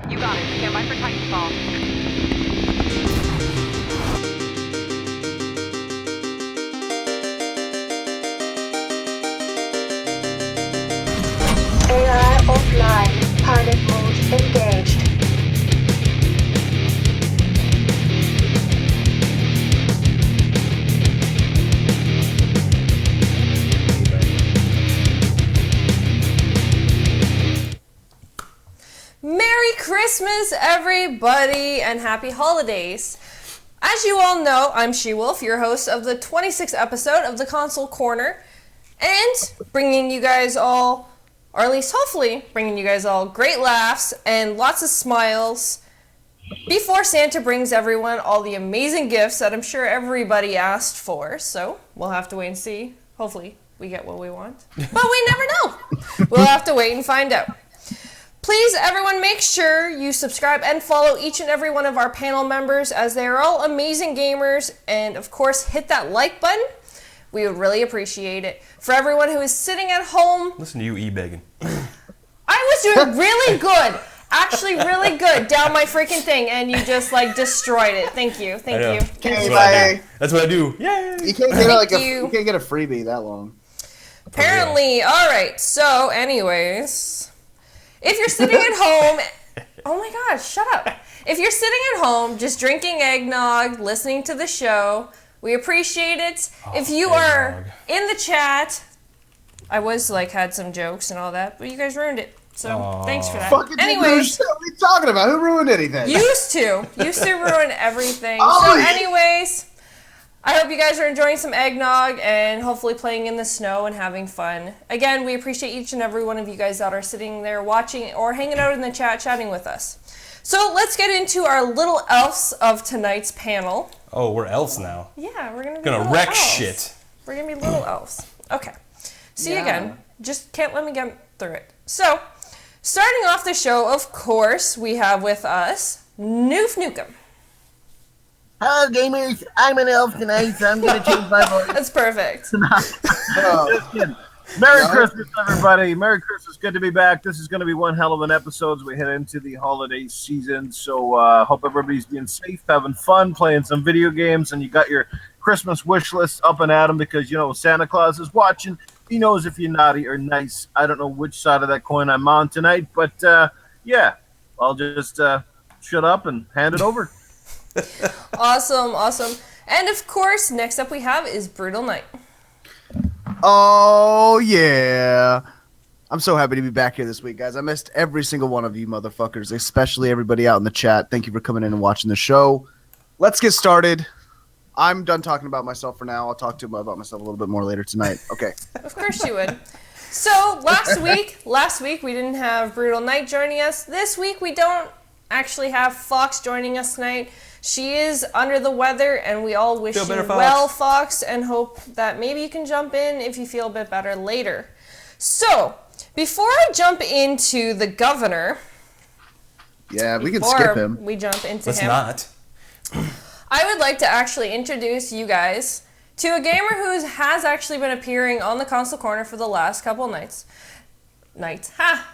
You got it. Stand by for Titanfall. AI offline. Pilot mode engaged. Merry Christmas, everybody, and happy holidays. As you all know, I'm She-Wolf, your host of the 26th episode of the Console Corner, and bringing you guys all, or at least hopefully bringing you guys all great laughs and lots of smiles before Santa brings everyone all the amazing gifts that I'm sure everybody asked for. So we'll have to wait and see. Hopefully we get what we want, but we never know. We'll have to wait and find out. Please, everyone, make sure you subscribe and follow each and every one of our panel members, as they are all amazing gamers. And, of course, hit that like button. We would really appreciate it. For everyone who is sitting at home... Listen to you e-begging. I was doing really good. Actually, really good down my freaking thing, and you just, destroyed it. Thank you. Thank you. That's what I do. Yay! You can't get you can't get a freebie that long. Apparently. All right. So, anyways... If you're sitting at home, oh my gosh, shut up. If you're sitting at home just drinking eggnog, listening to the show, we appreciate it. If you are in the chat, I was had some jokes and all that, but you guys ruined it. So thanks for that. Anyways, what are you talking about? Who ruined anything? Used to ruin everything. So anyways, I hope you guys are enjoying some eggnog and hopefully playing in the snow and having fun. Again, we appreciate each and every one of you guys that are sitting there watching or hanging out in the chat, chatting with us. So let's get into our little elves of tonight's panel. Oh, we're elves now. Yeah, we're gonna be Gonna little wreck elves. shit. We're gonna be little elves. Okay. See you again. Just can't let me get through it. So, starting off the show, of course, we have with us Noof Nukem. Hello, gamers. I'm an elf tonight, so I'm going to change my voice. That's perfect. Just kidding. Merry Christmas, everybody. Merry Christmas. Good to be back. This is going to be one hell of an episode as we head into the holiday season. So, hope everybody's being safe, having fun, playing some video games, and you got your Christmas wish list up and at 'em because, Santa Claus is watching. He knows if you're naughty or nice. I don't know which side of that coin I'm on tonight, but, yeah. I'll just shut up and hand it over. Awesome. And of course, next up we have is Brutal Knight. Oh, yeah. I'm so happy to be back here this week, guys. I missed every single one of you motherfuckers, especially everybody out in the chat. Thank you for coming in and watching the show. Let's get started. I'm done talking about myself for now. I'll talk about myself a little bit more later tonight. Okay. Of course you would. So, last week we didn't have Brutal Knight joining us. This week we don't actually have Fox joining us tonight. She is under the weather, and we all wish you well, Fox, and hope that maybe you can jump in if you feel a bit better later. So, before I jump into the governor... Yeah, we can skip him. We jump into Let's him. not. I would like to actually introduce you guys to a gamer who has actually been appearing on the Console Corner for the last couple nights.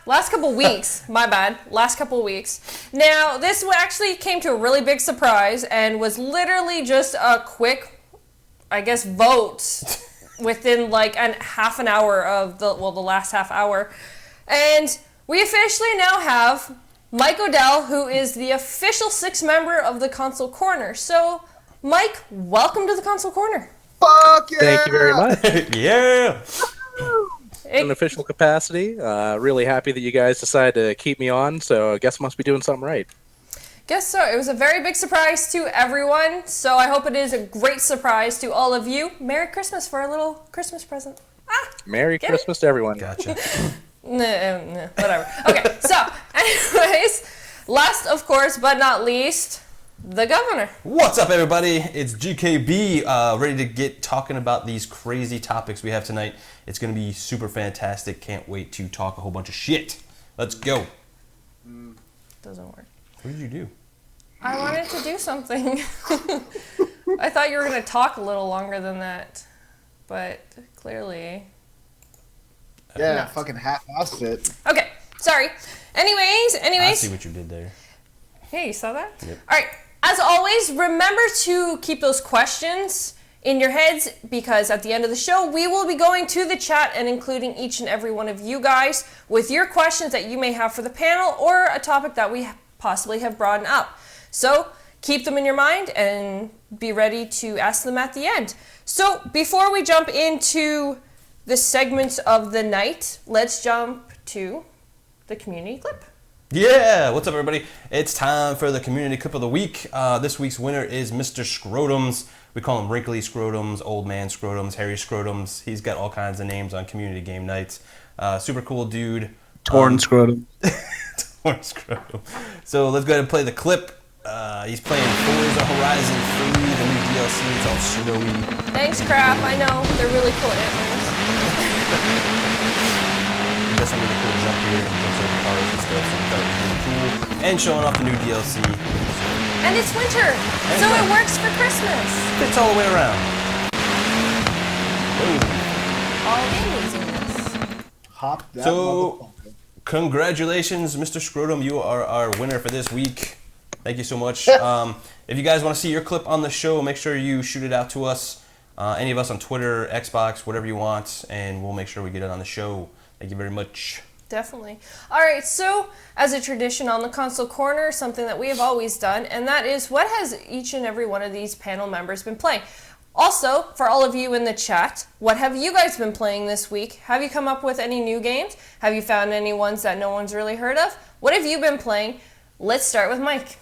Last couple weeks. My bad. Last couple weeks. Now, this actually came to a really big surprise and was literally just a quick, vote within half an hour of the last half hour. And we officially now have Mike Odell, who is the official 6th member of the Console Corner. So, Mike, welcome to the Console Corner. Fuck yeah! Thank you very much. Yeah! In official capacity, really happy that you guys decided to keep me on, so I guess I must be doing something right. Guess so. It was a very big surprise to everyone, so I hope it is a great surprise to all of you. Merry Christmas for a little Christmas present. Merry Christmas to everyone. Gotcha. Whatever. Okay, so, anyways, last, of course, but not least, the governor. What's up, everybody? It's GKB, ready to get talking about these crazy topics we have tonight. It's going to be super fantastic. Can't wait to talk a whole bunch of shit. Let's go. Doesn't work. What did you do? I wanted to do something. I thought you were going to talk a little longer than that, but clearly... Yeah, fucking half-assed it. Okay, Sorry. Anyways. I see what you did there. Hey, you saw that? Yep. All right. As always, remember to keep those questions in your heads, because at the end of the show, we will be going to the chat and including each and every one of you guys with your questions that you may have for the panel or a topic that we possibly have brought up. So keep them in your mind and be ready to ask them at the end. So before we jump into the segments of the night, let's jump to the community clip. Yeah, what's up, everybody? It's time for the community clip of the week. This week's winner is Mr. Scrotums. We call him Wrinkly Scrotums, Old Man Scrotums, Harry Scrotums. He's got all kinds of names on community game nights. Super cool dude. Torn scrotum. Torn scrotum. So let's go ahead and play the clip. He's playing Forza Horizon 3, the new DLC. It's all snowy. Thanks, crap. I know. They're really cool antlers. He does some really cool jump here and jumps over cars and stuff, so we thought it was really cool. And showing off the new DLC. And it's winter, so it works for Christmas. Fits all the way around. Boom. All the amazingness. Hop that So, congratulations, Mr. Scrotum. You are our winner for this week. Thank you so much. If you guys want to see your clip on the show, make sure you shoot it out to us. Any of us on Twitter, Xbox, whatever you want, and we'll make sure we get it on the show. Thank you very much. Definitely. All right, so as a tradition on the console corner, something that we have always done, and that is, what has each and every one of these panel members been playing? Also, for all of you in the chat, what have you guys been playing this week? Have you come up with any new games? Have you found any ones that no one's really heard of? What have you been playing? Let's start with Mike.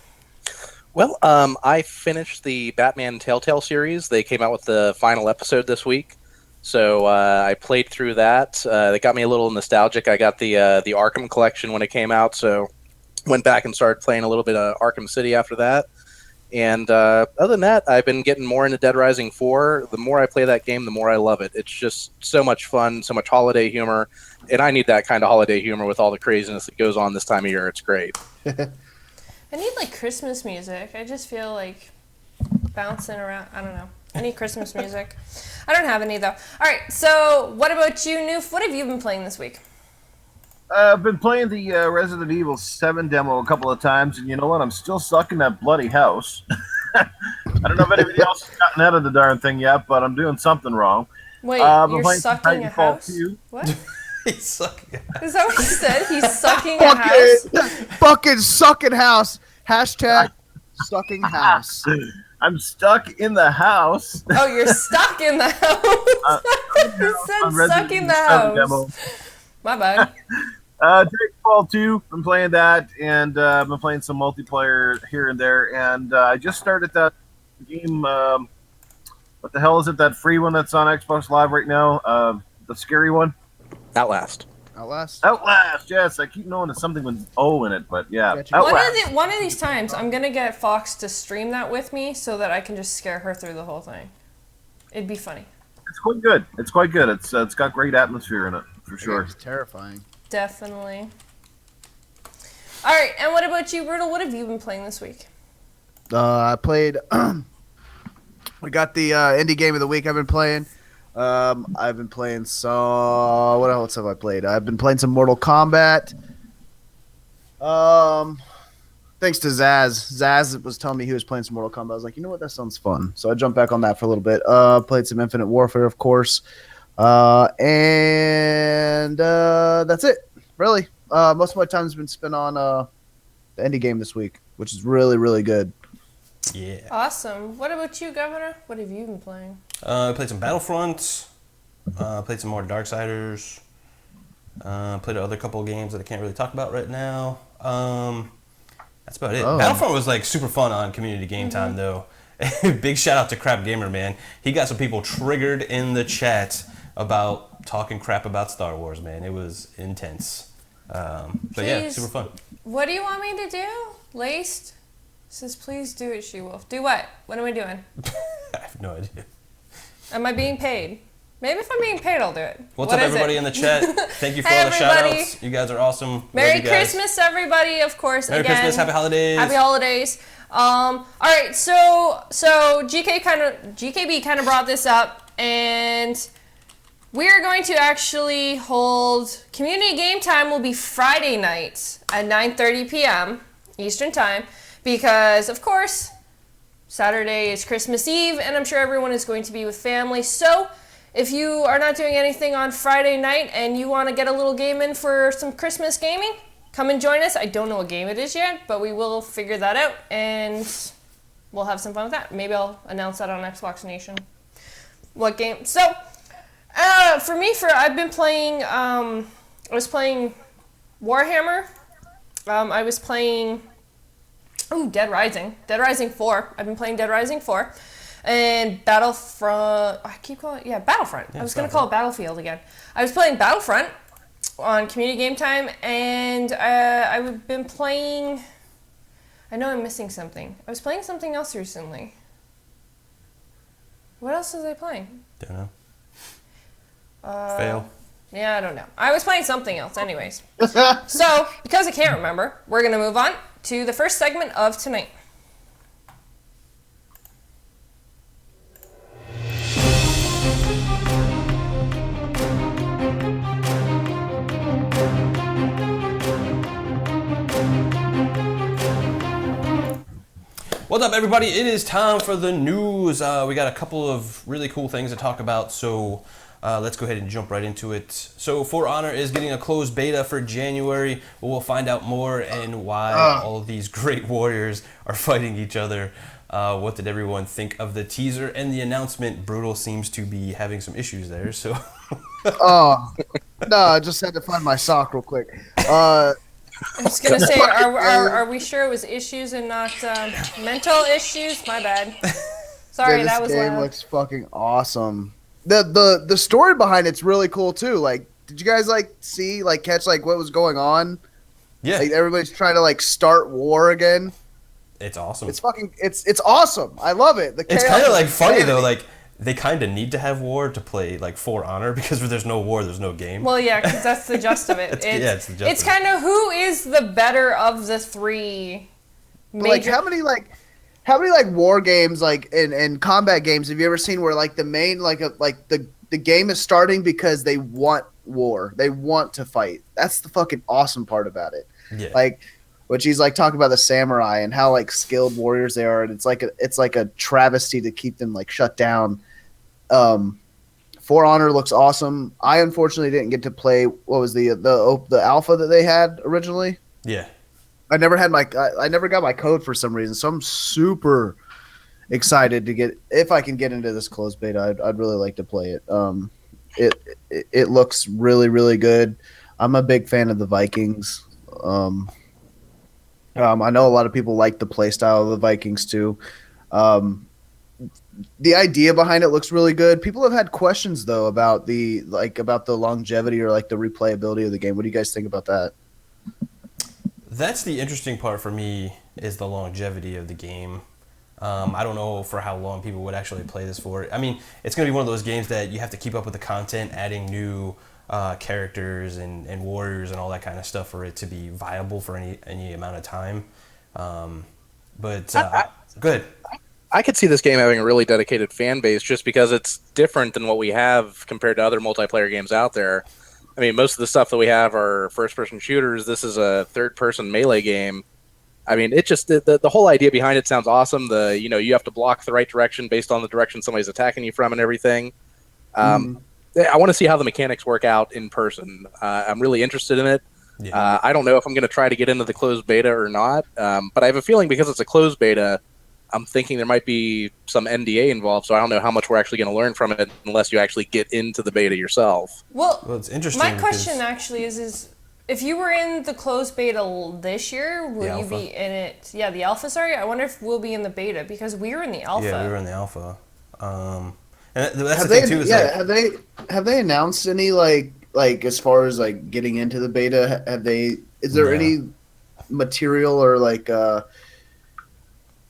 Well, I finished the Batman Telltale series. They came out with the final episode this week. So I played through that. It got me a little nostalgic. I got the Arkham collection when it came out, so went back and started playing a little bit of Arkham City after that. And other than that, I've been getting more into Dead Rising 4. The more I play that game, the more I love it. It's just so much fun, so much holiday humor, and I need that kind of holiday humor with all the craziness that goes on this time of year. It's great. I need, like, Christmas music. I just feel like bouncing around. I don't know. I need Christmas music. I don't have any, though. All right, so what about you, Noof? What have you been playing this week? I've been playing the Resident Evil 7 demo a couple of times, and you know what? I'm still stuck in that bloody house. I don't know if anybody else has gotten out of the darn thing yet, but I'm doing something wrong. Wait, been you're playing some sucking a Titanfall house? 2. What? He's sucking. Is that what he said? He's sucking a house? Fucking sucking house. Hashtag sucking house. I'm stuck in the house. Oh, you're stuck in the house. You said stuck in the house. Demo. My bad. Titanfall 2, been playing that, and I've been playing some multiplayer here and there, and I just started that game, what the hell is it, that free one that's on Xbox Live right now, the scary one? Outlast. Outlast, yes, I keep knowing it's something with O in it, but yeah, Outlast. One of these times, I'm going to get Fox to stream that with me so that I can just scare her through the whole thing. It'd be funny. It's quite good. It's got great atmosphere in it, for sure. It's terrifying. Definitely. All right, and what about you, Brutal? What have you been playing this week? I played. We got the indie game of the week I've been playing. I've been playing some. What else have I played? I've been playing some Mortal Kombat. Thanks to Zaz. Zaz was telling me he was playing some Mortal Kombat. I was like, you know what? That sounds fun. So I jumped back on that for a little bit. Played some Infinite Warfare, of course. And that's it. Really. Most of my time has been spent on the indie game this week, which is really, really good. Yeah. Awesome. What about you, Governor? What have you been playing? I played some Battlefront. Played some more Darksiders. Played other couple of games that I can't really talk about right now. That's about it. Oh. Battlefront was like super fun on community game time though. Big shout out to Crap Gamer, man. He got some people triggered in the chat about talking crap about Star Wars, man. It was intense. But yeah, super fun. What do you want me to do? Laced says, please do it, She-Wolf. Do what? What am I doing? I have no idea. Am I being paid? Maybe if I'm being paid, I'll do it. What's What up, is everybody it? in the chat? Thank you for Hey, all the shout everybody. outs. You guys are awesome. Merry Love you guys. Christmas, everybody, of course. Merry again. Christmas, happy holidays. Happy holidays. All right, so GKB kind of brought this up, and we're going to actually hold community game time will be Friday nights at 9:30 p.m. Eastern time because, of course, Saturday is Christmas Eve, and I'm sure everyone is going to be with family. So if you are not doing anything on Friday night and you want to get a little game in for some Christmas gaming, come and join us. I don't know what game it is yet, but we will figure that out, and we'll have some fun with that. Maybe I'll announce that on Xbox Nation. What game? So, for me, I've been playing, I was playing Warhammer. I was playing, Dead Rising. Dead Rising 4. I've been playing Dead Rising 4. And Battlefront, Battlefront. Yeah, I was going to call it Battlefield again. I was playing Battlefront on community game time, and I've been playing, I know I'm missing something. I was playing something else recently. What else was I playing? Don't know. Fail. Yeah, I don't know. I was playing something else anyways. So, because I can't remember, we're going to move on to the first segment of tonight. What's up, everybody? It is time for the news. We got a couple of really cool things to talk about, so let's go ahead and jump right into it. So, For Honor is getting a closed beta for January. We'll find out more and why all of these great warriors are fighting each other. What did everyone think of the teaser and the announcement? Brutal seems to be having some issues there, so... Oh, no, I just had to find my sock real quick. I was going to say, are we sure it was issues and not mental issues? My bad. Sorry, Dude, that was this game loud. looks fucking awesome. The story behind it's really cool too. Like, did you guys catch what was going on? Yeah, Like, everybody's trying to start war again. it's awesome. It's awesome. I love it. It's kind of funny though, they kind of need to have war to play For Honor, because if there's no war, there's no game. Well, yeah, because that's the gist of it. It's the gist It's of it. kind of who is the better of the three major... How many war games and combat games have you ever seen where the main the game is starting because they want war, they want to fight? That's the fucking awesome part about it. Yeah. Which he's talking about the samurai and how skilled warriors they are, and it's like a travesty to keep them shut down. For Honor looks awesome. I unfortunately didn't get to play what was the alpha that they had originally. Yeah. I never got my code for some reason, so I'm super excited to get, if I can get into this closed beta. I'd really like to play it. It looks really, really good. I'm a big fan of the Vikings. I know a lot of people like the playstyle of the Vikings too. The idea behind it looks really good. People have had questions though about the longevity or the replayability of the game. What do you guys think about that? That's the interesting part for me, is the longevity of the game. I don't know for how long people would actually play this for. I mean, it's going to be one of those games that you have to keep up with the content, adding new characters and warriors and all that kind of stuff for it to be viable for any amount of time. Good. I could see this game having a really dedicated fan base just because it's different than what we have compared to other multiplayer games out there. I mean, most of the stuff that we have are first-person shooters. This is a third-person melee game. I mean, it just the whole idea behind it sounds awesome. You have to block the right direction based on the direction somebody's attacking you from and everything. I want to see how the mechanics work out in person. I'm really interested in it. Yeah. I don't know if I'm going to try to get into the closed beta or not, but I have a feeling because it's a closed beta, I'm thinking there might be some NDA involved, so I don't know how much we're actually going to learn from it unless you actually get into the beta yourself. Well, it's interesting. My question actually is if you were in the closed beta this year, will you be in it? Yeah, the alpha, sorry. I wonder if we'll be in the beta, because we were in the alpha. Yeah, we were in the alpha. And that's the thing too. Have they announced any as far as getting into the beta? Is there any material or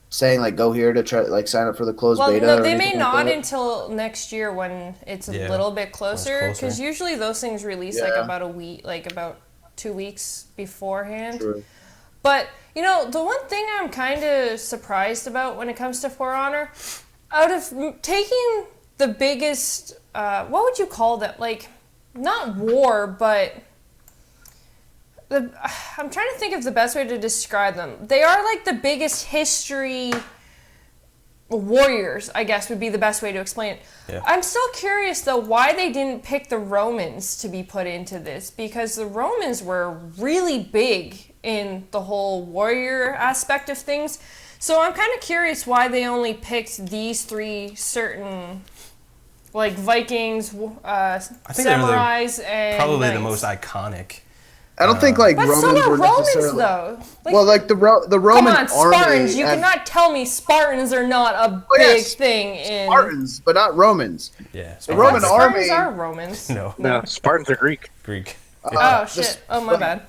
saying go here to try sign up for the closed beta? No, they may not until next year when it's a little bit closer, because usually those things release about a week, about 2 weeks beforehand. True. But the one thing I'm kind of surprised about when it comes to For Honor, out of taking the biggest, what would you call them? Like, not war, but I'm trying to think of the best way to describe them. They are like the biggest history warriors, I guess would be the best way to explain it. Yeah. I'm still curious though why they didn't pick the Romans to be put into this, because the Romans were really big in the whole warrior aspect of things. So I'm kind of curious why they only picked these three certain, like Vikings, I think they're samurais, and probably the knights. most iconic. I don't think like But Romans so are were Romans necessarily. though. Like, Well, like the Roman come on, army. Spartans! You as- cannot tell me Spartans are not a Oh, big yes, thing in. Spartans, but not Romans. Yeah. The Roman Spartans army. are Romans. No. No, Spartans are Greek. Greek. Oh shit! Oh my bad.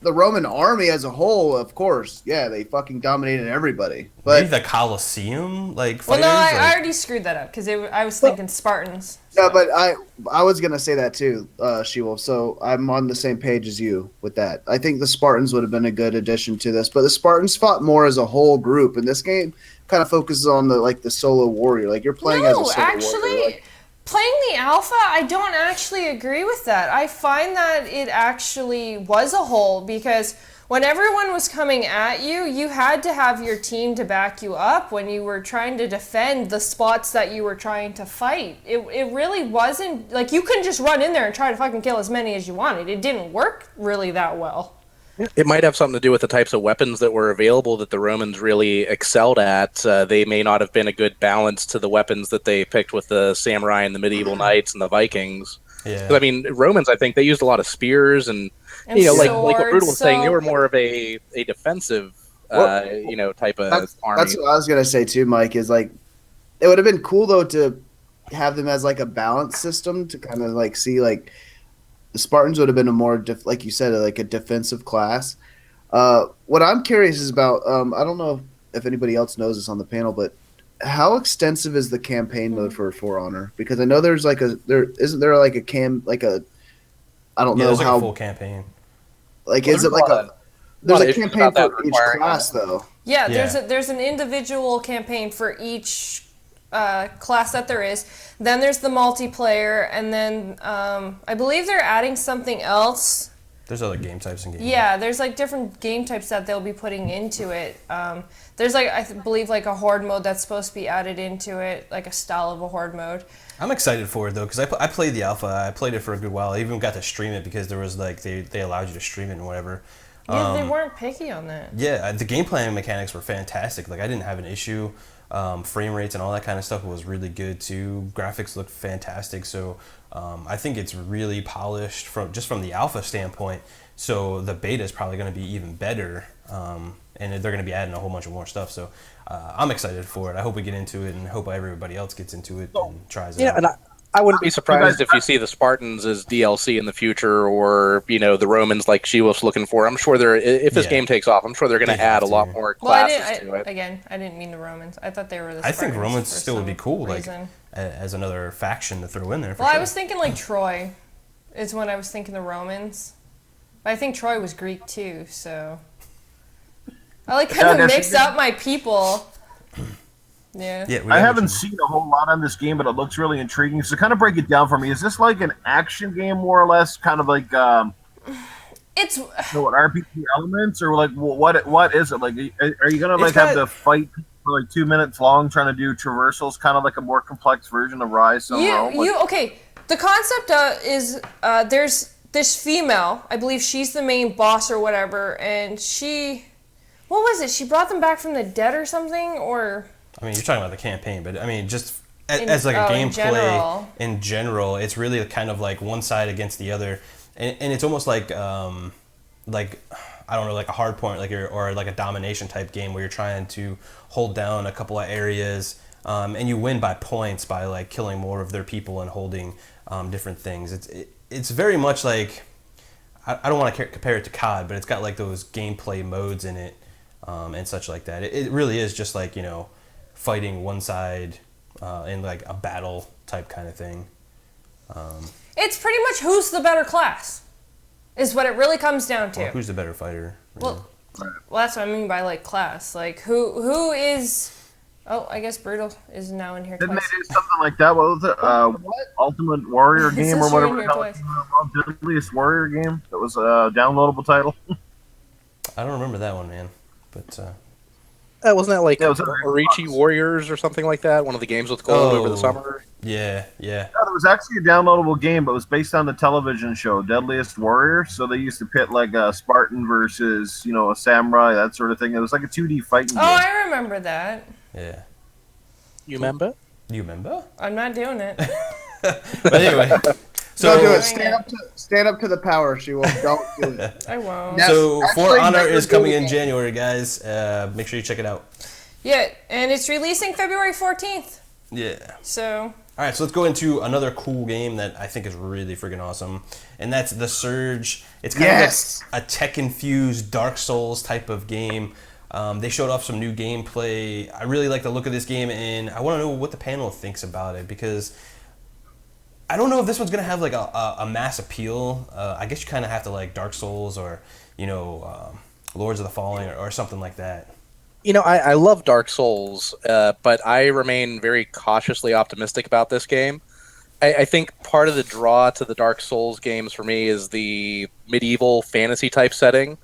The Roman army as a whole, of course, yeah, they fucking dominated everybody. Maybe But the Colosseum, like Well, fighters. no, I like, already screwed that up because I was thinking Spartans. no, but I was gonna say that too, She-Wolf. So I'm on the same page as you with that. I think the Spartans would have been a good addition to this, but the Spartans fought more as a whole group, and this game kind of focuses on the solo warrior. Like you're playing as a No, solo actually, warrior. Like, playing the alpha, I don't actually agree with that. I find that it actually was a whole because when everyone was coming at you, you had to have your team to back you up when you were trying to defend the spots that you were trying to fight. It really wasn't, like, you couldn't just run in there and try to fucking kill as many as you wanted. It didn't work really that well. It might have something to do with the types of weapons that were available that the Romans really excelled at. They may not have been a good balance to the weapons that they picked with the samurai and the medieval knights and the Vikings. Yeah. 'Cause, I mean, Romans, I think they used a lot of spears and And like what swords, Brutal was saying, they so- were more of a defensive, type of army. that's what I was gonna say too, Mike. Is like it would have been cool though to have them as like a balance system to kind of like see like the Spartans would have been a more like you said like a defensive class. What I'm curious is about I don't know if anybody else knows this on the panel, but how extensive is the campaign mode for For Honor? Because I know there's like isn't there like I don't Yeah, know there's like how a full campaign. like Well, is it there's like a lot there's of a issues campaign about that for each requiring class though. Yeah, Yeah. there's an individual campaign for each class that there is. Then there's the multiplayer, and then I believe they're adding something else. There's other game types in game. Yeah, there's like different game types that they'll be putting into it. There's like believe like a horde mode that's supposed to be added into it, like a style of a horde mode. I'm excited for it though because I played the alpha. I played it for a good while. I even got to stream it because there was like they allowed you to stream it and whatever. Yeah, they weren't picky on that. Yeah, the gameplay mechanics were fantastic. Like I didn't have an issue. Frame rates and all that kind of stuff was really good too. Graphics looked fantastic. So I think it's really polished from the alpha standpoint. So the beta is probably going to be even better. And they're going to be adding a whole bunch of more stuff. So I'm excited for it. I hope we get into it and hope everybody else gets into it and tries it Yeah, out. and I wouldn't be surprised if you see the Spartans as DLC in the future, or the Romans like She-Wolf's looking for. I'm sure if this Yeah. game takes off, I'm sure they're going They to add have a lot to. more Well, I classes to it. didn't mean the Romans. I thought they were the I think Spartans Romans for still would be some cool, reason. like as another faction to throw in there. For Well, sure. I was thinking like Troy is when I was thinking the Romans. But I think Troy was Greek too, so I like kind of there's- mixed up my people. Yeah. Yeah, we I got haven't what seen a whole lot on this game, but it looks really intriguing. So, kind of break it down for me. Is this like an action game, more or less, kind of like It's RPG elements, or like what is it? Like, are you gonna like It's have got- to fight for like 2 minutes long, trying to do traversals, kind of like a more complex version of Rise? okay. The concept is there's this female, I believe she's the main boss or whatever, and what was it? She brought them back from the dead or something, or I mean, you're talking about the campaign, but I mean, just In- as like a in gameplay general. in general, it's really kind of like one side against the other, and it's almost like I don't know, like a hard point, or like a domination type game where you're trying to hold down a couple of areas, and you win by points by like killing more of their people and holding different things. It's very much like I don't want to compare it to COD, but it's got like those gameplay modes in it and such like that. It really is just like fighting one side in like a battle type kind of thing. it's pretty much who's the better class, is what it really comes down to. Well, who's the better fighter? really? Well, that's what I mean by like class. Like who is Oh, I guess Brutal is now in here Didn't they twice. do something like that? What was it? Ultimate Warrior It game says or you're in whatever here the hell it twice. came out, Deadliest Warrior game? That was a downloadable title. I don't remember that one, man. But Wasn't that like Yeah, it was Orichi Warriors or something like that? One of the games with gold over the summer? yeah. Yeah, there was actually a downloadable game, but it was based on the television show Deadliest Warrior. So they used to pit like a Spartan versus, a samurai, that sort of thing. It was like a 2D fighting Oh, game. I remember that. Yeah. You remember? You remember? I'm not doing it. But anyway. Don't do So, it. Stand up to the power, she will. Don't do it. I won't. Now- so For Actually, Honor never is do coming it in again. January, guys. Make sure you check it out. Yeah, and it's releasing February 14th. Yeah. So, All right, so let's go into another cool game that I think is really freaking awesome, and that's The Surge. It's kind Yes. of like a tech-infused Dark Souls type of game. They showed off some new gameplay. I really like the look of this game, and I want to know what the panel thinks about it, because I don't know if this one's going to have like a mass appeal. I guess you kind of have to like Dark Souls or, Lords of the Fallen or something like that. I love Dark Souls, but I remain very cautiously optimistic about this game. I think part of the draw to the Dark Souls games for me is the medieval fantasy type setting.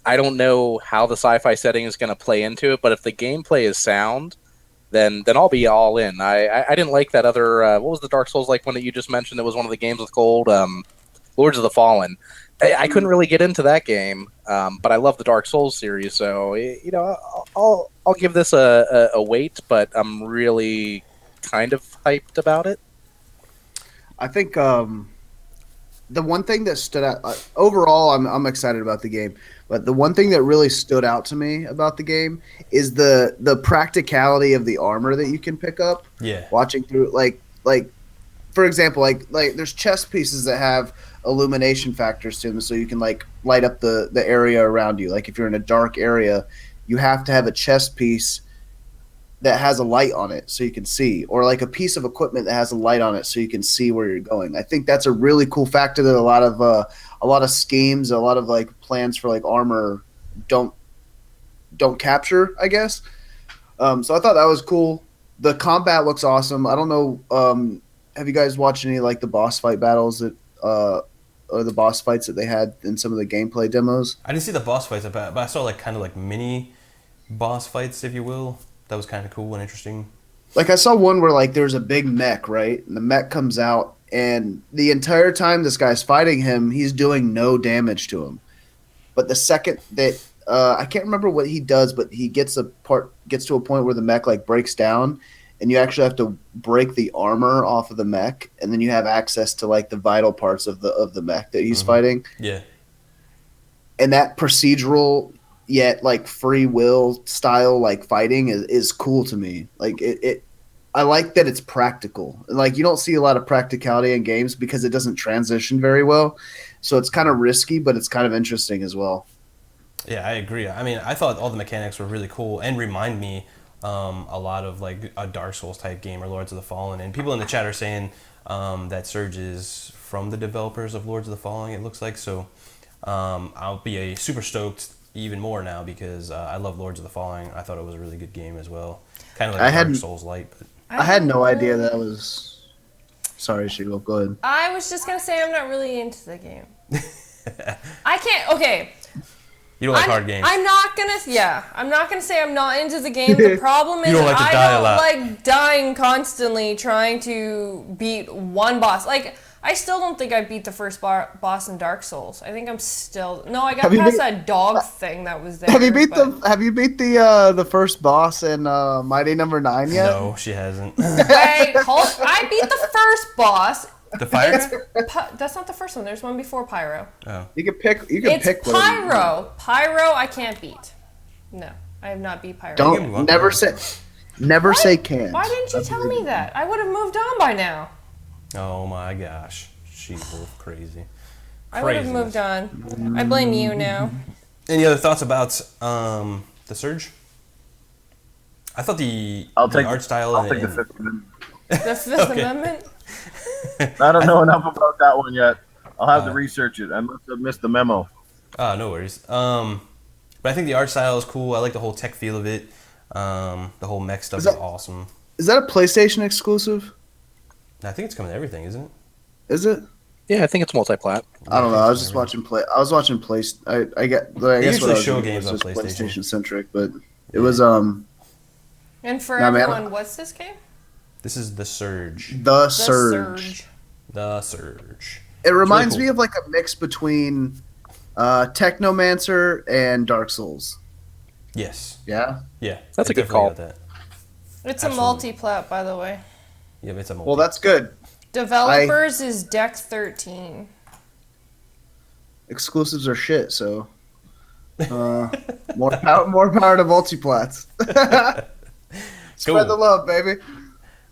I don't know how the sci-fi setting is going to play into it, but if the gameplay is sound, then I'll be all in. I didn't like that other what was the Dark Souls like one that you just mentioned that was one of the games with gold, Lords of the Fallen. I couldn't really get into that game, but I love the Dark Souls series, so I'll give this a wait, but I'm really kind of hyped about it. I think the one thing that stood out overall, I'm excited about the game, but the one thing that really stood out to me about the game is the practicality of the armor that you can pick up. Yeah. Watching through, like for example, like there's chest pieces that have illumination factors to them, so you can like light up the area around you. Like if you're in a dark area, you have to have a chest piece that has a light on it so you can see, or like a piece of equipment that has a light on it so you can see where you're going. I think that's a really cool factor that a lot of schemes, a lot of like plans for like armor don't capture, I guess. So I thought that was cool. The combat looks awesome. I don't know. Have you guys watched any like the boss fight battles that or the boss fights that they had in some of the gameplay demos? I didn't see the boss fights, but I saw like kind of like mini boss fights, if you will. That was kind of cool and interesting. Like I saw one where like there's a big mech, right? And the mech comes out, and the entire time this guy's fighting him, he's doing no damage to him. But the second that I can't remember what he does, but he gets to a point where the mech like breaks down, and you actually have to break the armor off of the mech, and then you have access to like the vital parts of the mech that he's fighting. Yeah. And that procedural yet like free will style like fighting is cool to me. Like it I like that it's practical. Like you don't see a lot of practicality in games because it doesn't transition very well. So it's kind of risky, but it's kind of interesting as well. Yeah, I agree. I mean, I thought all the mechanics were really cool and remind me a lot of like a Dark Souls type game or Lords of the Fallen. And people in the chat are saying that Surge is from the developers of Lords of the Fallen, it looks like. So I'll be super stoked even more now because I love Lords of the Fallen. I thought it was a really good game as well. Kind of like Dark Souls light. But I had no idea that was. Sorry, Shigo. Go ahead. I was just gonna say I'm not really into the game. I can't. Okay. you don't like hard games. I'm not gonna say I'm not into the game. The problem is don't like to I die a don't lot. like dying constantly trying to beat one boss. Like I still don't think I beat the first boss in Dark Souls. I think I'm still I got Have you past beat- that dog thing that was there. Have you beat but- Have you beat the first boss in Mighty Number 9 yet? No, she hasn't. Wait, I beat the first boss. The fire? That's not the first one. There's one before Pyro. Oh. You can pick. You can It's pick. whatever you want. Pyro. Pyro, I can't beat. No, I have not beat Pyro. You can move on. Don't never say. Never say can't. Why didn't you tell me that? I would have moved on by now. Oh my gosh. She's both crazy. I would have moved on. I blame you now. Any other thoughts about the Surge? I thought the art style I'll take the Fifth Amendment. The Fifth Amendment? I don't know enough about that one yet. I'll have to research it. I must have missed the memo. No worries. But I think the art style is cool. I like the whole tech feel of it. The whole mech stuff is that- awesome. Is that a PlayStation exclusive? I think it's coming to everything, isn't it? Is it? Yeah, I think it's multi-plat. I don't know. I was just watching play. I was watching play. I guess what usually I was show doing games was on just PlayStation. PlayStation centric, but it was And for Nah, man. everyone, what's this game? This is The Surge. The The Surge. The Surge. It reminds cool. me of like a mix between Technomancer and Dark Souls. Yes. Yeah. Yeah. That's I a good definitely call. got that. It's Absolutely. a multi-plat, by the way. Yeah, it's a multi. Well, that's good. Developers is Deck 13. Exclusives are shit. So more power to multiplats. Spread the love, baby.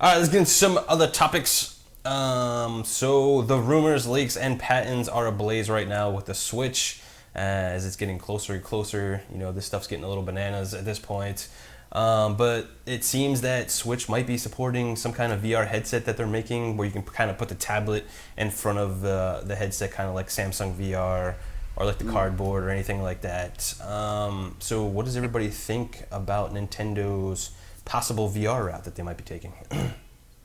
All right, let's get into some other topics. So the rumors, leaks, and patents are ablaze right now with the Switch, as it's getting closer and closer. You know, this stuff's getting a little bananas at this point. But it seems that Switch might be supporting some kind of VR headset that they're making, where you can kind of put the tablet in front of the headset, kind of like Samsung VR or like the cardboard or anything like that. So what does everybody think about Nintendo's possible VR route that they might be taking?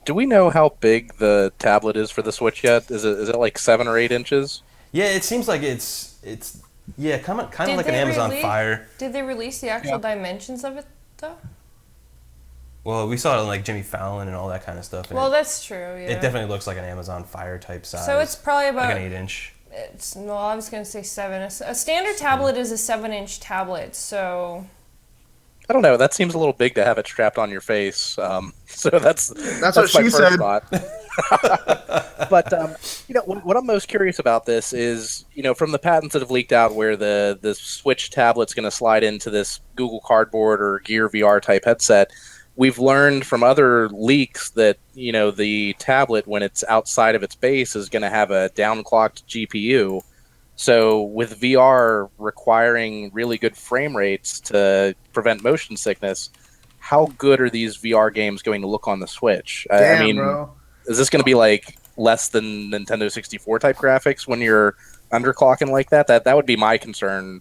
Do we know how big the tablet is for the Switch yet? Is it like 7 or 8 inches? Yeah, it seems like it's yeah, kind of Did like an they Amazon release- Fire. Did they release the actual dimensions of it, though? Well, we saw it on like Jimmy Fallon and all that kind of stuff. And Well, that's true, yeah. it definitely looks like an Amazon Fire type size. So it's probably about... like an 8-inch. No, I was going to say 7. A standard tablet is a 7-inch tablet, so... I don't know. That seems a little big to have it strapped on your face. So that's what my she first said. thought. But you know, what I'm most curious about this is, you know, from the patents that have leaked out, where the Switch tablet's going to slide into this Google Cardboard or Gear VR type headset. We've learned from other leaks that, you know, the tablet, when it's outside of its base, is going to have a downclocked GPU. So with VR requiring really good frame rates to prevent motion sickness, how good are these VR games going to look on the Switch? Damn, I mean, bro. is this going to be like less than Nintendo 64 type graphics when you're underclocking like that? That would be my concern.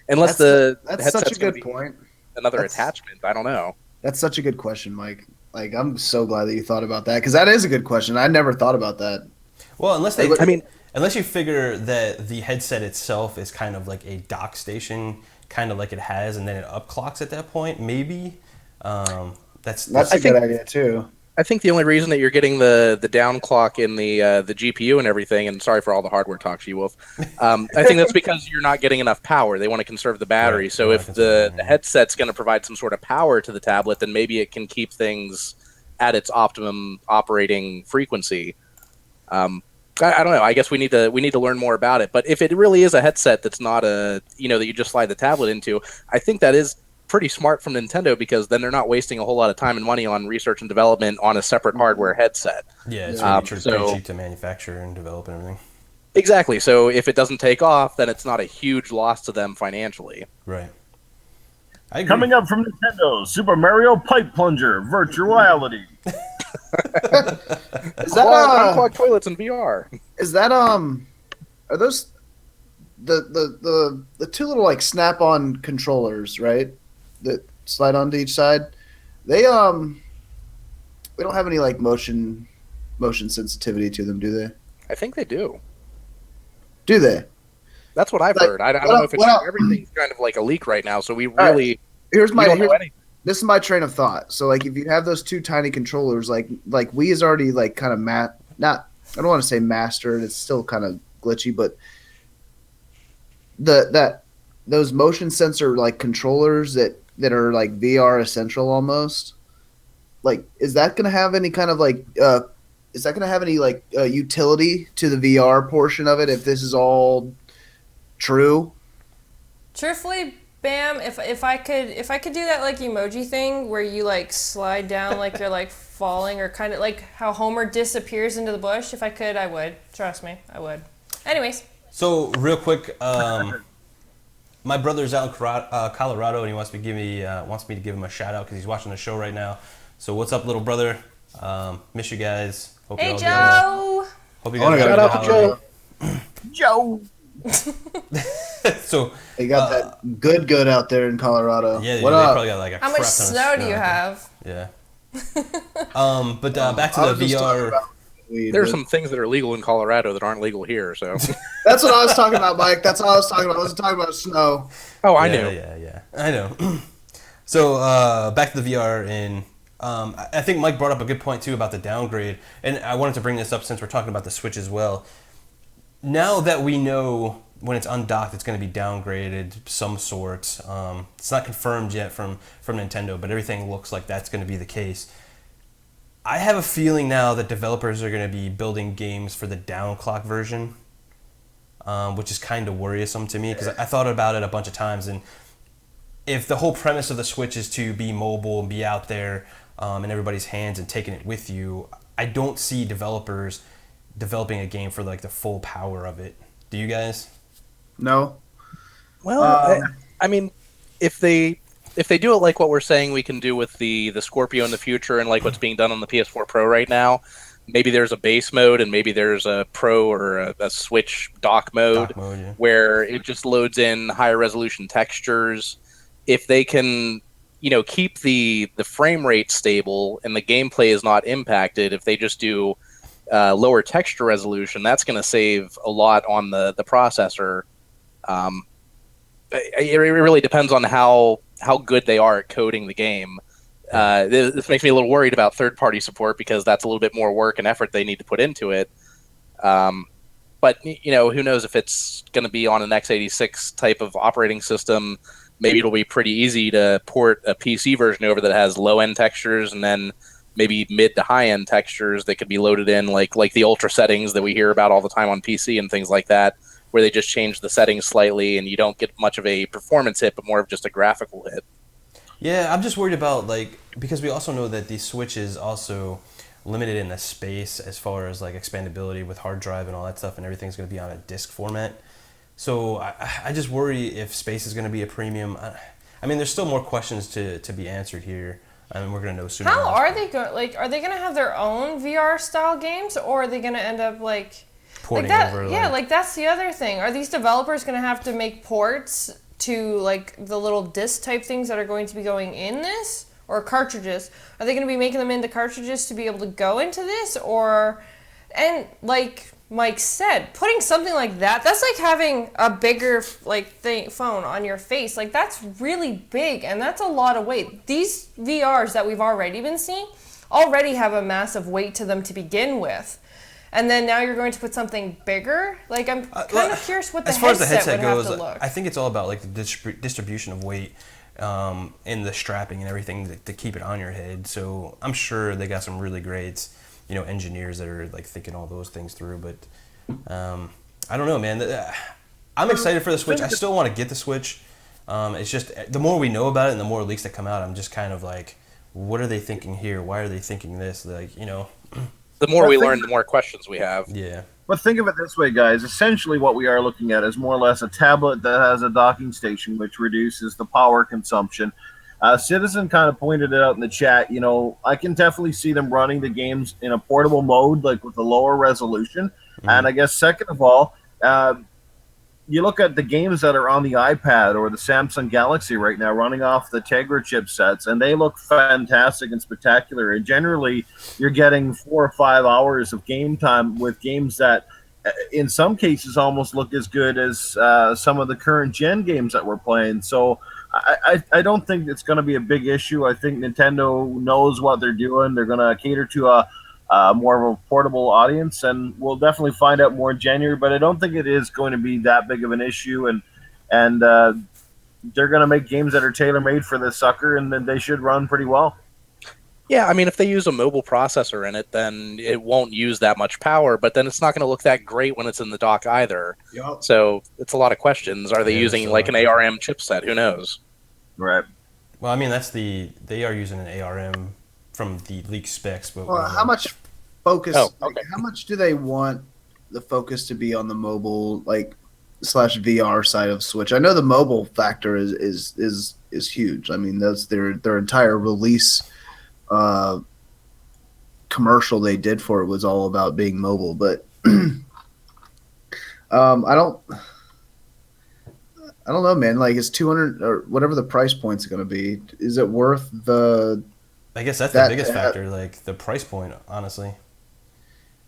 Unless the That's headset's such a gonna good be point. another That's- attachment. I don't know. That's such a good question, Mike. Like, I'm so glad that you thought about that, because that is a good question. I never thought about that. Well, unless I mean- unless you figure that the headset itself is kind of like a dock station, kind of like it has, and then it upclocks at that point, maybe. That's That's a good idea too. I think the only reason that you're getting the downclock in the GPU and everything, and sorry for all the hardware talk, She-Wolf, I think that's because you're not getting enough power. They want to conserve the battery. Right, So they if wanna conserve the battery. headset's going to provide some sort of power to the tablet, then maybe it can keep things at its optimum operating frequency. I don't know. I guess we need to learn more about it. But if it really is a headset that's not that you just slide the tablet into, I think that is pretty smart from Nintendo, because then they're not wasting a whole lot of time and money on research and development on a separate hardware headset. Yeah, it's pretty so- cheap to manufacture and develop and everything. Exactly. So if it doesn't take off, then it's not a huge loss to them financially. Right. I agree. Coming up from Nintendo, Super Mario Pipe Plunger Virtual Reality. Is that Unclogged toilets in VR. is that are those the two little like snap-on controllers, right? That slide onto each side. They don't have any like motion sensitivity to them, do they? I think they do. Do they? That's what I've Like, heard. I don't what know el- if it's what el- everything's kind of like a leak right now. So we right. really Here's we my don't know here's, anything. this is my train of thought. So like if you have those two tiny controllers, like Wii is already like kind of not I don't want to say mastered, it's still kind of glitchy, but those motion sensor like controllers that are like VR essential almost, like is that gonna have any kind of like utility to the VR portion of it if this is all true? Truthfully, Bam, if I could do that like emoji thing where you like slide down like you're like falling, or kind of like how Homer disappears into the bush, if I could, I would. Trust me, I would. Anyways, So real quick, my brother's out in Colorado, and he wants me to give him a shout out because he's watching the show right now. So what's up, little brother? Miss you guys. Hope hey you all Joe. Hope you I wanna guys go have a to good Shout out to holiday. Joe. So They got that good out there in Colorado. yeah, What they up? probably got like a How crap much ton of snow do you out have? there. Yeah. But back to I the was just talking VR. about weed, There's but- some things that are legal in Colorado that aren't legal here. So, That's what I was talking about, Mike. That's all I was talking about. I wasn't talking about snow. oh, I Yeah, knew. Yeah, I know. So back to the VR, and I think Mike brought up a good point too about the downgrade, and I wanted to bring this up since we're talking about the Switch as well. Now that we know when it's undocked, it's going to be downgraded some sort. It's not confirmed yet from Nintendo, but everything looks like that's going to be the case. I have a feeling now that developers are going to be building games for the downclock version, which is kind of worrisome to me because I thought about it a bunch of times, and if the whole premise of the Switch is to be mobile and be out there in everybody's hands and taking it with you, I don't see developers developing a game for like the full power of it. Do you guys? No. Well, I mean, if they do it like what we're saying we can do with the Scorpio in the future, and like what's being done on the PS4 Pro right now, maybe there's a base mode and maybe there's a Pro or a Switch dock mode, Yeah. where it just loads in higher resolution textures. If they can, keep the frame rate stable and the gameplay is not impacted, if they just do lower texture resolution, that's going to save a lot on the processor. It really depends on how good they are at coding the game. This makes me a little worried about third-party support because that's a little bit more work and effort they need to put into it. But who knows if it's going to be on an x86 type of operating system. Maybe it'll be pretty easy to port a PC version over that has low-end textures and then maybe mid to high-end textures that could be loaded in, like the ultra settings that we hear about all the time on PC and things like that, where they just change the settings slightly and you don't get much of a performance hit, but more of just a graphical hit. Yeah, I'm just worried about because we also know that the Switch is also limited in the space as far as like expandability with hard drive and all that stuff, and everything's going to be on a disc format. So I just worry if space is going to be a premium. I mean, there's still more questions to be answered here. I mean, we're going to know soon. How are they going? Are they going to have their own VR style games, or are they going to end up porting that? over? Yeah, that's the other thing. Are these developers going to have to make ports to the little disc type things that are going to be going in this, or cartridges? Are they going to be making them into cartridges to be able to go into this, and like Mike said, putting something like that's like having a bigger phone on your face. Like, that's really big, and that's a lot of weight. These VRs that we've already been seeing already have a massive weight to them to begin with. And then now you're going to put something bigger? Like, I'm kind of curious what the headset would have to look. I think it's all about like the distribution of weight and the strapping and everything to keep it on your head. So I'm sure they got some really great engineers that are like thinking all those things through. But I don't know, man. I'm excited for the Switch. I still want to get the Switch. It's just the more we know about it and the more leaks that come out, I'm just kind of like, what are they thinking here? Why are they thinking this? The more we learn, the more questions we have. Yeah. But think of it this way, guys. Essentially, what we are looking at is more or less a tablet that has a docking station, which reduces the power consumption. Citizen kind of pointed it out in the chat. I can definitely see them running the games in a portable mode, like with a lower resolution. Mm-hmm. And I guess second of all, you look at the games that are on the iPad or the Samsung Galaxy right now running off the Tegra chipsets, and they look fantastic and spectacular. And generally, you're getting 4 or 5 hours of game time with games that, in some cases, almost look as good as some of the current gen games that we're playing. So I don't think it's going to be a big issue. I think Nintendo knows what they're doing. They're going to cater to a more of a portable audience, and we'll definitely find out more in January. But I don't think it is going to be that big of an issue, and they're going to make games that are tailor-made for this sucker, and then they should run pretty well. Yeah, I mean, if they use a mobile processor in it, then it won't use that much power, but then it's not going to look that great when it's in the dock either. Yep. So it's a lot of questions. Are they using like an ARM chipset? Who knows? Right. Well, I mean, they are using an ARM from the leaked specs, but how much focus? Oh, okay. How much do they want the focus to be on the mobile / VR side of Switch? I know the mobile factor is huge. I mean, that's their entire release commercial they did for it was all about being mobile. But I I don't know, man. Like, it's 200 or whatever the price point's going to be. Is it worth the? I guess that's That- the biggest factor, like the price point, honestly.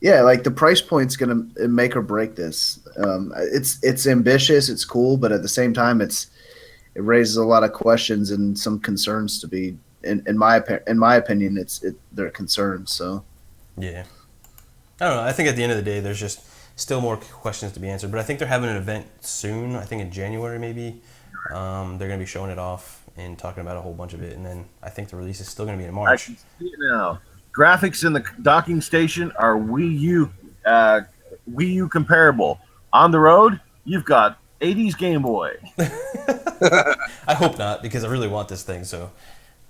Yeah, like the price point's going to make or break this. It's ambitious, it's cool, but at the same time, it raises a lot of questions and some concerns to be. In my opinion, they're concerns. So. Yeah. I don't know. I think at the end of the day, there's just still more questions to be answered. But I think they're having an event soon. I think in January maybe. They're going to be showing it off and talking about a whole bunch of it. And then I think the release is still going to be in I March. can see it now. Graphics in the docking station are Wii U comparable. On the road, you've got 80s Game Boy. I hope not, because I really want this thing. So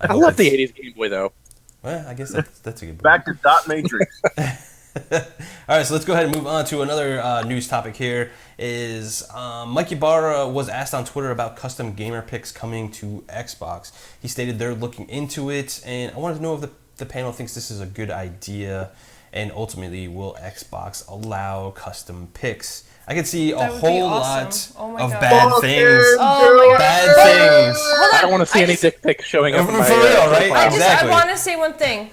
I hope love the it's- 80s Game Boy, though. Well, I guess that's a good point. Back to Dot Matrix. All right, so let's go ahead and move on to another news topic here. Is Mike Ibarra was asked on Twitter about custom gamer picks coming to Xbox. He stated they're looking into it, and I wanted to know if the panel thinks this is a good idea, and ultimately, will Xbox allow custom picks? I could see a That would be whole awesome. lot Oh my of God. bad Fuck things. it. Oh my God. Bad things. Hold on. I don't want to see I any just- dick pics showing up in my For real, right? profile. Exactly. I want to say one thing.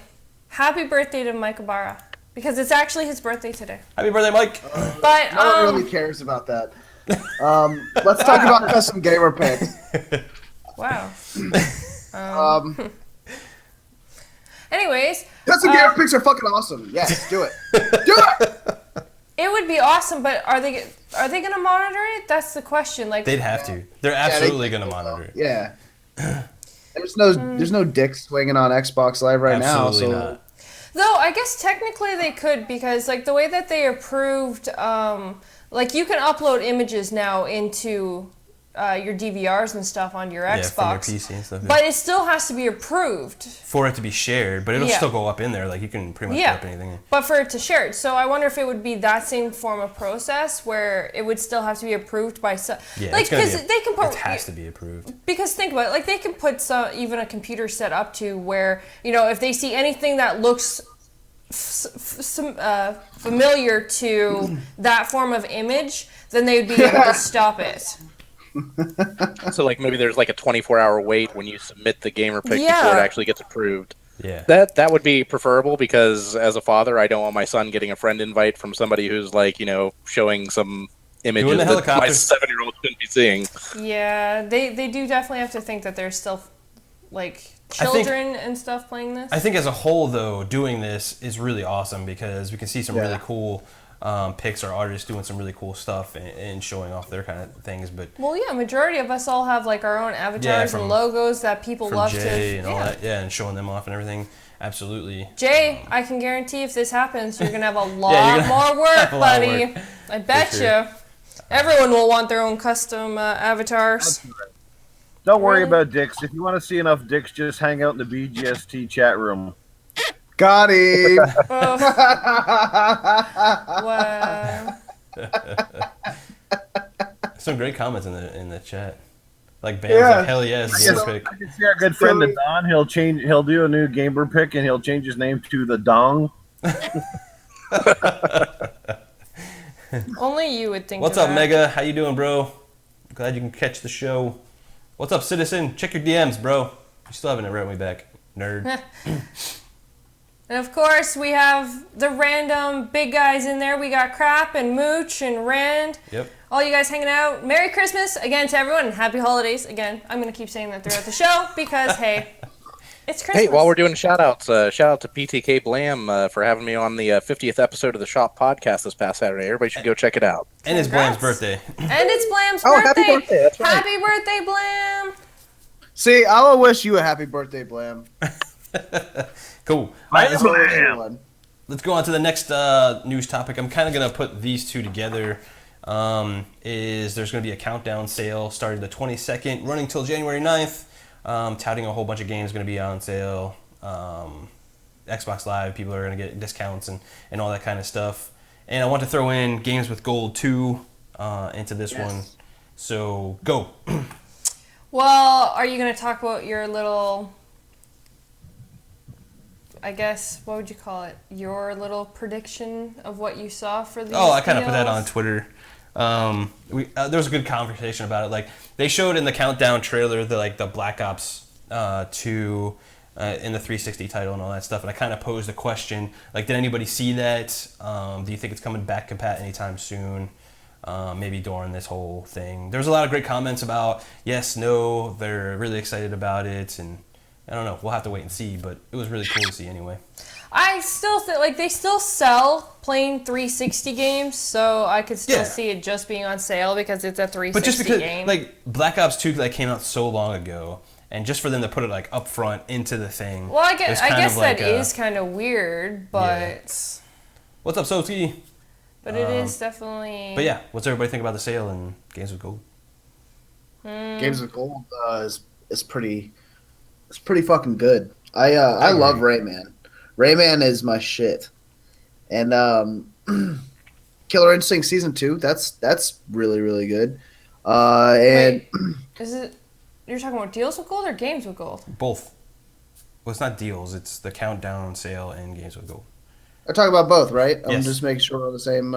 Happy birthday to Mike Ibarra. Because it's actually his birthday today. Happy birthday, Mike. But, No one really cares about that. Let's talk about custom gamer picks. wow. Um, Anyways, custom gamer picks are fucking awesome. Yes, do it. Do it. it would be awesome, but are they going to monitor it? That's the question. Like, They'd have to. They're absolutely going to monitor it. Yeah. There's no dick swinging on Xbox Live right Absolutely now. So not. though I guess technically they could, because like the way that they approved, like you can upload images now into your DVRs and stuff on your Yeah, from your Xbox, PC and stuff. but it still has to be approved. For it to be shared, but it'll Yeah. still go up in there. Like you can pretty much Yeah. put up anything. But for it to share it, so I wonder if it would be that same form of process where it would still have to be approved by some. Yeah, like it's gonna because be. they can put. It has to be approved. Because think about it, like they can put some even a computer set up to where if they see anything that looks familiar to that form of image, then they would be able to stop it. So, like, maybe there's like a 24-hour wait when you submit the gamer pick Yeah. before it actually gets approved. Yeah. That would be preferable, because as a father, I don't want my son getting a friend invite from somebody who's like, showing some images the that my helicopter. 7-year-old shouldn't be seeing. Yeah, they do definitely have to think that there's still like I think- children and stuff playing this. I think as a whole, though, doing this is really awesome because we can see some really cool pics or artists doing some really cool stuff and showing off their kind of things. But Well, yeah, majority of us all have like our own avatars from- and logos that people from love Jay to. and all that, and showing them off and everything, absolutely. Jay, I can guarantee if this happens, you're gonna have a you're lot gonna more work, have a lot of buddy. work. I bet sure. you. Everyone will want their own custom avatars. Don't worry Really? about dicks. If you want to see enough dicks, just hang out in the BGST chat room. got him. Wow. Some great comments in the chat. Like Bam's like, hell yes, gamer pick. I can see our good friend the Don. He'll do a new gamer pick and he'll change his name to the Dong. Only you would think. What's of up, that. Mega? How you doing, bro? Glad you can catch the show. What's up, Citizen? Check your DMs, bro. You still haven't wrote me back, nerd. And of course, we have the random big guys in there. We got Crap and Mooch and Rand. Yep. All you guys hanging out. Merry Christmas again to everyone and Happy Holidays again. I'm going to keep saying that throughout the show because, hey, it's Christmas. Hey, while we're doing shout-outs, shout out to PTK Blam for having me on the 50th episode of the Shop podcast this past Saturday. Everybody should go check it out. And it's Congrats. Blam's birthday. And it's Blam's Oh, birthday. happy birthday, that's right. Happy birthday, Blam. See, I'll wish you a happy birthday, Blam. Cool. That's what we're doing. Let's go on to the next news topic. I'm kind of going to put these two together. There's going to be a countdown sale starting the 22nd, running till January 9th, touting a whole bunch of games going to be on sale. Xbox Live, people are going to get discounts and all that kind of stuff. And I want to throw in Games with Gold 2 into this one. So, go. Well, are you going to talk about your little, I guess, what would you call it? Your little prediction of what you saw for these Oh, I kind of put that deals? on Twitter. There was a good conversation about it. Like they showed in the countdown trailer the Black Ops 2 in the 360 title and all that stuff, and I kind of posed a question like, did anybody see that? Do you think it's coming back compat anytime soon? Maybe during this whole thing. There was a lot of great comments about yes, no, they're really excited about it, and I don't know. We'll have to wait and see, but it was really cool to see anyway. I still think like they still sell plain 360 games, so I could still see it just being on sale because it's a 360 but just because game. like Black Ops 2 came out so long ago, and just for them to put it like up front into the thing. Well, I guess that is kind of weird, but what's up, Soski? But it is definitely. But yeah, what's everybody think about the sale and Games with Gold? Games with Gold is pretty fucking good. I love Rayman. Rayman is my shit. And Killer Instinct Season 2, that's really, really good. And Wait, is it you're talking about deals with gold or games with gold? Both. Well, it's not deals, it's the countdown sale and Games with Gold. I talk about both, right? I'm Yes. just making sure we're on the same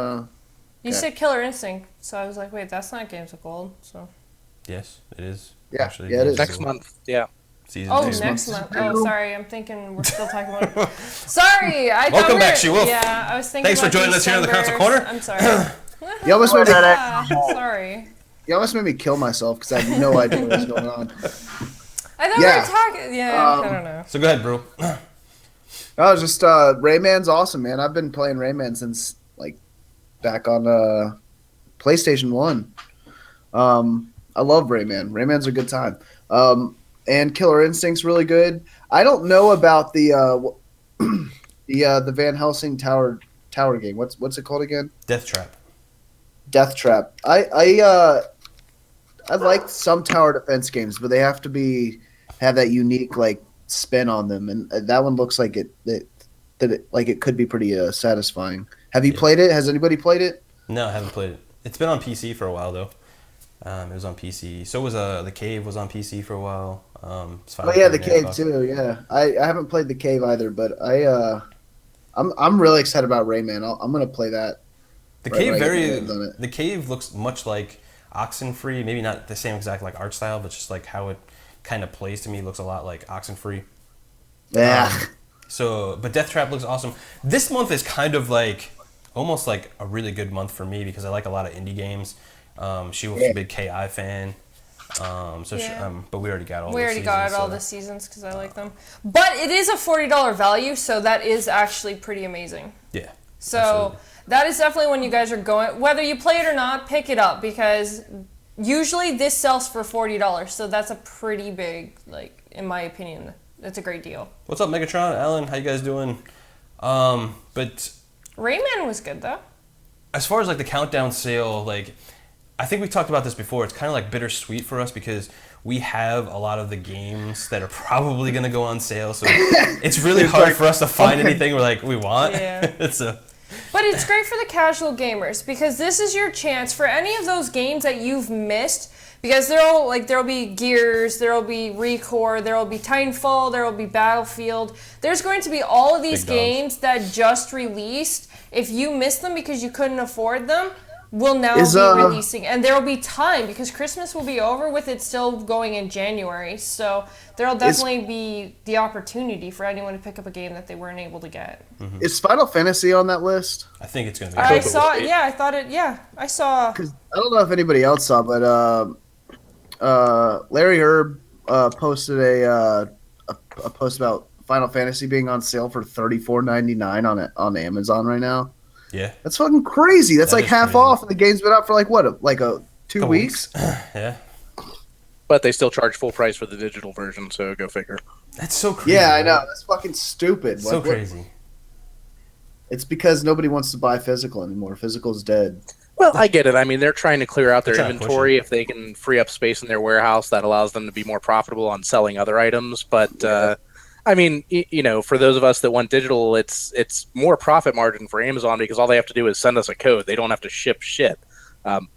You said Killer Instinct, so I was like, wait, that's not games with gold. So. Yes, it is. Yeah, Actually, yeah, it Games is. with Next Gold. month, yeah. Season Oh, 2. next month. Oh, sorry. I'm thinking we're still talking about. Sorry, I thought Welcome we back, were- She-Wolf. Yeah, I was thinking. Thanks for about joining us here in the December. console corner. I'm sorry. You almost made me, Sorry. you almost made me kill myself because I had no idea what was going on. I thought Yeah. we were talking. Yeah, I don't know. So go ahead, bro. Oh, just Rayman's awesome, man. I've been playing Rayman since like back on PlayStation 1. I love Rayman. Rayman's a good time. And Killer Instinct's really good. I don't know about the Van Helsing tower game. What's it called again? Death Trap. Death Trap. I like some tower defense games, but they have to have that unique like spin on them, and that one looks like it could be pretty satisfying. Have you played it? Has anybody played it? No, I haven't played it. It's been on PC for a while though. It was on PC. So was The Cave was on PC for a while. It's Oh yeah, The Cave too. Yeah, I haven't played The Cave either, but I'm really excited about Rayman. I'm gonna play that. The right Cave when I get my hands on it. The Cave looks much like Oxenfree. Maybe not the same exact like art style, but just like how it kind of plays to me looks a lot like Oxenfree. Yeah. But Death Trap looks awesome. This month is kind of like almost like a really good month for me because I like a lot of indie games. She was a big KI fan. But we already got all. We the already seasons, got all the seasons because I like them. But it is a $40 value, so that is actually pretty amazing. Yeah. So absolutely. that is definitely when you guys are going, whether you play it or not, pick it up because usually this sells for $40. So that's a pretty big, like, in my opinion, that's a great deal. What's up, Megatron? Alan, how you guys doing? But Rayman was good though. as far as like the countdown sale, like I think we talked about this before. It's kind of like bittersweet for us because we have a lot of the games that are probably going to go on sale. So it's really hard for us to find anything we want. Yeah. But it's great for the casual gamers because this is your chance for any of those games that you've missed. Because there'll be Gears, there'll be Recore, there'll be Titanfall, there'll be Battlefield. There's going to be all of these games that just released. If you missed them because you couldn't afford them, will now be releasing. And there will be time because Christmas will be over with it still going in January. So there'll definitely be the opportunity for anyone to pick up a game that they weren't able to get. Mm-hmm. Is Final Fantasy on that list? I think it's going to be. I saw, I saw. Because I don't know if anybody else saw, but Larry Herb posted a post about Final Fantasy being on sale for $34.99 on Amazon right now. Yeah, that's fucking crazy. That's that like half crazy. off, and the game's been out for like what, like a 2 weeks? Yeah, but they still charge full price for the digital version, so go figure. That's so crazy. Yeah, I know. That's fucking stupid. So crazy. It's because nobody wants to buy physical anymore. Physical's dead. Well, I get it. I mean, they're trying to clear out their They're trying to inventory. If they can free up space in their warehouse, that allows them to be more profitable on selling other items. But I mean, for those of us that want digital, it's more profit margin for Amazon because all they have to do is send us a code. They don't have to ship shit.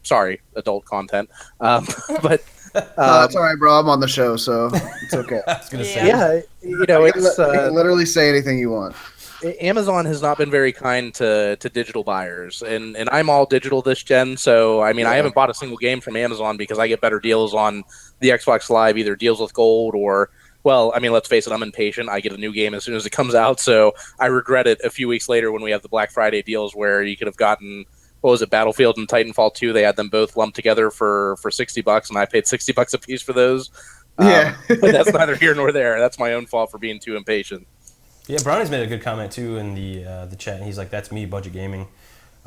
Sorry, adult content. But it's all right, bro. I'm on the show, so it's okay. I was gonna say. yeah, You it's can literally say anything you want. Amazon has not been very kind to digital buyers, and I'm all digital this gen. So I mean, I haven't bought a single game from Amazon because I get better deals on the Xbox Live, either deals with gold or, well, I mean, let's face it, I'm impatient. I get a new game as soon as it comes out, so I regret it a few weeks later when we have the Black Friday deals where you could have gotten, what was it, Battlefield and Titanfall 2. They had them both lumped together for $60, and I paid $60 a piece for those. Yeah. But that's neither here nor there. That's my own fault for being too impatient. Yeah, Bronny's made a good comment too in the chat. He's like, "That's me, budget gaming."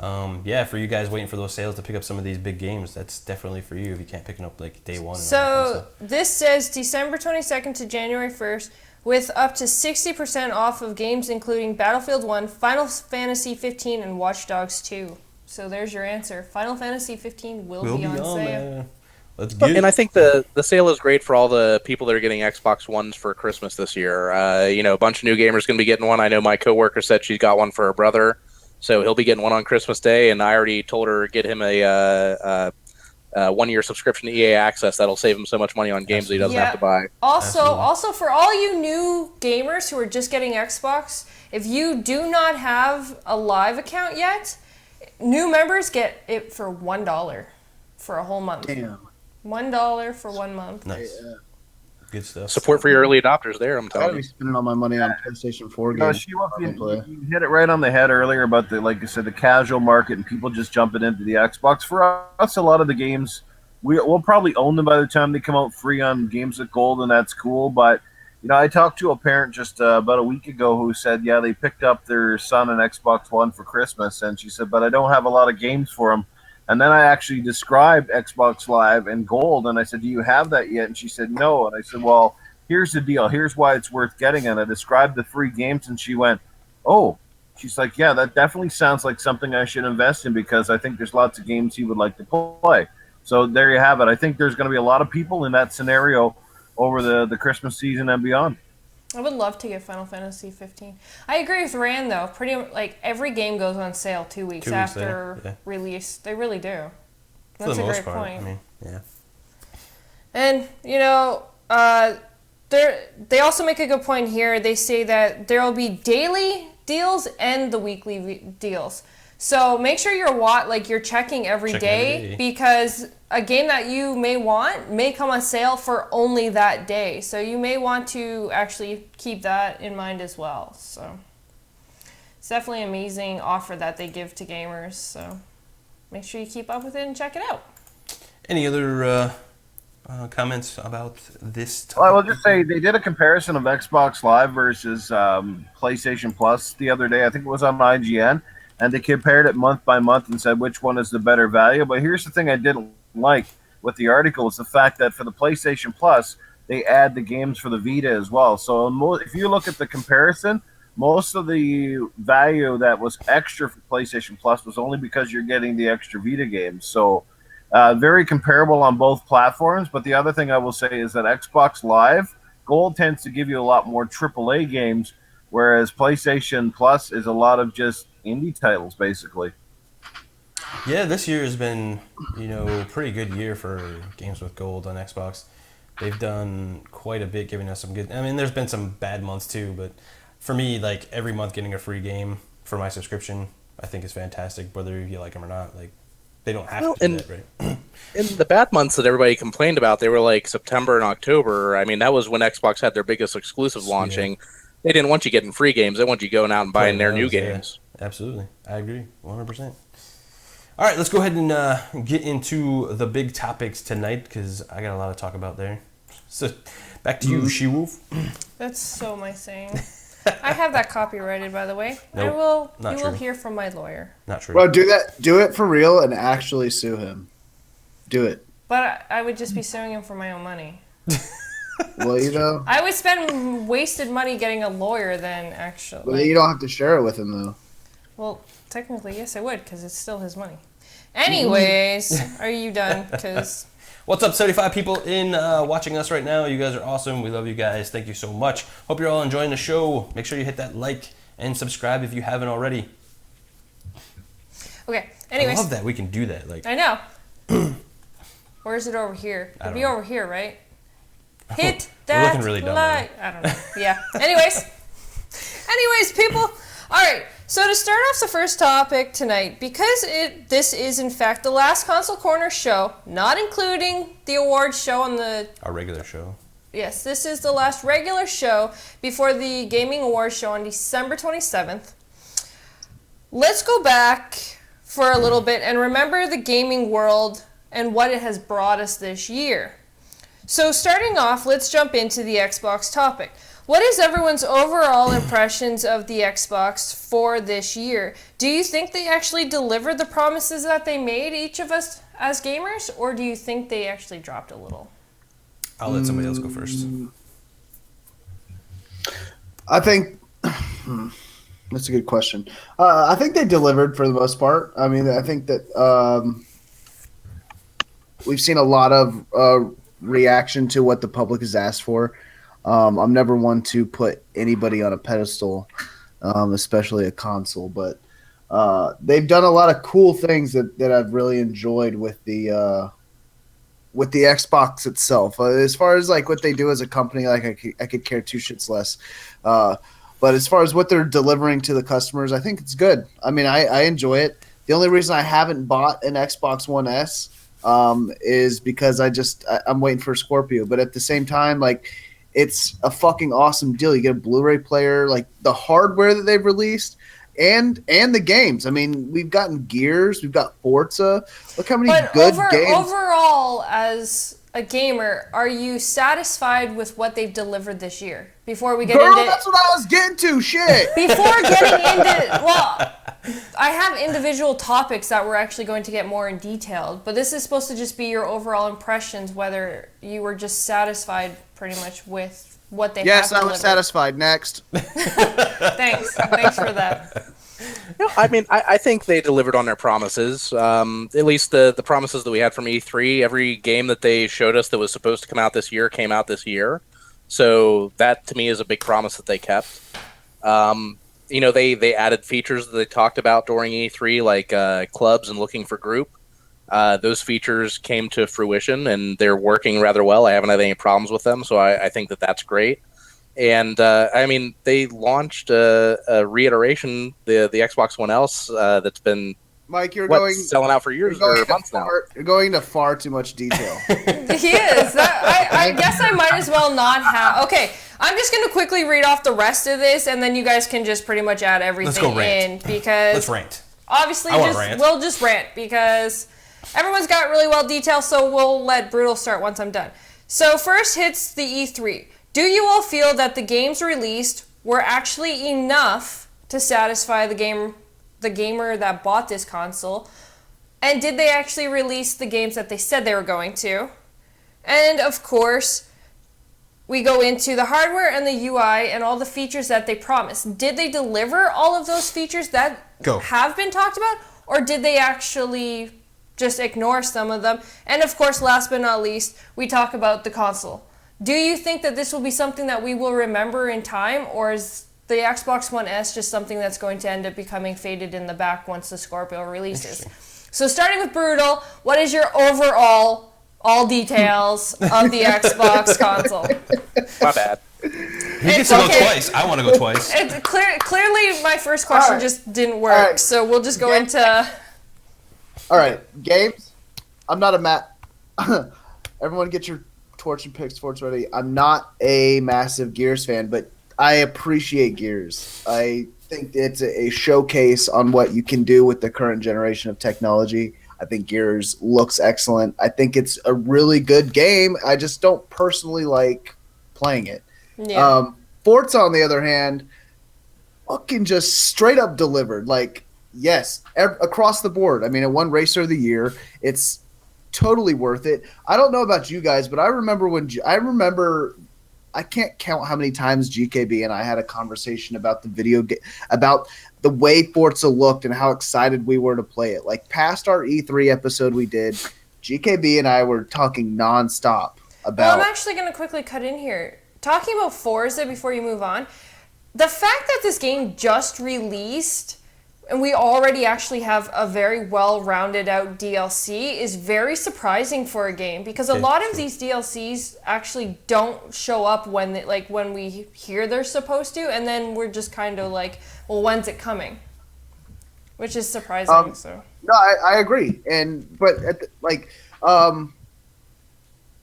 Yeah, for you guys waiting for those sales to pick up some of these big games, that's definitely for you if you can't pick it up like day one. So this says December 22nd to January 1st with up to 60% off of games including Battlefield 1, Final Fantasy 15, and Watch Dogs 2. So there's your answer. Final Fantasy 15 will be on sale. Let's get it. And I think the sale is great for all the people that are getting Xbox Ones for Christmas this year. A bunch of new gamers going to be getting one. I know my coworker said she's got one for her brother, so he'll be getting one on Christmas Day. And I already told her to get him a 1-year subscription to EA Access. That'll save him so much money on games that he doesn't have to buy. Also for all you new gamers who are just getting Xbox, if you do not have a live account yet, new members get it for $1 for a whole month. Damn. $1 for 1 month. Nice. Good stuff. Support for your early adopters there, I'm I gotta telling be you. spending all my money on PlayStation 4 No, games. you hit it right on the head earlier about like I said, the casual market and people just jumping into the Xbox. For us, a lot of the games we'll probably own them by the time they come out free on Games with Gold, and that's cool. But I talked to a parent just about a week ago who said, yeah, they picked up their son an Xbox One for Christmas, and she said, but I don't have a lot of games for him. And then I actually described Xbox Live and Gold, and I said, do you have that yet? And she said, no. And I said, well, here's the deal. Here's why it's worth getting. And I described the free games, and she went, oh. She's like, yeah, that definitely sounds like something I should invest in because I think there's lots of games he would like to play. So there you have it. I think there's going to be a lot of people in that scenario over the Christmas season and beyond. I would love to get Final Fantasy 15. I agree with Rand though. Pretty like every game goes on sale 2 weeks after release. They really do. That's For the a most great part, point. I mean, yeah. And they also make a good point here. They say that there will be daily deals and the weekly deals. So make sure you're checking every day because a game that you may want may come on sale for only that day. So you may want to actually keep that in mind as well. So it's definitely an amazing offer that they give to gamers. So make sure you keep up with it and check it out. Any other comments about this topic? Well, I will just say they did a comparison of Xbox Live versus PlayStation Plus the other day. I think it was on IGN. And they compared it month by month and said which one is the better value. But here's the thing I didn't like with the article is the fact that for the PlayStation Plus, they add the games for the Vita as well. So if you look at the comparison, most of the value that was extra for PlayStation Plus was only because you're getting the extra Vita games. So very comparable on both platforms. But the other thing I will say is that Xbox Live Gold tends to give you a lot more AAA games, whereas PlayStation Plus is a lot of just indie titles, basically. Yeah, this year has been, pretty good year for Games with Gold on Xbox. They've done quite a bit, giving us some good. I mean, there's been some bad months too, but for me, like every month getting a free game for my subscription, I think is fantastic, whether you like them or not. Like, they don't have to do that, right? In the bad months that everybody complained about, they were like September and October. I mean, that was when Xbox had their biggest exclusive launching. Yeah. They didn't want you getting free games. They want you going out and buying their new games. Absolutely. I agree. 100%. All right, let's go ahead and get into the big topics tonight because I got a lot to talk about there. So back to you, Xshewulf. That's so my saying. I have that copyrighted, by the way. Nope, you will hear from my lawyer. Not true. Bro, do that. Do it for real and actually sue him. Do it. But I would just be suing him for my own money. Well, I would spend wasted money getting a lawyer then, actually. Well, you don't have to share it with him, though. Well, technically, yes, I would, because it's still his money. Anyways, are you done? Because what's up, 75 people in watching us right now? You guys are awesome. We love you guys. Thank you so much. Hope you're all enjoying the show. Make sure you hit that like and subscribe if you haven't already. Okay, anyways. I love that we can do that. Like, I know. Or is it over here? It'll be over here, right? Hit that really dumb, like. I don't know. Yeah. Anyways, people, All right, so to start off the first topic tonight, because this is in fact the last Console Corner show, not including the awards show on the... Our regular show. Yes, this is the last regular show before the Gaming Awards show on December 27th. Let's go back for a little bit and remember the gaming world and what it has brought us this year. So starting off, let's jump into the Xbox topic. What is everyone's overall impressions of the Xbox for this year? Do you think they actually delivered the promises that they made, each of us as gamers, or do you think they actually dropped a little? I'll let somebody else go first. I think that's a good question. I think they delivered for the most part. I mean, I think that we've seen a lot of reaction to what the public has asked for. I'm never one to put anybody on a pedestal, especially a console, but they've done a lot of cool things that I've really enjoyed with the Xbox itself. As far as like what they do as a company, like I could care two shits less. But as far as what they're delivering to the customers, I think it's good. I mean, I enjoy it. The only reason I haven't bought an Xbox One S is because I'm waiting for Scorpio. But at the same time, like, it's a fucking awesome deal. You get a Blu-ray player, like the hardware that they've released, and the games. I mean, we've gotten Gears, we've got Forza. Look how many games. Overall, as a gamer, are you satisfied with what they've delivered this year? Before we get into that's what I was getting to. Shit. Before getting into, well, I have individual topics that we're actually going to get more in detail, but this is supposed to just be your overall impressions, whether you were just satisfied pretty much with what they have delivered. Yes, I was satisfied. Next. Thanks for that. I mean, I think they delivered on their promises. At least the promises that we had from E3. Every game that they showed us that was supposed to come out this year came out this year. So that, to me, is a big promise that they kept. They added features that they talked about during E3, like clubs and looking for group. Those features came to fruition, and they're working rather well. I haven't had any problems with them, so I think that that's great. And, I mean, they launched a reiteration, the Xbox One S, that's been Mike, selling out for years or months now. You're going into far too much detail. He is. I guess I might as well not have... Okay, I'm just going to quickly read off the rest of this, and then you guys can just pretty much add everything in. Because let's rant. Obviously, we'll just rant, because everyone's got really well detailed, so we'll let Brutal start once I'm done. So first hits the E3. Do you all feel that the games released were actually enough to satisfy the gamer that bought this console? And did they actually release the games that they said they were going to? And of course, we go into the hardware and the UI and all the features that they promised. Did they deliver all of those features that have been talked about? Or did they actually just ignore some of them? And of course, last but not least, we talk about the console. Do you think that this will be something that we will remember in time, or is the Xbox One S just something that's going to end up becoming faded in the back once the Scorpio releases? So starting with Brutal, what is your overall, all details of the Xbox console? My bad. He gets to go twice. I want to go twice. Clearly, my first question just didn't work, so we'll just go into... All right, games. I'm not a Everyone get your torch and pitchforks ready. I'm not a massive Gears fan, but I appreciate Gears. I think it's a showcase on what you can do with the current generation of technology. I think Gears looks excellent. I think it's a really good game. I just don't personally like playing it. Yeah. Forza, on the other hand, fucking just straight up delivered. Like, yes, across the board. I mean, it won Racer of the Year. It's totally worth it. I don't know about you guys, but I remember I can't count how many times GKB and I had a conversation about the video game, about the way Forza looked and how excited we were to play it. Like, past our E3 episode we did, GKB and I were talking nonstop about... Well, I'm actually going to quickly cut in here. Talking about Forza before you move on, the fact that this game just released and we already actually have a very well-rounded out DLC is very surprising for a game, because a lot of these DLCs actually don't show up when when we hear they're supposed to, and then we're just kind of like, well, when's it coming? Which is surprising. No, I agree, but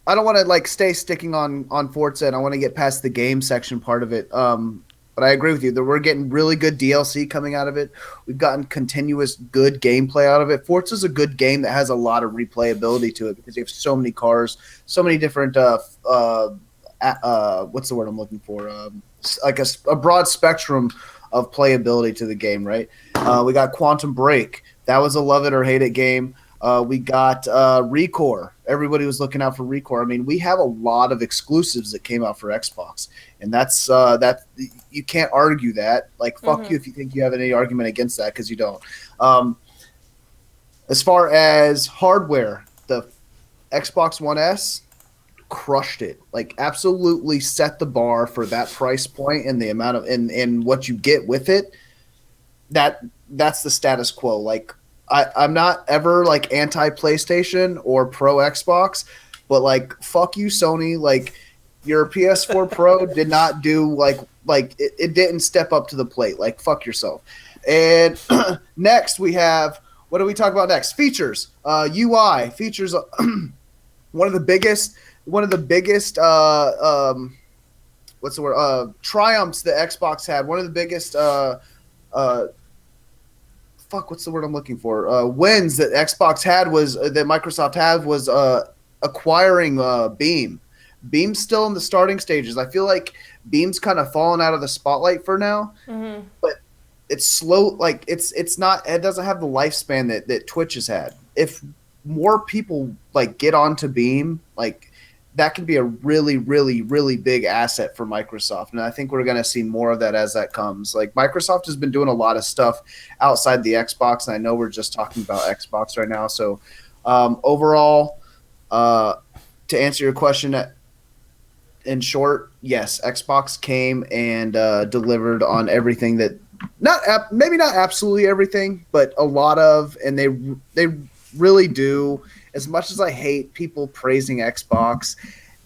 I don't want to stay sticking on Forza, and I want to get past the game section part of it. But I agree with you that we're getting really good DLC coming out of it. We've gotten continuous good gameplay out of it. Forza's a good game that has a lot of replayability to it because you have so many cars, so many different what's the word I'm looking for? A broad spectrum of playability to the game, right? We got Quantum Break. That was a love it or hate it game. We got Recore. Everybody was looking out for Recore. I mean, we have a lot of exclusives that came out for Xbox, and that's you can't argue that. Fuck you if you think you have any argument against that, because you don't. As far as hardware, the Xbox One S crushed it. Absolutely set the bar for that price point and the amount of and what you get with it. That's the status quo. I'm not ever anti PlayStation or pro Xbox, but fuck you, Sony. Your PS4 Pro did not do it didn't step up to the plate. Fuck yourself. And next we have, what do we talk about next? Features, UI features. One of the biggest what's the word? Triumphs that Xbox had. One of the biggest what's the word I'm looking for? Wins that Xbox had was that Microsoft had was acquiring Beam. Beam's still in the starting stages. I feel like Beam's kind of fallen out of the spotlight for now, but it's slow. It's not. It doesn't have the lifespan that Twitch has had. If more people get onto Beam, that can be a really, really, really big asset for Microsoft. And I think we're going to see more of that as that comes. Microsoft has been doing a lot of stuff outside the Xbox, and I know we're just talking about Xbox right now. So overall, to answer your question in short, yes, Xbox came and delivered on everything that maybe not absolutely everything, but a lot of, and they really do. As much as I hate people praising Xbox,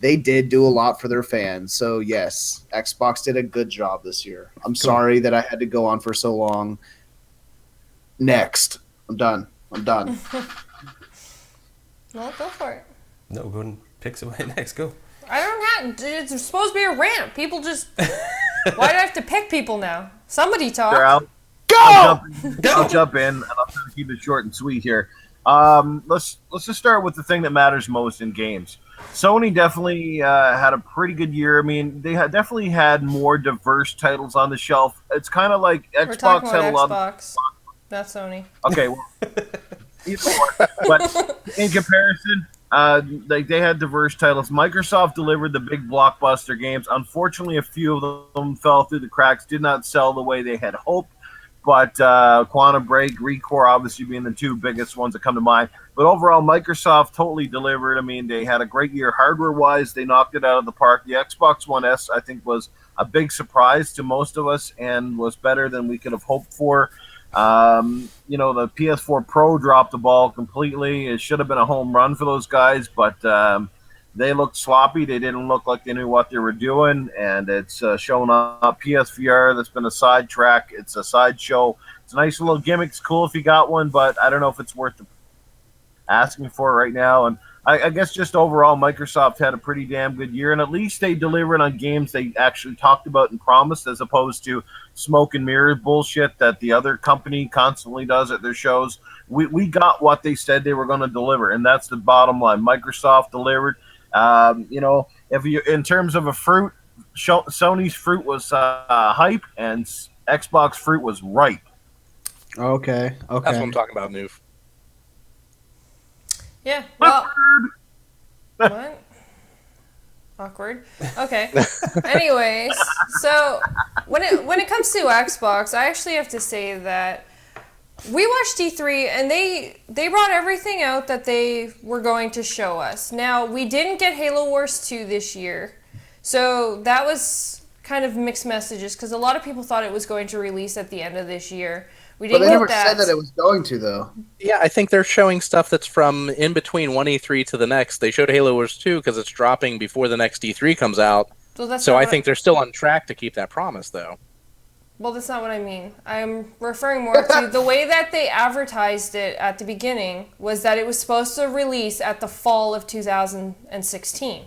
they did do a lot for their fans. So, yes, Xbox did a good job this year. I'm sorry that I had to go on for so long. Next. I'm done. Well, go for it. No, go and pick somebody next. Go. I don't have... It's supposed to be a rant. People just... Why do I have to pick people now? Somebody talk. I'll jump in, and I'll try to keep it short and sweet here. Let's just start with the thing that matters most in games. Sony definitely had a pretty good year. I mean, they definitely had more diverse titles on the shelf. It's kind of like Xbox had a lot of... Not Sony. Okay, well, either one. But in comparison, they had diverse titles. Microsoft delivered the big blockbuster games. Unfortunately, a few of them fell through the cracks, did not sell the way they had hoped. But Quantum Break, Recore, obviously being the two biggest ones that come to mind. But overall, Microsoft totally delivered. I mean, they had a great year hardware-wise. They knocked it out of the park. The Xbox One S, I think, was a big surprise to most of us and was better than we could have hoped for. The PS4 Pro dropped the ball completely. It should have been a home run for those guys, but they looked sloppy. They didn't look like they knew what they were doing, and it's showing up. PSVR, that's been a sidetrack. It's a sideshow. It's a nice little gimmick. It's cool if you got one, but I don't know if it's worth asking for right now. And I guess just overall, Microsoft had a pretty damn good year, and at least they delivered on games they actually talked about and promised, as opposed to smoke and mirrors bullshit that the other company constantly does at their shows. We got what they said they were going to deliver, and that's the bottom line. Microsoft delivered. If you, in terms of a fruit, Sony's fruit was hype, and Xbox fruit was ripe. Okay. That's what I'm talking about, Noof. Yeah. Well, what? Awkward. Okay. Anyways, so when it comes to Xbox, I actually have to say that we watched E3 and they brought everything out that they were going to show us. Now, we didn't get Halo Wars 2 this year, so that was kind of mixed messages because a lot of people thought it was going to release at the end of this year. We But didn't they never get that. said that it was going to, though. Yeah, I think they're showing stuff that's from in between one E3 to the next. They showed Halo Wars 2 because it's dropping before the next E3 comes out. Well, that's So not I what think they're still on track to keep that promise, though. Well, that's not what I mean. I'm referring more to the way that they advertised it at the beginning was that it was supposed to release at the fall of 2016.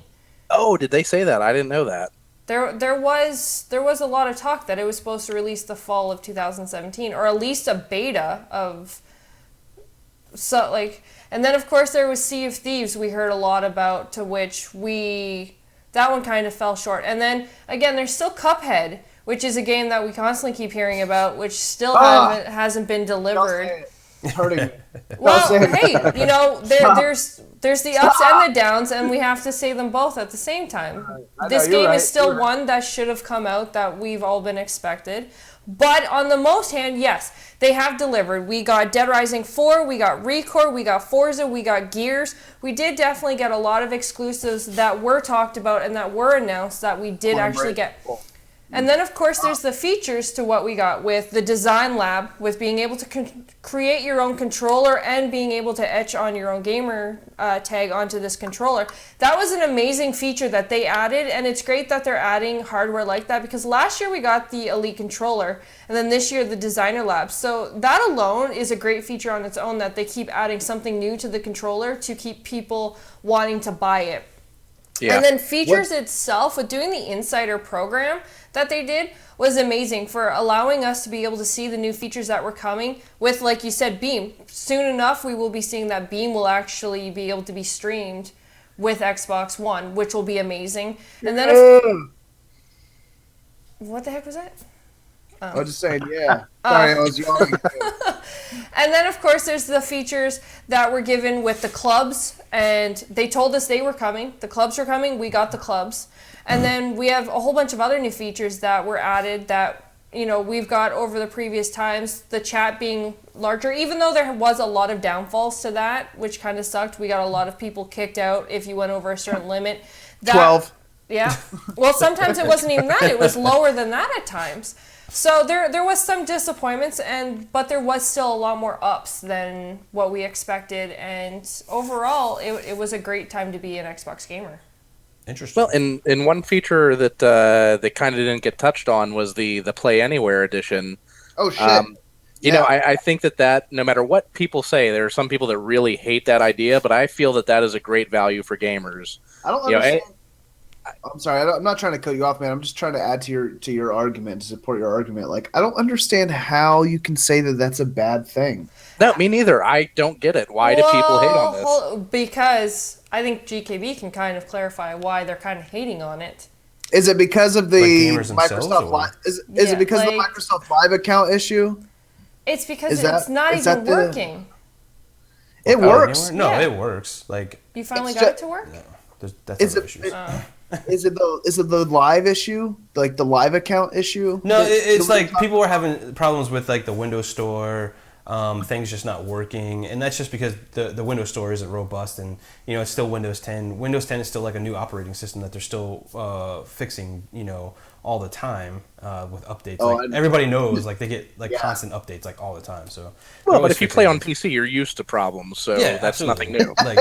Oh, did they say that? I didn't know that. There was a lot of talk that it was supposed to release the fall of 2017, or at least a beta of. So like, and then of course there was Sea of Thieves. We heard a lot about, to which that one kind of fell short. And then again, there's still Cuphead, which is a game that we constantly keep hearing about, which still hasn't been delivered. It's hurting me. Well, hey, you know, there's the ups and the downs, and we have to say them both at the same time. This game is still one that should have come out, that we've all been expected. But on the most hand, yes, they have delivered. We got Dead Rising 4, we got Recore, we got Forza, we got Gears. We did definitely get a lot of exclusives that were talked about and that were announced that we did actually get. And then, of course, there's the features to what we got with the Design Lab, with being able to create your own controller and being able to etch on your own gamer tag onto this controller. That was an amazing feature that they added, and it's great that they're adding hardware like that, because last year we got the Elite controller, and then this year the Designer Lab. So that alone is a great feature on its own, that they keep adding something new to the controller to keep people wanting to buy it. Yeah. And then features itself, with doing the Insider program that they did, was amazing for allowing us to be able to see the new features that were coming with, like you said, Beam. Soon enough, we will be seeing that Beam will actually be able to be streamed with Xbox One, which will be amazing. And then, what the heck was that? I was just saying, yeah. Sorry, I was yawning. And then, of course, there's the features that were given with the clubs, and they told us they were coming. The clubs were coming. We got the clubs. And then we have a whole bunch of other new features that were added that, you know, we've got over the previous times. The chat being larger, even though there was a lot of downfalls to that, which kind of sucked. We got a lot of people kicked out if you went over a certain limit. 12. Yeah. Well, sometimes it wasn't even that. It was lower than that at times. So there was some disappointments, but there was still a lot more ups than what we expected, and overall, it was a great time to be an Xbox gamer. Interesting. Well, in one feature that that kind of didn't get touched on was the Play Anywhere edition. Oh shit! You know, I think that no matter what people say, there are some people that really hate that idea, but I feel that is a great value for gamers. I don't understand. I'm sorry. I'm not trying to cut you off, man. I'm just trying to add to your argument, to support your argument. Like, I don't understand how you can say that that's a bad thing. No, me neither. I don't get it. Why do people hate on this? Because I think GKB can kind of clarify why they're kind of hating on it. Is it because of the Microsoft Live? Is it because of the Microsoft Live account issue? It's because it's not even working. It works. No, it works. Like, you finally got it to work? No, that's other issues. Is it the live issue, like the live account issue? No, it's like people were having problems with like the Windows Store, things just not working, and that's just because the Windows Store isn't robust, and you know it's still Windows 10. Windows 10 is still like a new operating system that they're still fixing, you know, all the time with updates. Everybody knows, like they get like constant updates like all the time. So well, but if you play on PC, you're used to problems, so that's nothing new. Like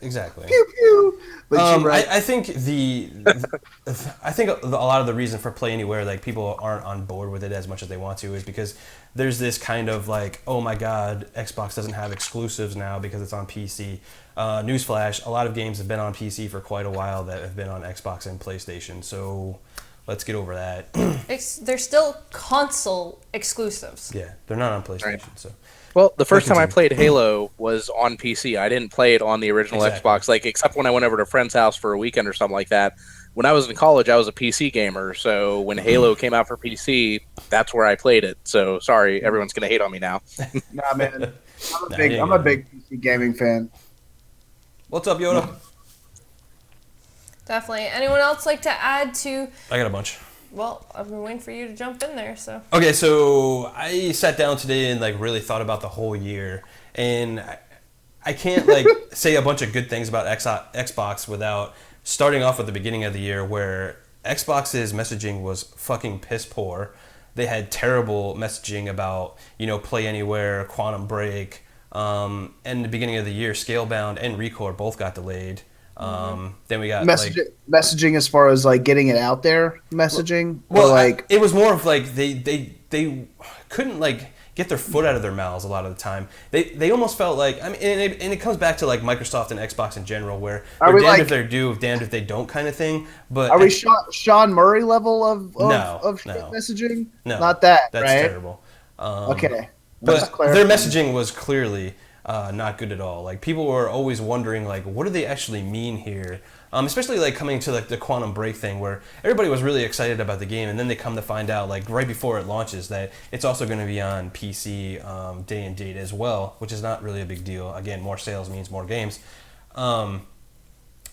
exactly. Pew pew. But right. I think I think a lot of the reason for Play Anywhere, like people aren't on board with it as much as they want to, is because there's this kind of like, oh my god, Xbox doesn't have exclusives now because it's on PC. Newsflash: a lot of games have been on PC for quite a while that have been on Xbox and PlayStation. So let's get over that. They're still console exclusives. Yeah, they're not on PlayStation. Right. So. Well, the first time I played Halo was on PC. I didn't play it on the original Xbox, like except when I went over to a friend's house for a weekend or something like that. When I was in college, I was a PC gamer, so when Halo came out for PC, that's where I played it. So sorry, everyone's gonna hate on me now. Nah, man, I'm a big PC gaming fan. What's up, Yoda? Definitely. Anyone else like to add to? I got a bunch. Well, I've been waiting for you to jump in there, so. Okay, so I sat down today and like really thought about the whole year, and I can't like say a bunch of good things about Xbox without starting off with the beginning of the year, where Xbox's messaging was fucking piss poor. they had terrible messaging about, Play Anywhere, Quantum Break, and the beginning of the year, Scalebound and Recore both got delayed. Then we got messaging as far as like getting it out there, messaging. Well, or it was more of like they couldn't like get their foot out of their mouths a lot of the time. They almost felt like, I mean, and it comes back to like Microsoft and Xbox in general, where they're damned if they do, damned if they don't kind of thing. But are we Sean Murray level of messaging? No, not that. That's right? terrible. Okay, but their messaging was clearly not good at all. Like people were always wondering, like, what do they actually mean here? Especially like coming to like the Quantum Break thing, where everybody was really excited about the game, and then they come to find out like right before it launches that it's also going to be on PC day and date as well, which is not really a big deal. Again, more sales means more games.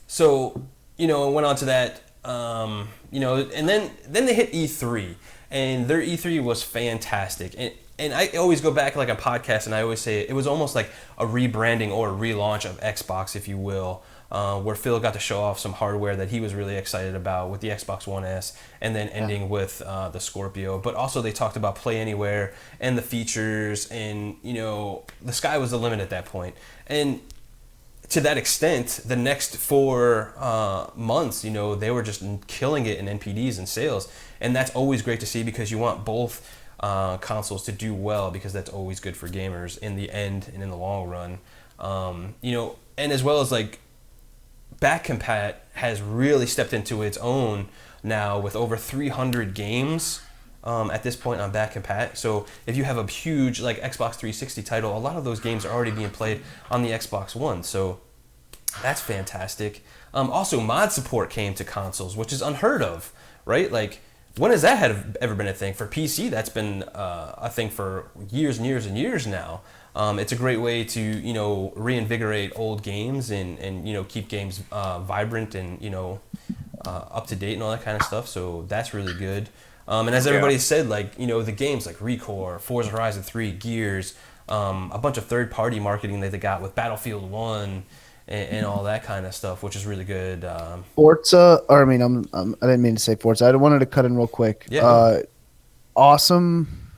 So it went on to that. And then they hit E3, and their E3 was fantastic. And I always go back like a podcast, and I always say it was almost like a rebranding or a relaunch of Xbox, if you will, where Phil got to show off some hardware that he was really excited about with the Xbox One S, and then ending with the Scorpio. But also they talked about Play Anywhere and the features, and the sky was the limit at that point. And to that extent, the next 4 months, they were just killing it in NPDs and sales, and that's always great to see because you want both consoles to do well, because that's always good for gamers in the end and in the long run. And as well as like back compat has really stepped into its own now with over 300 games at this point on back compat. So if you have a huge like Xbox 360 title, a lot of those games are already being played on the Xbox One. So that's fantastic. Also, mod support came to consoles, which is unheard of, right? Like, when has that ever been a thing? For PC, that's been a thing for years and years and years now. It's a great way to, reinvigorate old games and keep games vibrant and, up to date and all that kind of stuff. So that's really good. And as everybody said, like, the games like Recore, Forza Horizon 3, Gears, a bunch of third-party marketing that they got with Battlefield 1, and all that kind of stuff, which is really good. Forza, or I didn't mean to say Forza. I wanted to cut in real quick. Yeah. Awesome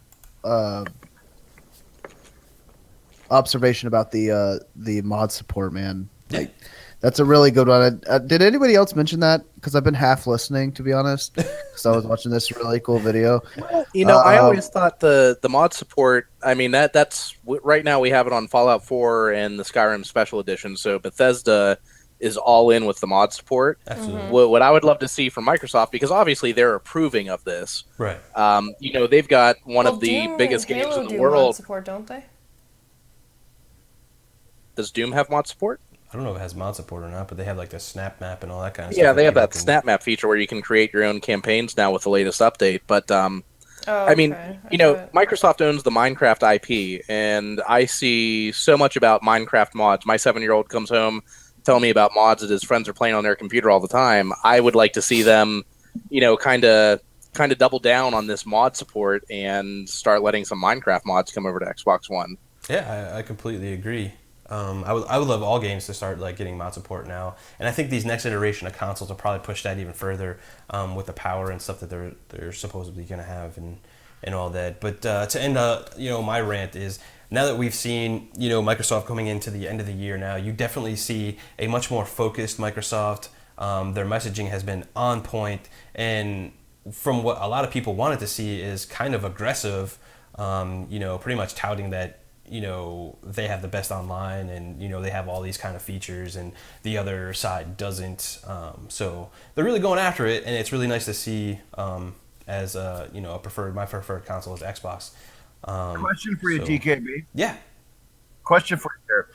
observation about the mod support, man. Yeah. Like, that's a really good one. Did anybody else mention that? Because I've been half listening, to be honest, because I was watching this really cool video. I always thought the mod support, that's right now we have it on Fallout 4 and the Skyrim Special Edition, so Bethesda is all in with the mod support. Absolutely. What I would love to see from Microsoft, because obviously they're approving of this. Right. They've got one of the Doom biggest and games Halo in the do world. mod support, don't they? Does Doom have mod support? I don't know if it has mod support or not, but they have like the snap map and all that kind of stuff. Yeah, they have that snap map feature where you can create your own campaigns now with the latest update. But Microsoft owns the Minecraft IP, and I see so much about Minecraft mods. My 7-year-old comes home telling me about mods that his friends are playing on their computer all the time. I would like to see them, kind of double down on this mod support and start letting some Minecraft mods come over to Xbox One. Yeah, I completely agree. I would love all games to start like getting mod support now, and I think these next iteration of consoles will probably push that even further with the power and stuff that they're supposedly going to have and all that. But to end my rant is, now that we've seen Microsoft coming into the end of the year now, you definitely see a much more focused Microsoft. Their messaging has been on point, and from what a lot of people wanted to see is kind of aggressive, pretty much touting that they have the best online, and they have all these kind of features and the other side doesn't, so they're really going after it, and it's really nice to see as my preferred console is Xbox. Question for you, TKB. Yeah. Question for you there.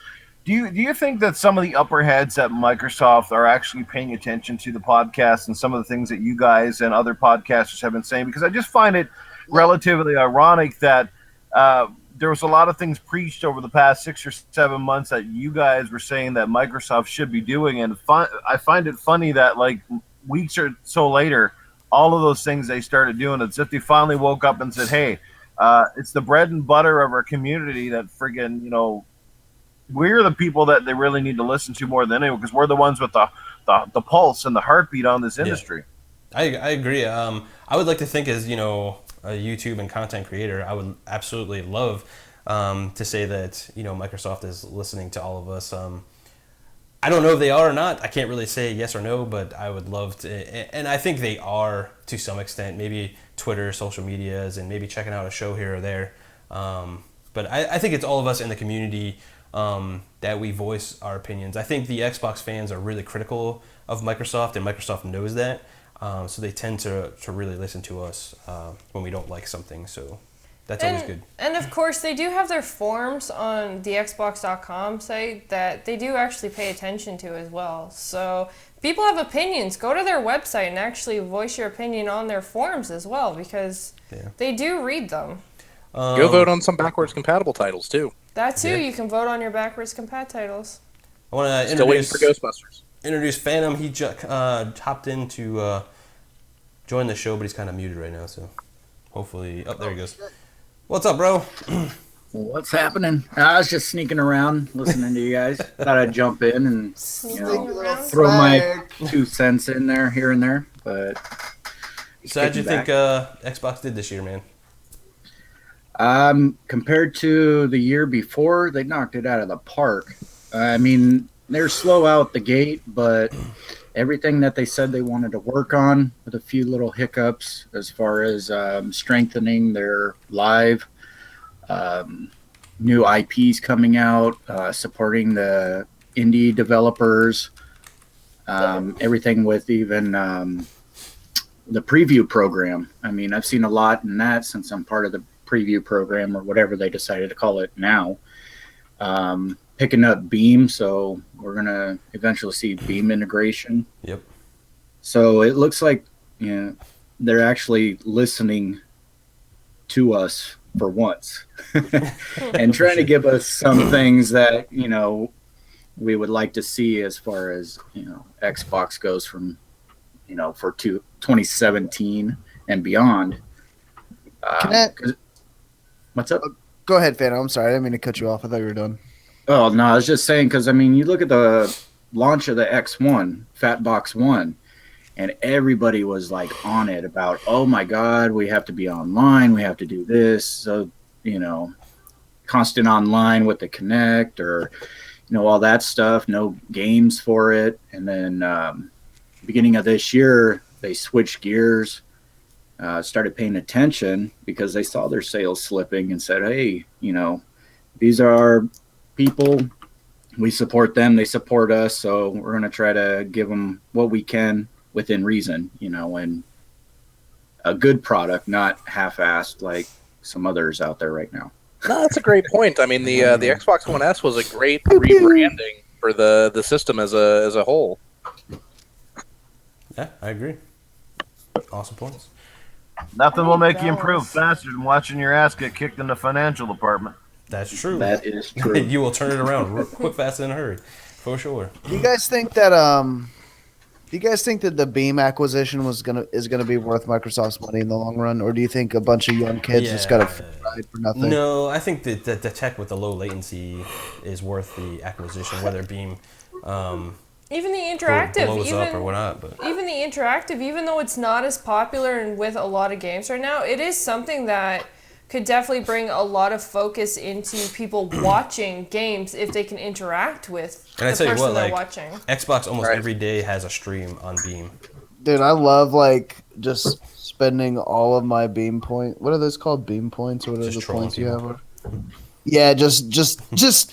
Do you think that some of the upper heads at Microsoft are actually paying attention to the podcast and some of the things that you guys and other podcasters have been saying? Because I just find it relatively ironic that there was a lot of things preached over the past 6 or 7 months that you guys were saying that Microsoft should be doing, and I find it funny that like weeks or so later, all of those things they started doing, it's as if they finally woke up and said, "Hey, it's the bread and butter of our community that friggin' we're the people that they really need to listen to more than anyone, because we're the ones with the pulse and the heartbeat on this industry." I agree. I would like to think as a YouTube and content creator, I would absolutely love to say that Microsoft is listening to all of us. I don't know if they are or not. I can't really say yes or no, but I would love to, and I think they are to some extent. Maybe Twitter, social medias, and maybe checking out a show here or there. But I think it's all of us in the community that we voice our opinions. I think the Xbox fans are really critical of Microsoft, and Microsoft knows that. So they tend to really listen to us when we don't like something. So that's always good. And of course, they do have their forums on the Xbox.com site that they do actually pay attention to as well. So people have opinions. Go to their website and actually voice your opinion on their forums as well, because they do read them. Go vote on some backwards compatible titles too. That too, you can vote on your backwards compat titles. I want to Still waiting for Ghostbusters. Introduce Phantom. He hopped in to join the show, but he's kind of muted right now. So hopefully, there he goes. What's up, bro? What's happening? I was just sneaking around listening to you guys. Thought I'd jump in and throw my 2 cents in there, here and there. But so how'd you think Xbox did this year, man? Compared to the year before, they knocked it out of the park. I mean, they're slow out the gate, but everything that they said they wanted to work on, with a few little hiccups as far as strengthening their live, new IPs coming out, supporting the indie developers, everything with even the preview program. I mean, I've seen a lot in that since I'm part of the preview program, or whatever they decided to call it now. Picking up Beam, so we're gonna eventually see Beam integration. Yep. So it looks like they're actually listening to us for once and trying to give us some things that we would like to see as far as Xbox goes from for 2017 and beyond. What's up? Go ahead, Phantom. I'm sorry. I didn't mean to cut you off. I thought you were done. Oh, no, I was just saying, because, I mean, you look at the launch of the X1, Fatbox 1, and everybody was, like, on it about, oh, my God, we have to be online, we have to do this. So, constant online with the Kinect or, all that stuff, no games for it. And then beginning of this year, they switched gears, started paying attention because they saw their sales slipping and said, hey, these are our people, we support them, they support us, so we're going to try to give them what we can within reason, and a good product, not half-assed like some others out there right now. No, that's a great point. I mean, the Xbox One S was a great rebranding for the system as a whole. Yeah, I agree. Awesome points. Nothing will make you improve faster than watching your ass get kicked in the financial department. That's true. That is true. You will turn it around quick, fast, and in a hurry, for sure. Do you guys think that the Beam acquisition is gonna be worth Microsoft's money in the long run, or do you think a bunch of young kids just got to ride for nothing? No, I think that the tech with the low latency is worth the acquisition, whether Beam Even the interactive, blows up or whatnot, but even the interactive, even though it's not as popular and with a lot of games right now, it is something that could definitely bring a lot of focus into people watching games if they can interact with the person they're watching. Xbox almost every day has a stream on Beam. Dude, I love just spending all of my Beam points. What are those called? Beam points? What are the points you have? Yeah, just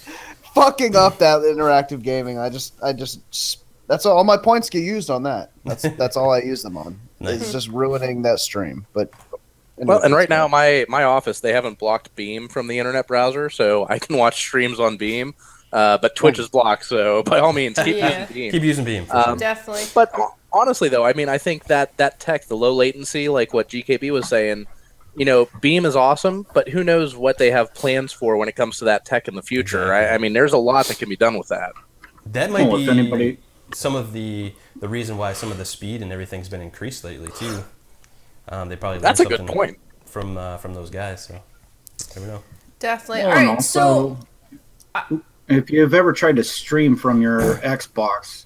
fucking up that interactive gaming. I just that's all my points get used on that. That's all I use them on. Nice. It's just ruining that stream. But well, and right now my office, they haven't blocked Beam from the internet browser, so I can watch streams on Beam. But Twitch is blocked, so by all means keep using Beam. Keep using Beam. Definitely. But honestly though, I mean, I think that tech, the low latency, like what GKB was saying, Beam is awesome, but who knows what they have plans for when it comes to that tech in the future. Exactly. I mean, there's a lot that can be done with that. That might be some of the reason why some of the speed and everything's been increased lately too. They probably that's a good point from those guys. So never know. Definitely. All right. So if you've ever tried to stream from your Xbox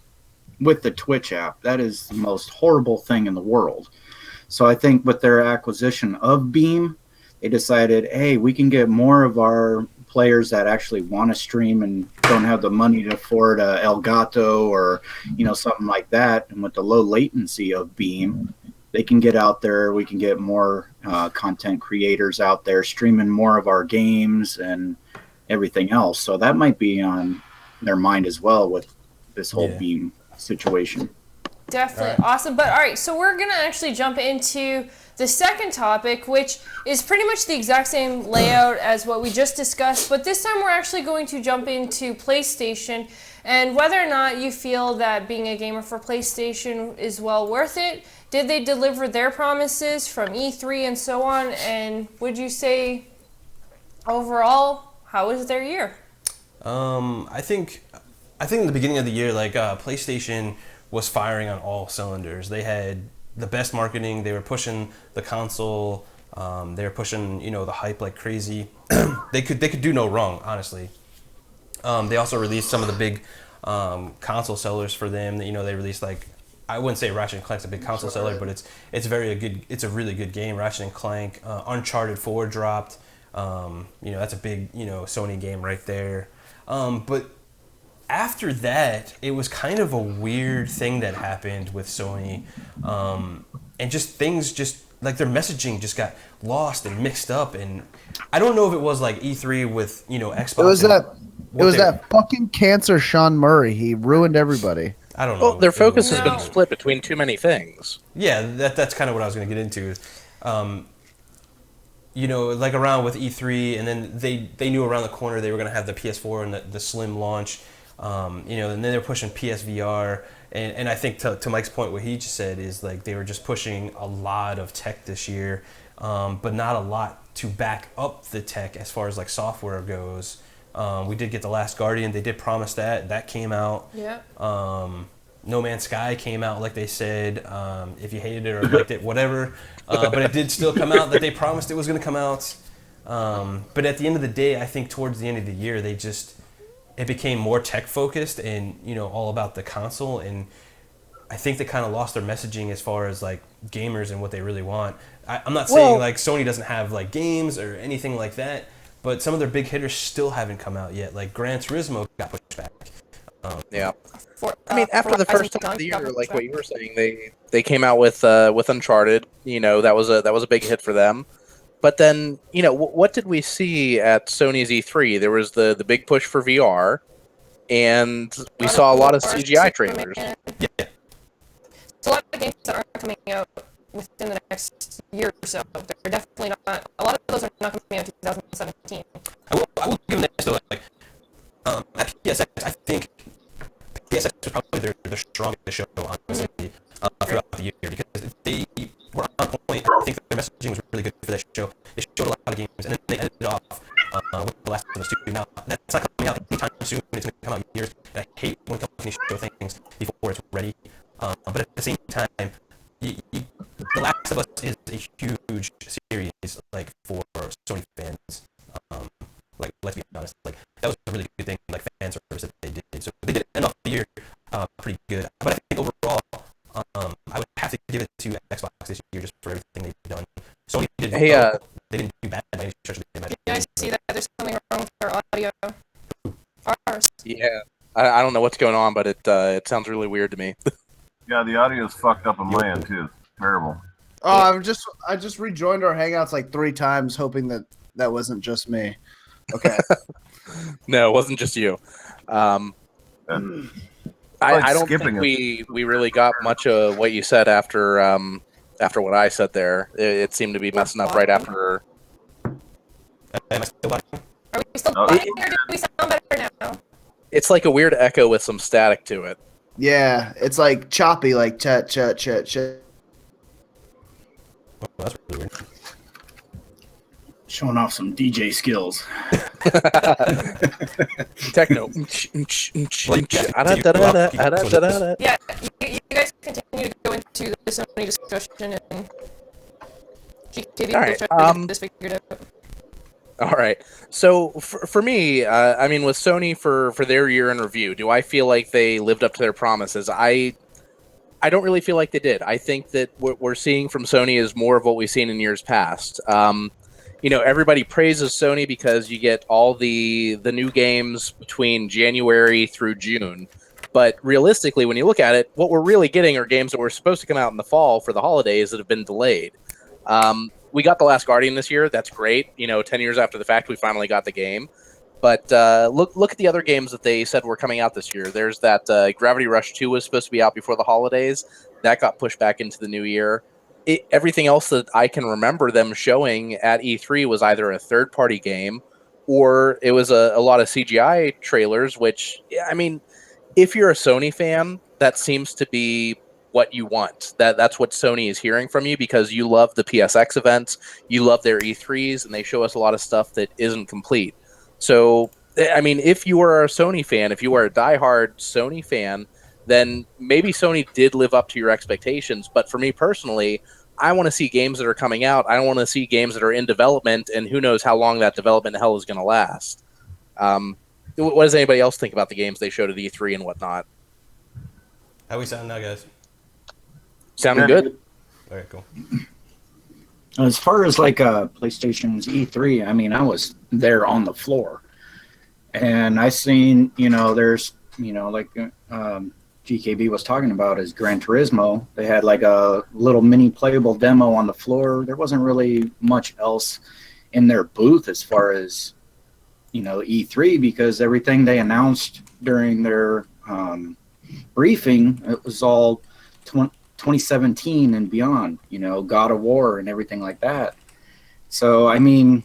with the Twitch app, that is the most horrible thing in the world. So I think with their acquisition of Beam, they decided, hey, we can get more of our players that actually want to stream and don't have the money to afford a Elgato or, something like that. And with the low latency of Beam, they can get out there. We can get more content creators out there streaming more of our games and everything else. So that might be on their mind as well with this whole Beam situation. Definitely. Awesome. But all right, so we're going to actually jump into the second topic, which is pretty much the exact same layout as what we just discussed, but this time we're actually going to jump into PlayStation and whether or not you feel that being a gamer for PlayStation is well worth it. Did they deliver their promises from E3 and so on? And would you say overall, how was their year? I think in the beginning of the year, PlayStation was firing on all cylinders. They had the best marketing. They were pushing the console. They were pushing, the hype like crazy. They could do no wrong, honestly. They also released some of the big console sellers for them. They released I wouldn't say Ratchet and Clank's a big console seller, but it's a really good game. Ratchet and Clank, Uncharted 4 dropped. That's a big Sony game right there. But after that, it was kind of a weird thing that happened with Sony, and things their messaging just got lost and mixed up, and I don't know if it was like E3 with Xbox. It was that fucking cancer Sean Murray. He ruined everybody. I don't know. Well, their focus has been split between too many things. Yeah, that's kind of what I was going to get into. Around with E3, and then they knew around the corner they were going to have the PS4 and the Slim launch. And then they're pushing PSVR, and I think to Mike's point, what he just said is they were just pushing a lot of tech this year, but not a lot to back up the tech as far as software goes. We did get The Last Guardian. They did promise that came out. Yeah. No Man's Sky came out like they said. If you hated it or liked it, whatever. But it did still come out that they promised it was going to come out. But at the end of the day, I think towards the end of the year, it became more tech focused and all about the console, and I think they kind of lost their messaging as far as gamers and what they really want. I'm not saying Sony doesn't have games or anything like that, but some of their big hitters still haven't come out yet. Gran Turismo got pushed back. Yeah. After the first half of the year, like what you were saying, they came out with Uncharted. That was a big hit for them. But then, what did we see at Sony's E3? There was the big push for VR, and we saw a lot of CGI trailers. Yeah. So a lot of games that aren't coming out within the next year or so. They're definitely not. A lot of those are not coming out in 2017. I will give them this though. At PSX, I think PSX was probably their strongest show, honestly, throughout the year, because they were on point. I think their messaging was really good for that show. They showed a lot of games, and then they ended it off with The Last of Us 2. Now, that's not coming out anytime soon. It's going to come out in years, and I hate when companies show things before it's ready. But at the same time, The Last of Us is a huge series, for Sony fans. Let's be honest, that was a really good thing, fan service that they did. So they did end off the year pretty good. But I think overall, I would have to give it to Xbox this year just for everything they've done. Sony did. They didn't do bad by any stretch of the imagination. Yeah, I see that there's something wrong with our audio. Ours. Yeah, I don't know what's going on, but it sounds really weird to me. Yeah, the audio's fucked up on my end too. Terrible. Oh, I just rejoined our Hangouts 3 times, hoping that wasn't just me. Okay. No, it wasn't just you. I don't think we really got much of what you said after what I said there. It seemed to be messing up right after. Are we still talking, or do we sound better now? It's like a weird echo with some static to it. Yeah, it's choppy, chat, chat, chat, chat. Oh, that's really weird. Showing off some DJ skills. Techno. Yeah, you guys continue to go into the Sony discussion and GKB. All right. This figured out. All right. So for me, with Sony for their year in review, do I feel like they lived up to their promises? I I don't really feel like they did. I think that what we're seeing from Sony is more of what we've seen in years past. Everybody praises Sony because you get all the new games between January through June. But realistically, when you look at it, what we're really getting are games that were supposed to come out in the fall for the holidays that have been delayed. We got The Last Guardian this year. That's great. 10 years after the fact, we finally got the game. But look at the other games that they said were coming out this year. There's that Gravity Rush 2 was supposed to be out before the holidays. That got pushed back into the new year. Everything else that I can remember them showing at E3 was either a third-party game or it was a lot of CGI trailers, which, I mean, if you're a Sony fan, that seems to be what you want. That's what Sony is hearing from you because you love the PSX events, you love their E3s, and they show us a lot of stuff that isn't complete. So, I mean, if you are a Sony fan, if you are a diehard Sony fan, then maybe Sony did live up to your expectations. But for me personally, I want to see games that are coming out. I don't want to see games that are in development, and who knows how long that development hell is going to last. What does anybody else think about the games they showed at E3 and whatnot? How we sound now, guys? Sounding good? All right, cool. As far as like PlayStation's E3, I mean, I was there on the floor, and I seen, there's, like GKB was talking about is Gran Turismo. They had like a little mini playable demo on the floor. There wasn't really much else in their booth as far as, E3, because everything they announced during their briefing, it was all 2017 and beyond, God of War and everything like that. So, I mean,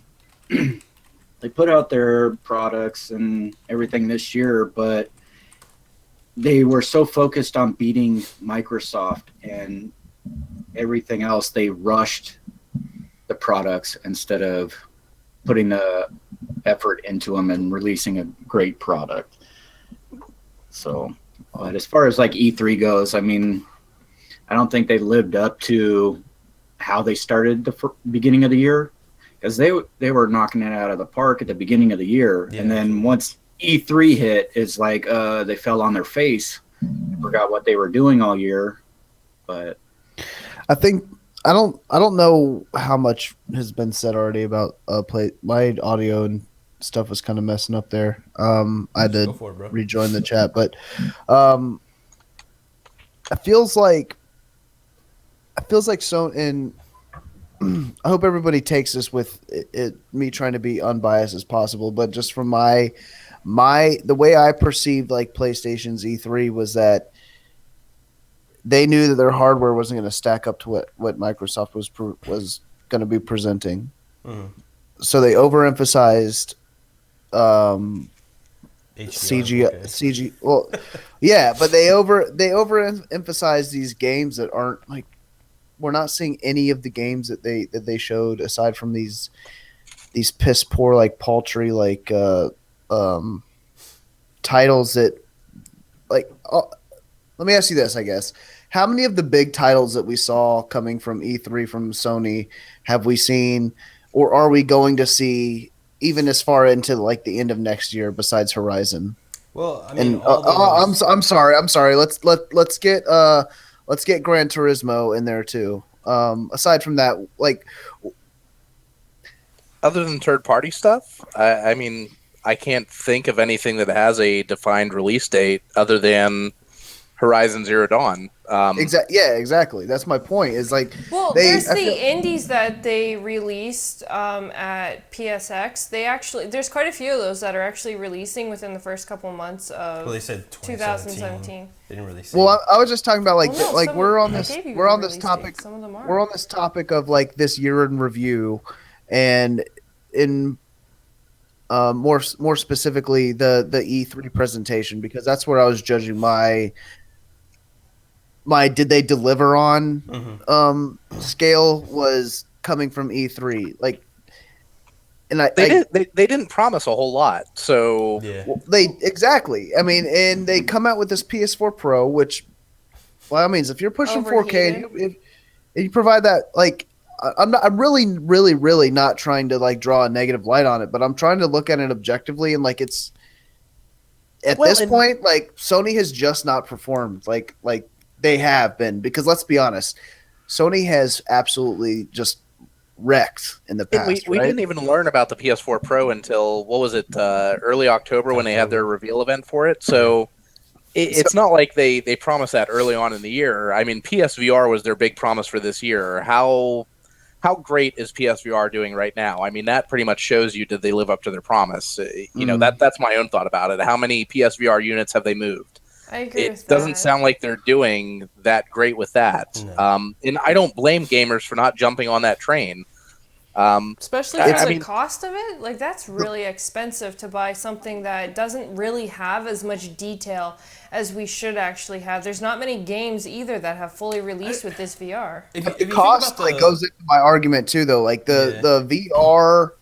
they put out their products and everything this year, but they were so focused on beating Microsoft and everything else, they rushed the products instead of putting the effort into them and releasing a great product. So, but as far as like E3 goes, I mean, I don't think they lived up to how they started the beginning of the year, because they were knocking it out of the park at the beginning of the year, and then once E3 hit, it's like they fell on their face, forgot what they were doing all year. But I think I don't know how much has been said already about my audio and stuff was kind of messing up there. I had to rejoin the chat, but it feels like so. And I hope everybody takes this with me trying to be unbiased as possible, but just from the way I perceived like PlayStation's E3 was that they knew that their hardware wasn't going to stack up to what Microsoft was going to be presenting. So they overemphasized CG. Well, yeah, but they overemphasize these games that aren't like, we're not seeing any of the games that they showed aside from these piss poor, like paltry, like titles that like. Let me ask you this, I guess. How many of the big titles that we saw coming from E3 from Sony have we seen, or are we going to see even as far into like the end of next year besides Horizon? Well, I mean, and I'm sorry. Let's get Gran Turismo in there too. Aside from that, like other than third-party stuff, I mean, I can't think of anything that has a defined release date other than Horizon Zero Dawn. Exactly. That's my point. Is like, well, there's the indies that they released at PSX. There's quite a few of those that are actually releasing within the first couple months of. Well, they said 2017. They didn't really say. Well, I was just talking about like we're on this topic. Some of them are. We're on this topic of like this year in review, and in more specifically the E3 presentation, because that's where I was judging my did they deliver on scale was coming from E3, like, and they didn't promise a whole lot, so yeah. Well, exactly. I mean, and they come out with this PS4 Pro, which, well, I mean, if you're pushing 4K, and you provide that, like, I'm really not trying to like draw a negative light on it, but I'm trying to look at it objectively, and like it's at this point, like Sony has just not performed like they have been, because let's be honest, Sony has absolutely just wrecked in the past. We didn't even learn about the PS4 Pro until, what was it, early October when they had their reveal event for it. So it's not like they promised that early on in the year. I mean, PSVR was their big promise for this year. How great is PSVR doing right now? I mean, that pretty much shows you, did they live up to their promise? You know, that's my own thought about it. How many PSVR units have they moved? I agree It with doesn't that. sound like they're doing that great with that. No. And I don't blame gamers for not jumping on that train. Especially for I the mean- cost of it. Like, that's really expensive to buy something that doesn't really have as much detail as we should actually have. There's not many games either that have fully released with this VR. If The you think cost about like goes into my argument too, though. Like the VR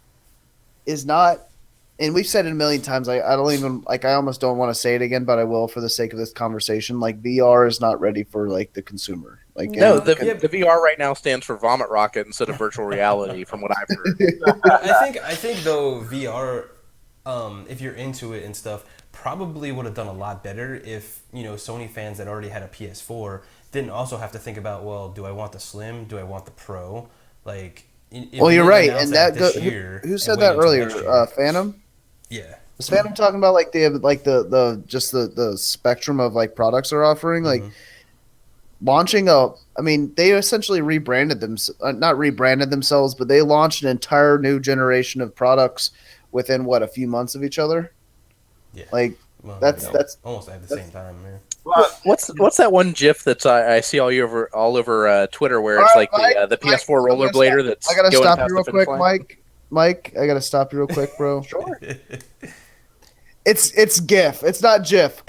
is not, and we've said it a million times. I don't even like. I almost don't want to say it again, but I will for the sake of this conversation. Like VR is not ready for like the consumer. Like No, and- the VR right now stands for vomit rocket instead of virtual reality, from what I've heard. I think though VR, if you're into it and stuff, probably would have done a lot better if, you know, Sony fans that already had a PS4 didn't also have to think about, well, do I want the Slim? Do I want the Pro? Like, if well, we you're didn't right, announce and that that this year who and said wait that until earlier? next year- Phantom. Yeah. Was Phantom talking about like the just the spectrum of like products they're offering? Like launching I mean, they essentially rebranded them, not rebranded themselves, but they launched an entire new generation of products within what, a few months of each other. Yeah. Like Well, that's yeah, that's almost at the same time, man. What's that one GIF that's I see all over Twitter where it's All right, like the Mike, PS4 I'm gonna rollerblader stop- that's I gotta going stop past you real the finish quick, line? Mike. I gotta stop you real quick, bro. Sure. It's GIF. It's not GIF.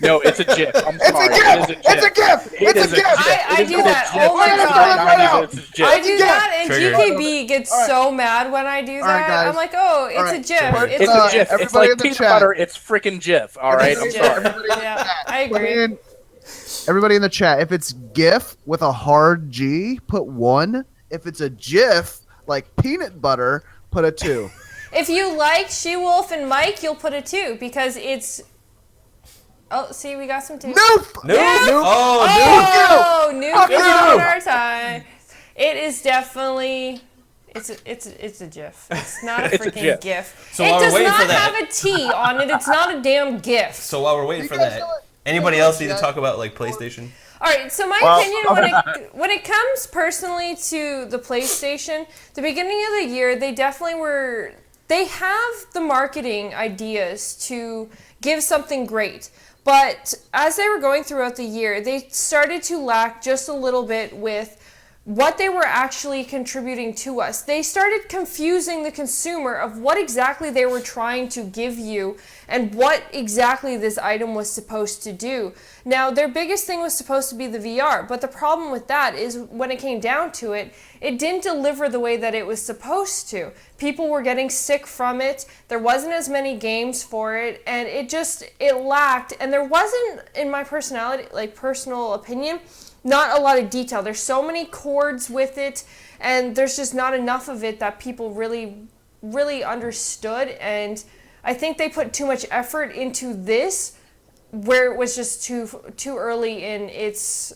No, it's a GIF. I'm It's sorry. a GIF. It's a GIF. It It's is a GIF. I do that. Oh my God. I do that, and Triggered. GKB gets so mad when I do All right, that. guys. I'm like, oh, it's All a right. GIF. It's Uh, a GIF. It's everybody in like the peanut chat. butter. It's freaking GIF. All right, I'm It's a sorry. GIF. Yeah, I agree. Everybody in the chat, if it's GIF with a hard G, put 1. If it's a GIF like peanut butter, put a 2. If you like She-Wolf and Mike, you'll put a 2 because it's. Oh, see, we got some 2. Nope. Nope. Oh, Oh, new Fuck video you. in our time. It is definitely. It's a GIF. It's not a It's a freaking GIF. GIF. So it while we're does waiting not for that- have a T on it. It's not a damn GIF. So while we're waiting for guys that, know what? anybody else need to talk about like PlayStation? All right, so my Well, opinion when it comes personally to the PlayStation, the beginning of the year, they definitely were. They have the marketing ideas to give something great. But as they were going throughout the year, they started to lack just a little bit with what they were actually contributing to us. They started confusing the consumer of what exactly they were trying to give you and what exactly this item was supposed to do. Now, their biggest thing was supposed to be the VR, but the problem with that is when it came down to it, it didn't deliver the way that it was supposed to. People were getting sick from it. There wasn't as many games for it, and it lacked, and there wasn't, in my personal opinion, not a lot of detail. There's so many chords with it, and there's just not enough of it that people really understood. And I think they put too much effort into this, where it was just too early in its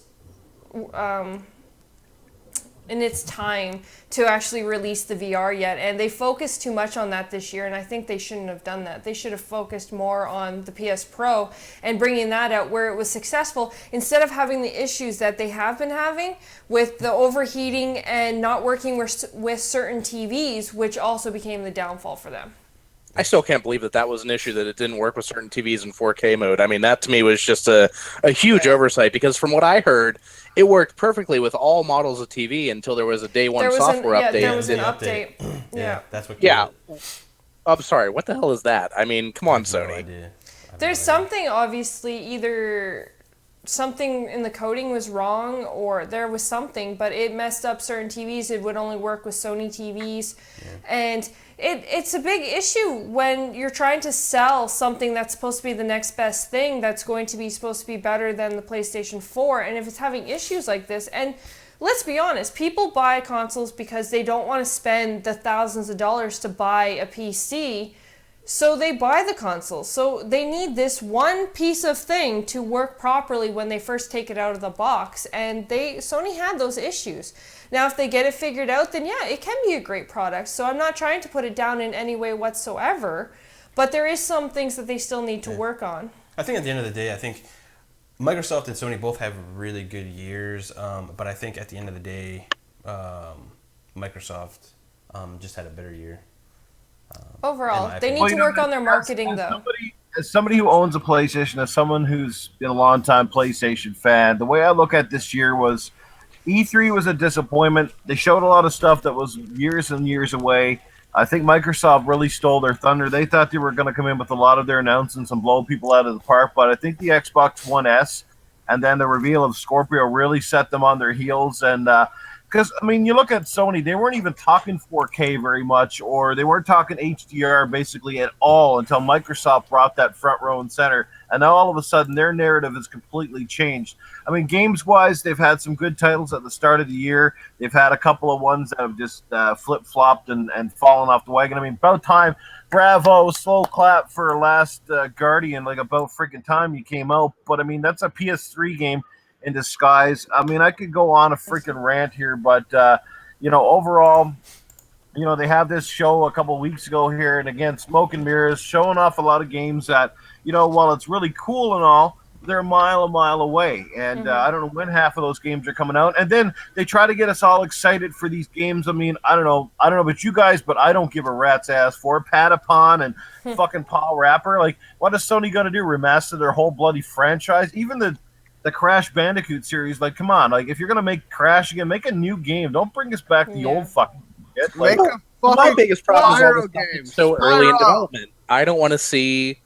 time to actually release the VR yet, and they focused too much on that this year, and I think they shouldn't have done that. They should have focused more on the PS Pro and bringing that out where it was successful, instead of having the issues that they have been having with the overheating and not working with certain TVs, which also became the downfall for them. I still can't believe that was an issue, that it didn't work with certain TVs in 4K mode. I mean, that to me was just a huge oversight, because from what I heard, it worked perfectly with all models of TV until there was a day one software update. There was an Did update. Yeah. That's what. Yeah. I'm sorry, what the hell is that? I mean, come on, No Sony. idea. There's something, obviously, either something in the coding was wrong or there was something, but it messed up certain TVs. It would only work with Sony TVs. And it's a big issue when you're trying to sell something that's supposed to be the next best thing, that's going to be supposed to be better than the PlayStation 4. And if it's having issues like this, and let's be honest, people buy consoles because they don't want to spend the thousands of dollars to buy a PC. So they buy the console. So they need this one piece of thing to work properly when they first take it out of the box. And Sony had those issues. Now, if they get it figured out, then yeah, it can be a great product. So I'm not trying to put it down in any way whatsoever. But there is some things that they still need to work on. I think at the end of the day, I think Microsoft and Sony both have really good years. But I think at the end of the day, Microsoft just had a better year. Overall, they need to work on their marketing, though. As somebody who owns a PlayStation, as someone who's been a long-time PlayStation fan, the way I look at this year was E3 was a disappointment. They showed a lot of stuff that was years and years away. I think Microsoft really stole their thunder. They thought they were going to come in with a lot of their announcements and blow people out of the park, but I think the Xbox One S and then the reveal of Scorpio really set them on their heels. And because, I mean, you look at Sony, they weren't even talking 4K very much, or they weren't talking HDR basically at all until Microsoft brought that front row and center. And now all of a sudden, their narrative has completely changed. I mean, games-wise, they've had some good titles at the start of the year. They've had a couple of ones that have just flip-flopped and fallen off the wagon. I mean, about time, bravo, slow clap for Last Guardian, like about freaking time you came out. But, I mean, that's a PS3 game in disguise. I mean, I could go on a freaking rant here, but, overall, they have this show a couple weeks ago here, and again, Smoke and Mirrors, showing off a lot of games that, while it's really cool and all, they're a mile away. And I don't know when half of those games are coming out. And then they try to get us all excited for these games. I mean, I don't know about you guys, but I don't give a rat's ass for it. Patapon and fucking Paul Rapper. Like, what is Sony going to do? Remaster their whole bloody franchise? Even the Crash Bandicoot series, like, come on. Like, if you're going to make Crash again, make a new game. Don't bring us back the old fucking shit. Like, my biggest problem is all this stuff game. is so early in development. I don't want to see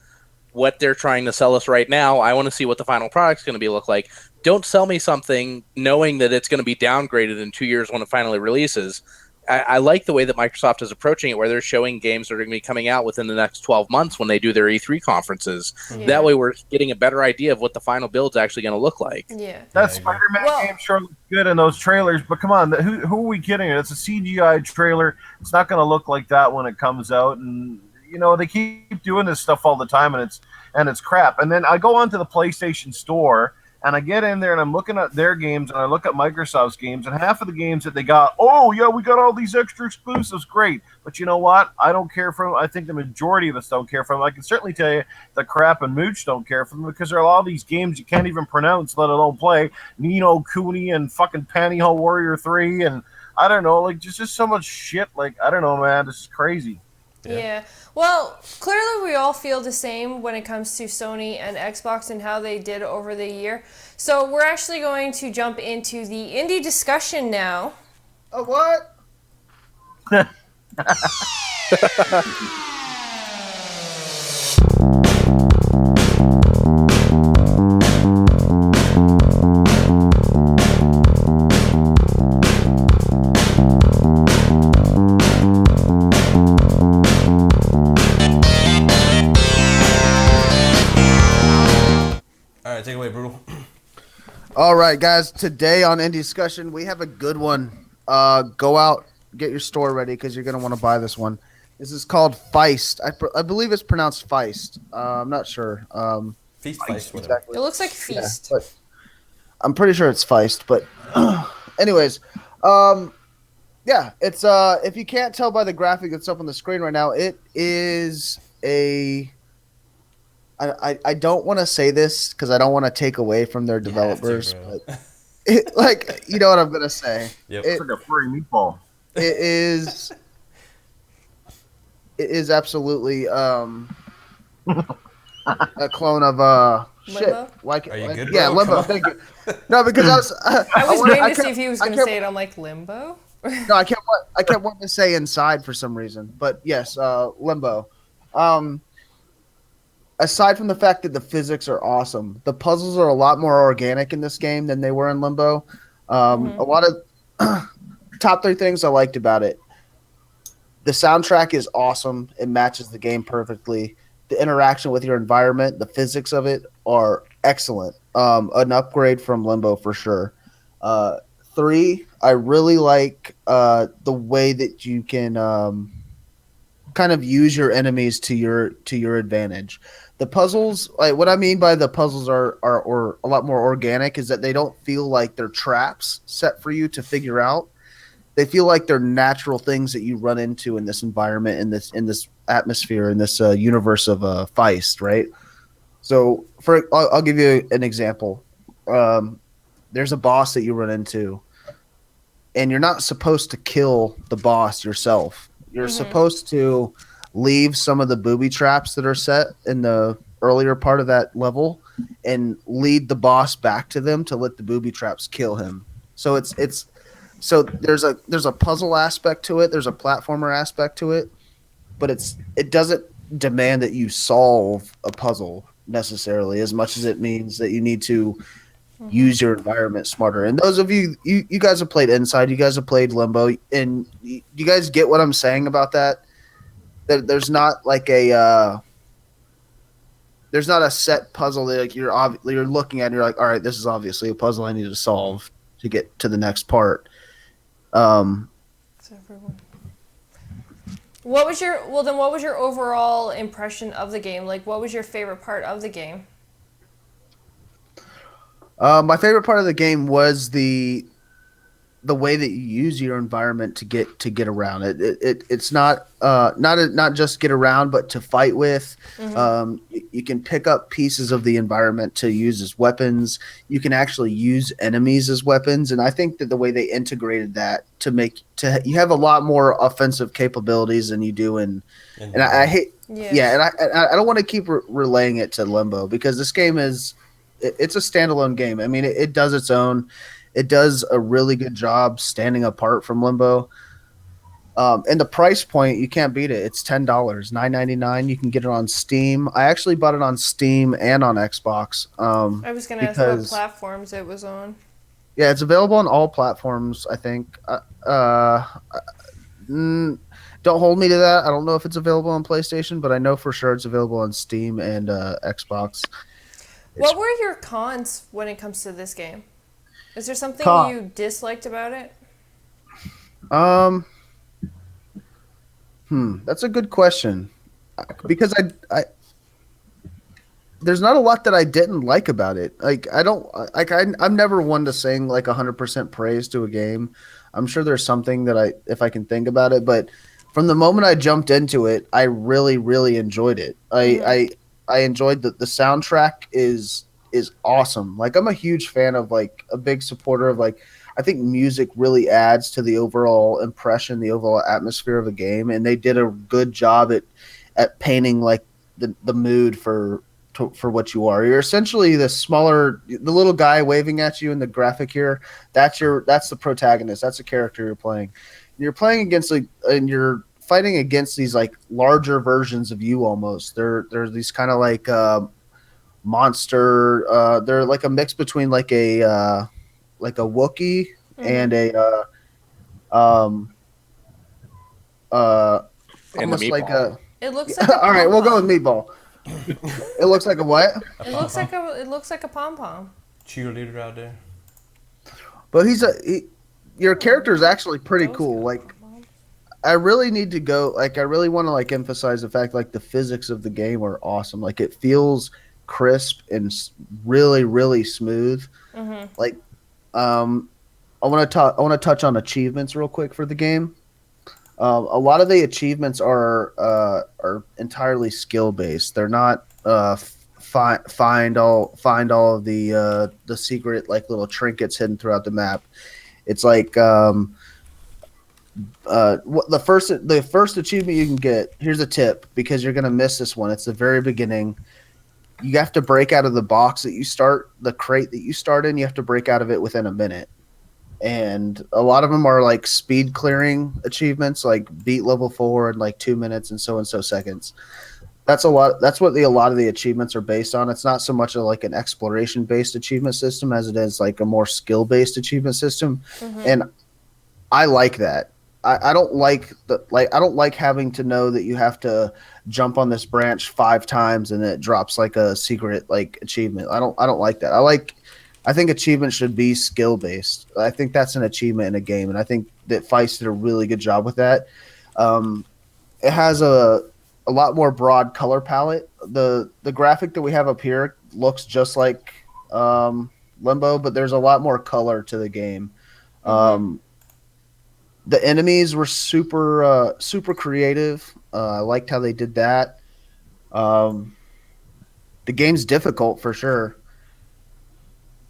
what they're trying to sell us right now. I want to see what the final product's going to look like. Don't sell me something knowing that it's going to be downgraded in 2 years when it finally releases. I like the way that Microsoft is approaching it, where they're showing games that are going to be coming out within the next 12 months when they do their E3 conferences. Yeah. That way we're getting a better idea of what the final build's actually going to look like. Yeah. That Spider-Man game sure looks good in those trailers, but come on, who are we kidding? It's a CGI trailer. It's not going to look like that when it comes out, and they keep doing this stuff all the time, and it's crap. And then I go onto the PlayStation Store, and I get in there, and I'm looking at their games, and I look at Microsoft's games, and half of the games that they got, oh, yeah, we got all these extra exclusives, great. But you know what? I don't care for them. I think the majority of us don't care for them. I can certainly tell you the Crap and Mooch don't care for them, because there are all these games you can't even pronounce, let alone play. Nino Cooney and fucking Pantyhose Warrior 3, and I don't know, like, just so much shit. Like, I don't know, man. This is crazy. Yeah. Well, clearly we all feel the same when it comes to Sony and Xbox and how they did over the year. So we're actually going to jump into the indie discussion now. Oh, what? Take it away, Brutal. All right, guys. Today on Indie Discussion, we have a good one. Go out, get your store ready, because you're going to want to buy this one. This is called Feist. I believe it's pronounced Feist. I'm not sure. Feist, exactly. It looks like Feast. Yeah, but I'm pretty sure it's Feist. But anyways, yeah, it's if you can't tell by the graphic that's up on the screen right now, it is a... I don't want to say this because I don't want to take away from their developers, but you know what I'm gonna say. Yep. It's like a furry meatball. It is absolutely a clone of shit. Limbo? Are you good? Yeah, bro? Limbo. Thank you. No, because I was waiting to see if he was going to say it. I'm like, Limbo? No, I kept wanting to say Inside for some reason, but yes, Limbo. Aside from the fact that the physics are awesome, the puzzles are a lot more organic in this game than they were in Limbo. A lot of top 3 things I liked about it. The soundtrack is awesome. It matches the game perfectly. The interaction with your environment, the physics of it are excellent. An upgrade from Limbo for sure. 3, I really like the way that you can kind of use your enemies to your advantage. The puzzles, like what I mean by the puzzles are or a lot more organic, is that they don't feel like they're traps set for you to figure out. They feel like they're natural things that you run into in this environment, in this atmosphere, in this universe of Feist, right? So, I'll give you an example. There's a boss that you run into, and you're not supposed to kill the boss yourself. You're supposed to leave some of the booby traps that are set in the earlier part of that level, and lead the boss back to them to let the booby traps kill him. So so there's a puzzle aspect to it. There's a platformer aspect to it, but it doesn't demand that you solve a puzzle necessarily as much as it means that you need to use your environment smarter. And those of you guys have played Inside, you guys have played Limbo, and you guys get what I'm saying about that. That there's not like there's not a set puzzle that like you're looking at and you're like, all right, this is obviously a puzzle I need to solve to get to the next part. It's everyone. What was your overall impression of the game? Like, what was your favorite part of the game? My favorite part of the game was the way that you use your environment to get around. It's not just get around, but to fight with. You can pick up pieces of the environment to use as weapons. You can actually use enemies as weapons, and I think that the way they integrated that you have a lot more offensive capabilities than you do in. And I hate. Yeah, and I don't want to keep relaying it to Limbo because this game it's a standalone game. I mean, it does its own. It does a really good job standing apart from Limbo. And the price point, you can't beat it. It's $10, $9.99. You can get it on Steam. I actually bought it on Steam and on Xbox. I was going to ask what platforms it was on. Yeah, it's available on all platforms, I think. Don't hold me to that. I don't know if it's available on PlayStation, but I know for sure it's available on Steam and Xbox. What were your cons when it comes to this game? Is there something you disliked about it? That's a good question. Because I there's not a lot that I didn't like about it. I'm never one to sing like 100% praise to a game. I'm sure there's something that if I can think about it, but from the moment I jumped into it, I really, really enjoyed it. I enjoyed the soundtrack is awesome. Like I'm a huge fan of like a big supporter of like I think music really adds to the overall impression, the overall atmosphere of a game, and they did a good job at painting like the mood for what you are. You're essentially the little guy waving at you in the graphic here. That's the protagonist. That's the character you're playing. And you're playing against and you're fighting against these like larger versions of you almost. They're these kind of like monster. They're like a mix between like a Wookiee and a almost like a. It looks like a all right, we'll go with meatball. It looks like a what? It looks like a pom pom. Cheerleader out there. But your character is actually pretty cool. Like I really need to go. Like I really want to like emphasize the fact like the physics of the game are awesome. Like it feels crisp and really, really smooth. Like, I want to touch on achievements real quick for the game. A lot of the achievements are entirely skill based. They're not find all of the secret like little trinkets hidden throughout the map. It's like the first achievement you can get. Here's a tip because you're gonna miss this one. It's the very beginning. You have to break out of the box that you start, the crate that you start in. You have to break out of it within a minute. And a lot of them are like speed clearing achievements, like beat level 4 in like 2 minutes and so seconds. That's a lot. That's what a lot of the achievements are based on. It's not so much like an exploration based achievement system as it is like a more skill based achievement system. And I like that. I don't like I don't like having to know that you have to jump on this branch 5 times and it drops like a secret like achievement. I don't like that. I think achievements should be skill based. I think that's an achievement in a game, and I think that Feist did a really good job with that. it has a lot more broad color palette. The graphic that we have up here looks just like Limbo, but there's a lot more color to the game. The enemies were super creative. I liked how they did that. The game's difficult for sure.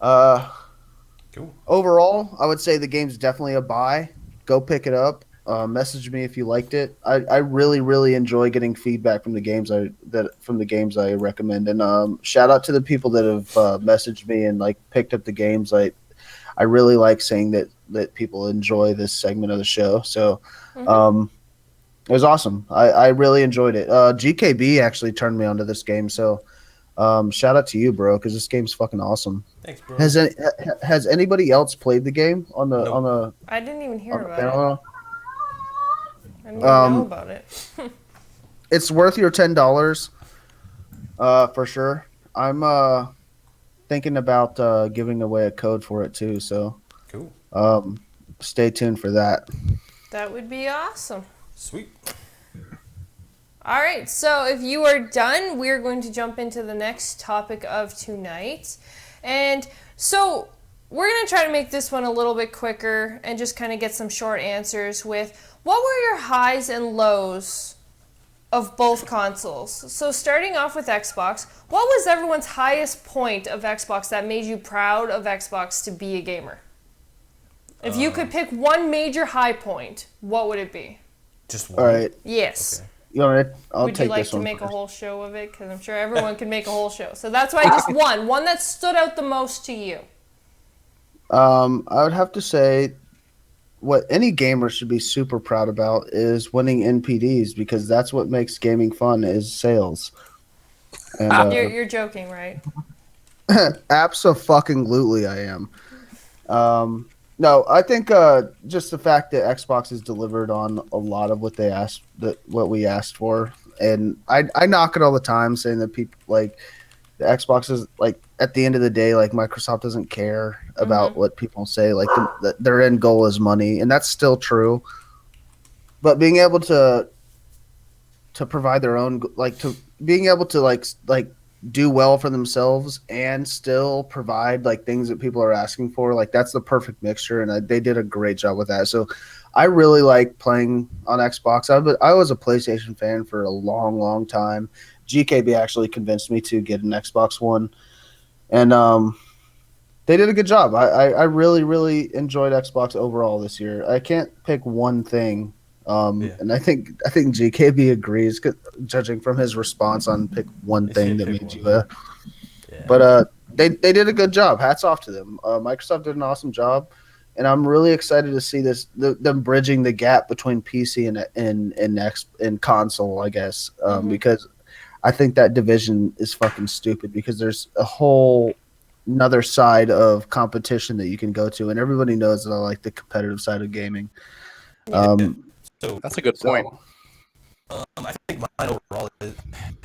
Cool. Overall, I would say the game's definitely a buy. Go pick it up. Message me if you liked it. I really enjoy getting feedback from the games I recommend. And shout out to the people that have messaged me and like picked up the games. I really like saying that people enjoy this segment of the show. So it was awesome. I really enjoyed it. GKB actually turned me onto this game. So shout out to you, bro, because this game's fucking awesome. Thanks, bro. Has anybody else played the game on the Nope. on the? I didn't even hear on the about it. panel? I didn't even know about it. It's worth your $10, for sure. I'm thinking about giving away a code for it too. So Cool. stay tuned for that. That would be awesome. Sweet. All right, so if you are done, we're going to jump into the next topic of tonight. And so we're going to try to make this one a little bit quicker and just kind of get some short answers with what were your highs and lows of both consoles? So starting off with Xbox, what was everyone's highest point of Xbox that made you proud of Xbox to be a gamer? If you could pick one major high point, what would it be? Just one. All right. Yes. Okay. You know what? I'll Would take you like this to one make a first. whole show of it? Because I'm sure everyone can make a whole show. So that's why just one that stood out the most to you. I would have to say what any gamer should be super proud about is winning NPDs because that's what makes gaming fun is sales. And You're joking, right? Abso-fucking-lutely I am. No, I think just the fact that Xbox has delivered on a lot of what they asked, what we asked for, and I knock it all the time, saying that people like the Xbox is like at the end of the day, like Microsoft doesn't care about what people say, like their end goal is money, and that's still true. But being able to provide their own, like to being able to like do well for themselves and still provide like things that people are asking for, like that's the perfect mixture, and they did a great job with that. So I really like playing on Xbox. I was a PlayStation fan for a long time. GKB actually convinced me to get an Xbox One, and they did a good job. I really enjoyed Xbox overall this year. I can't pick one thing. And I think GKB agrees, judging from his response on pick one thing that made you. But they did a good job. Hats off to them. Microsoft did an awesome job, and I'm really excited to see them bridging the gap between PC and console. I guess because I think that division is fucking stupid because there's a whole another side of competition that you can go to, and everybody knows that I like the competitive side of gaming. So That's a good point. I think mine overall is. Man,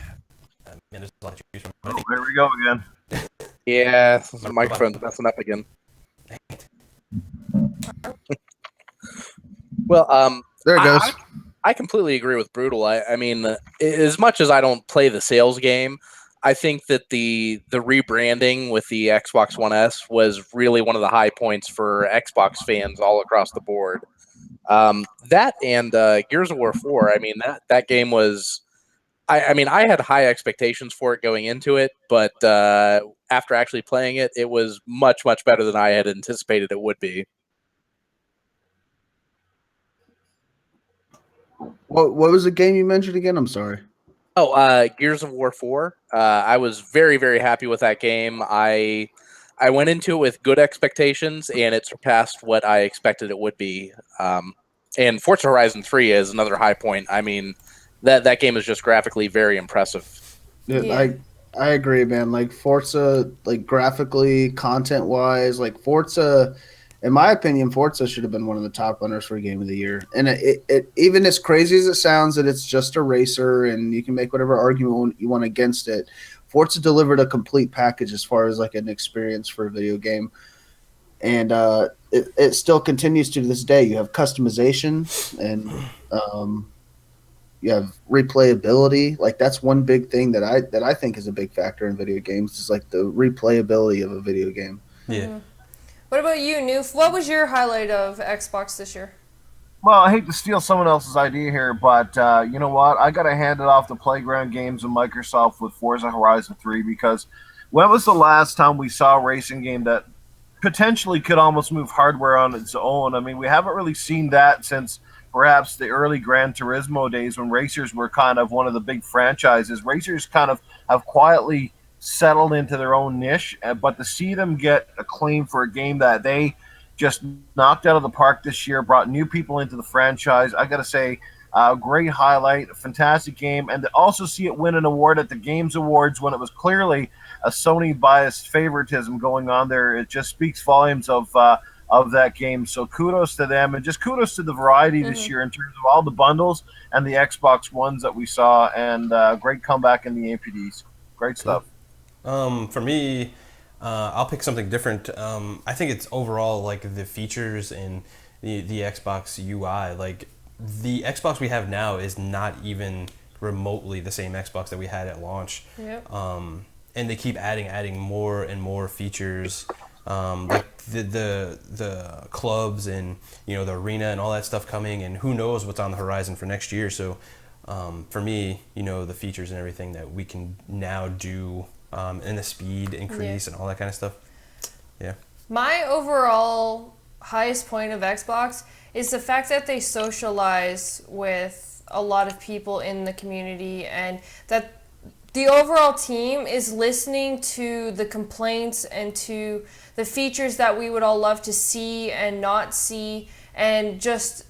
there's a lot to choose from. I think There we go again. Yeah, the microphone's messing up again. Well, There it goes. I completely agree with Brutal. I mean, as much as I don't play the sales game, I think that the rebranding with the Xbox One S was really one of the high points for Xbox fans all across the board. That and Gears of War 4. I mean, that game was. I mean, I had high expectations for it going into it, but after actually playing it, it was much better than I had anticipated it would be. What was the game you mentioned again? I'm sorry. Oh, Gears of War 4. I was very happy with that game. I went into it with good expectations, and it surpassed what I expected it would be. And Forza Horizon 3 is another high point. I mean, that game is just graphically very impressive. Yeah. I agree, man. Like Forza, like graphically, content wise, like Forza. In my opinion, Forza should have been one of the top runners for Game of the Year. And it even as crazy as it sounds that it's just a racer and you can make whatever argument you want against it, Forza delivered a complete package as far as like an experience for a video game. And it still continues to this day. You have customization and You have replayability. Like that's one big thing that I think is a big factor in video games is like the replayability of a video game. Yeah. What about you, Noof? What was your highlight of Xbox this year? Well, I hate to steal someone else's idea here, but you know what? I got to hand it off to Playground Games and Microsoft with Forza Horizon 3 because when was the last time we saw a racing game that potentially could almost move hardware on its own? I mean, we haven't really seen that since perhaps the early Gran Turismo days when racers were kind of one of the big franchises. Racers kind of have quietly settled into their own niche, but to see them get acclaim for a game that they just knocked out of the park this year, brought new people into the franchise, I got to say, great highlight, a fantastic game, and to also see it win an award at the Games Awards when it was clearly a Sony biased favoritism going on there, it just speaks volumes of that game. So kudos to them, and just kudos to the variety this year in terms of all the bundles and the Xbox Ones that we saw, and great comeback in the APDs. Great stuff. For me, I'll pick something different. I think it's overall like the features and the Xbox UI. Like the Xbox we have now is not even remotely the same Xbox that we had at launch. Yep. And they keep adding more and more features, like the clubs and the arena and all that stuff coming, and who knows what's on the horizon for next year. So for me, the features and everything that we can now do, and the speed increase and all that kind of stuff. Yeah. My overall highest point of Xbox is the fact that they socialize with a lot of people in the community, and that the overall team is listening to the complaints and to the features that we would all love to see and not see, and just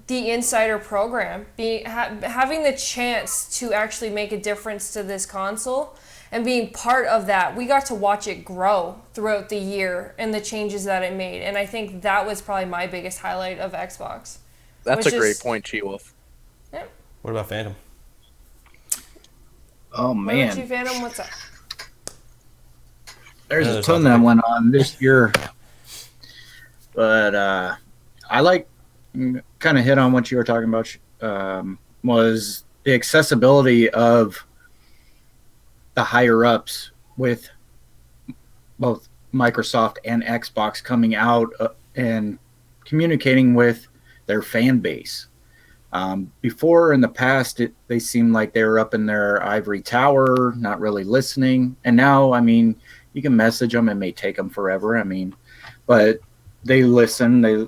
the insider program, having the chance to actually make a difference to this console and being part of that. We got to watch it grow throughout the year and the changes that it made, and I think that was probably my biggest highlight of Xbox. That's a great point, She-Wolf. Yeah. What about Phantom? Oh What man, about you, Phantom? What's up? there's a ton that went on this year, but I like kind of hit on what you were talking about. Was the accessibility of the higher ups with both Microsoft and Xbox coming out and communicating with their fan base. Before in the past, they seemed like they were up in their ivory tower, not really listening. And now, I mean, you can message them. It may take them forever. I mean, but they listen. They,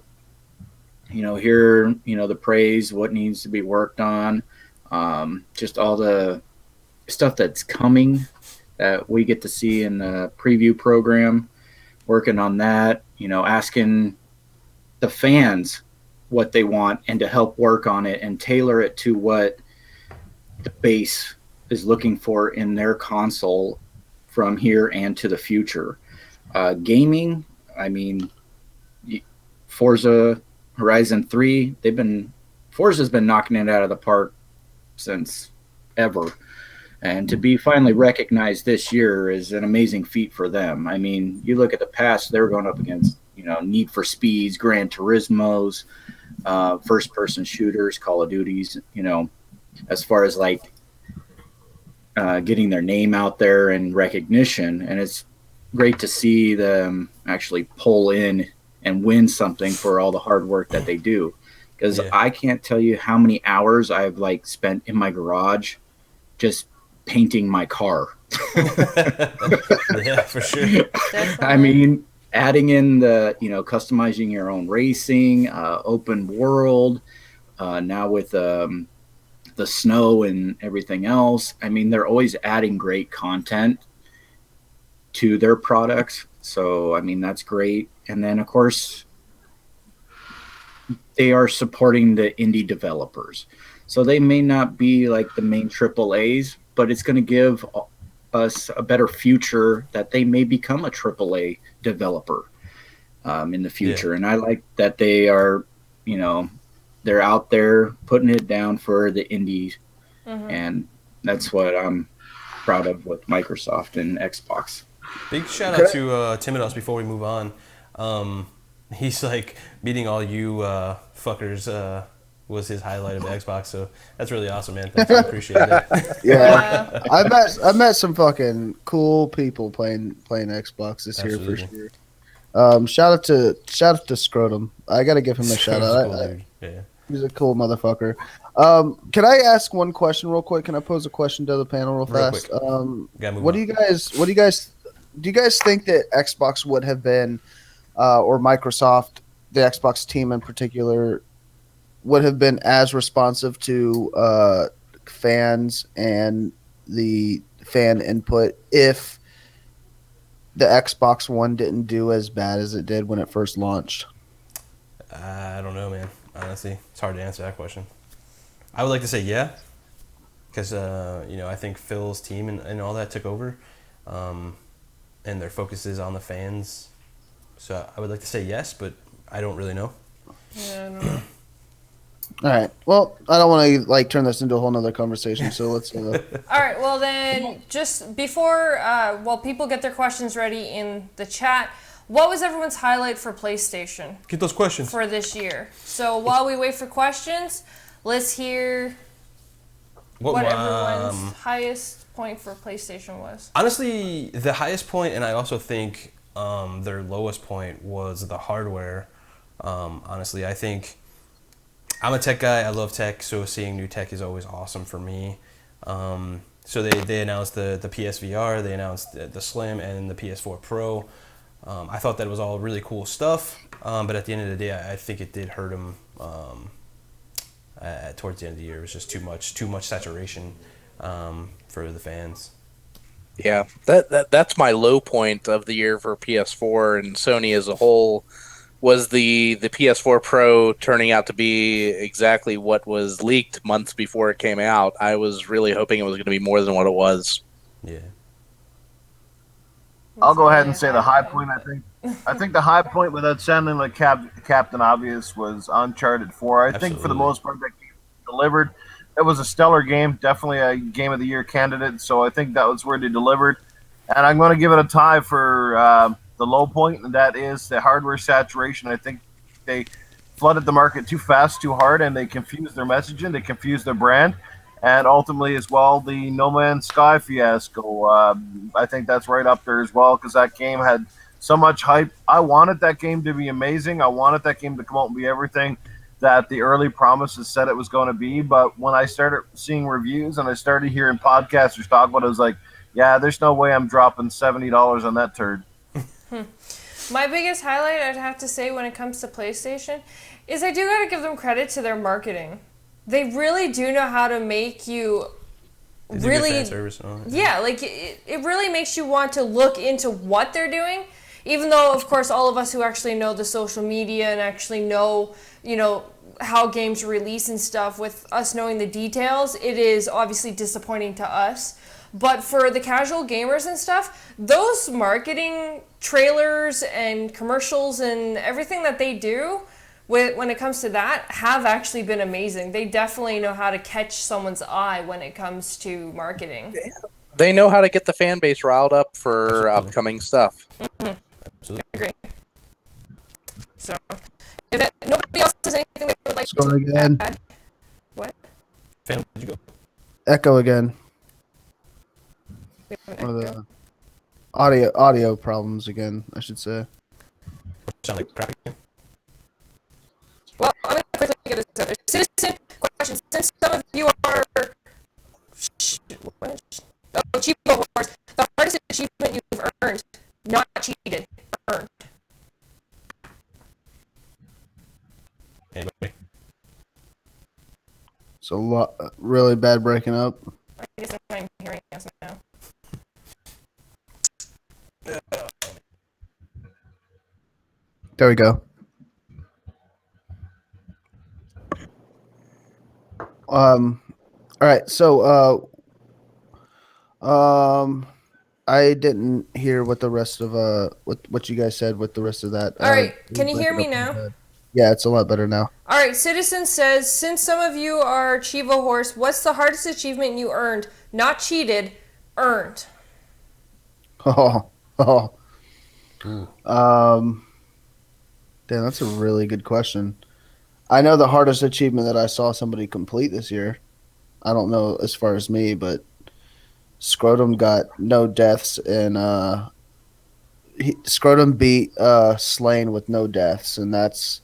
hear, the praise, what needs to be worked on, just all the stuff that's coming that we get to see in the preview program, working on that, asking the fans what they want and to help work on it and tailor it to what the base is looking for in their console from here and to the future. Gaming, I mean, Forza Horizon 3, Forza's been knocking it out of the park since ever. And to be finally recognized this year is an amazing feat for them. I mean, you look at the past, they were going up against, Need for Speeds, Gran Turismos, first-person shooters, Call of Duties, as far as like getting their name out there and recognition. And it's great to see them actually pull in and win something for all the hard work that they do. Because I can't tell you how many hours I've spent in my garage just painting my car. Yeah, for sure. I mean, adding in the, customizing your own racing, open world, now with the snow and everything else. I mean, they're always adding great content to their products. So, I mean, that's great. And then, of course, they are supporting the indie developers. So they may not be like the main AAAs, but it's going to give us a better future that they may become a AAA developer in the future. And I like that they are, they're out there putting it down for the indies. And that's what I'm proud of with Microsoft and Xbox. Big shout out to Timidos before we move on. He's like meeting all you fuckers was his highlight of Xbox. So that's really awesome, man. Thanks, I appreciate it. Yeah, I met some fucking cool people playing Xbox this year for Absolutely. sure. Shout out to Scrotum. I gotta give him a shout Scrotum's out. cool, dude. Yeah. He's a cool motherfucker. Can I ask one question real quick? Can I pose a question to the panel real fast? quick. Gotta move What on. do you guys think that Xbox would have been, or Microsoft, the Xbox team in particular, would have been as responsive to fans and the fan input if the Xbox One didn't do as bad as it did when it first launched? I don't know, man. Honestly, it's hard to answer that question. I would like to say yeah, because I think Phil's team and all that took over, and their focus is on the fans. So I would like to say yes, but I don't really know. Yeah, I don't know. All right. Well, I don't want to turn this into a whole nother conversation. So let's. All right, well then, just before, while people get their questions ready in the chat, what was everyone's highlight for PlayStation Get those questions. for this year? So while we wait for questions, let's hear what everyone's highest point for PlayStation was. Honestly, the highest point, and I also think their lowest point, was the hardware. Honestly, I think I'm a tech guy. I love tech, so seeing new tech is always awesome for me. So they announced the PSVR, they announced the Slim, and the PS4 Pro. I thought that was all really cool stuff, but at the end of the day, I think it did hurt them towards the end of the year. It was just too much saturation for the fans. Yeah, that's my low point of the year for PS4 and Sony as a whole, was the PS4 Pro turning out to be exactly what was leaked months before it came out. I was really hoping it was going to be more than what it was. Yeah. I'll go ahead and say the high point. I think the high point, without sounding like Captain Obvious, was Uncharted 4. I think for the Absolutely. most part that game delivered. It was a stellar game, definitely a Game of the Year candidate. So I think that was where they delivered. And I'm going to give it a tie for the low point, and that is the hardware saturation. I think they flooded the market too fast, too hard, and they confused their messaging, they confused their brand, and ultimately as well the No Man's Sky fiasco. I think that's right up there as well, because that game had so much hype. I wanted that game to be amazing. I wanted that game to come out and be everything that the early promises said it was going to be. But when I started seeing reviews and I started hearing podcasters talk about it, I was like, yeah, there's no way I'm dropping $70 on that turd. My biggest highlight, I'd have to say, when it comes to PlayStation, is I do got to give them credit to their marketing. They really do know how to make you They do good really, fan service and all that. yeah, like it really makes you want to look into what they're doing. Even though, of course, all of us who actually know the social media and actually know, how games release and stuff, with us knowing the details, it is obviously disappointing to us. But for the casual gamers and stuff, those marketing trailers and commercials and everything that they do when it comes to that have actually been amazing. They definitely know how to catch someone's eye when it comes to marketing. They know how to get the fan base riled up for upcoming stuff. Absolutely. Agree. So, if nobody else has anything they would like Go to again. add. What? Fan, where'd you go? Echo again. We have One an of echo. the audio problems again, I should say. Sound like crap again? Well, I'm going to quickly get this out. Citizen question. Since some of you are Chivo Wars, the hardest achievement you've earned, not cheated, earned. Anybody? It's a lot, really bad breaking up. I guess I'm not even hearing us now. There we go. All right. So, I didn't hear what the rest of what you guys said with the rest of that. All right, it can was you hear breaking me up now? pretty bad. Yeah, it's a lot better now. All right, Citizen says, since some of you are Chivo Horse, what's the hardest achievement you earned? Not cheated, earned. Oh, oh. Ooh. Damn, that's a really good question. I know the hardest achievement that I saw somebody complete this year. I don't know as far as me, but Scrotum got no deaths and Scrotum beat Slain with no deaths, and that's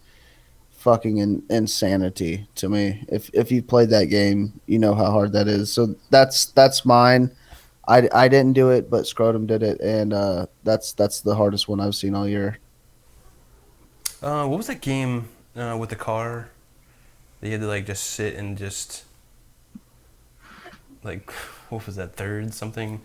fucking insanity to me. If you played that game, you know how hard that is. So that's mine. I didn't do it, but Scrotum did it, and that's the hardest one I've seen all year. What was that game with the car? That you had to like just sit and just like what was that, third something?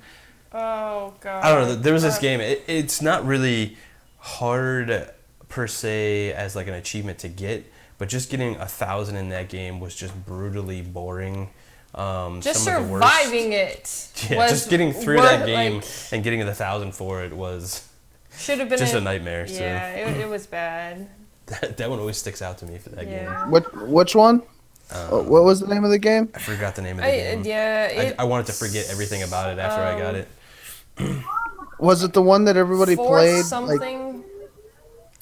Oh god. I don't know. There was this game. It's not really hard per se as like an achievement to get, but just getting 1,000 in that game was just brutally boring. Just some of the surviving worst, it. yeah, was just getting through worth, that game like, and getting 1,000 for it was should have been just a nightmare. Yeah, it was bad. That one always sticks out to me for that game. Which one? What was the name of the game? I forgot the name of the game. Yeah, I wanted to forget everything about it after I got it. Was it the one that everybody played? Something.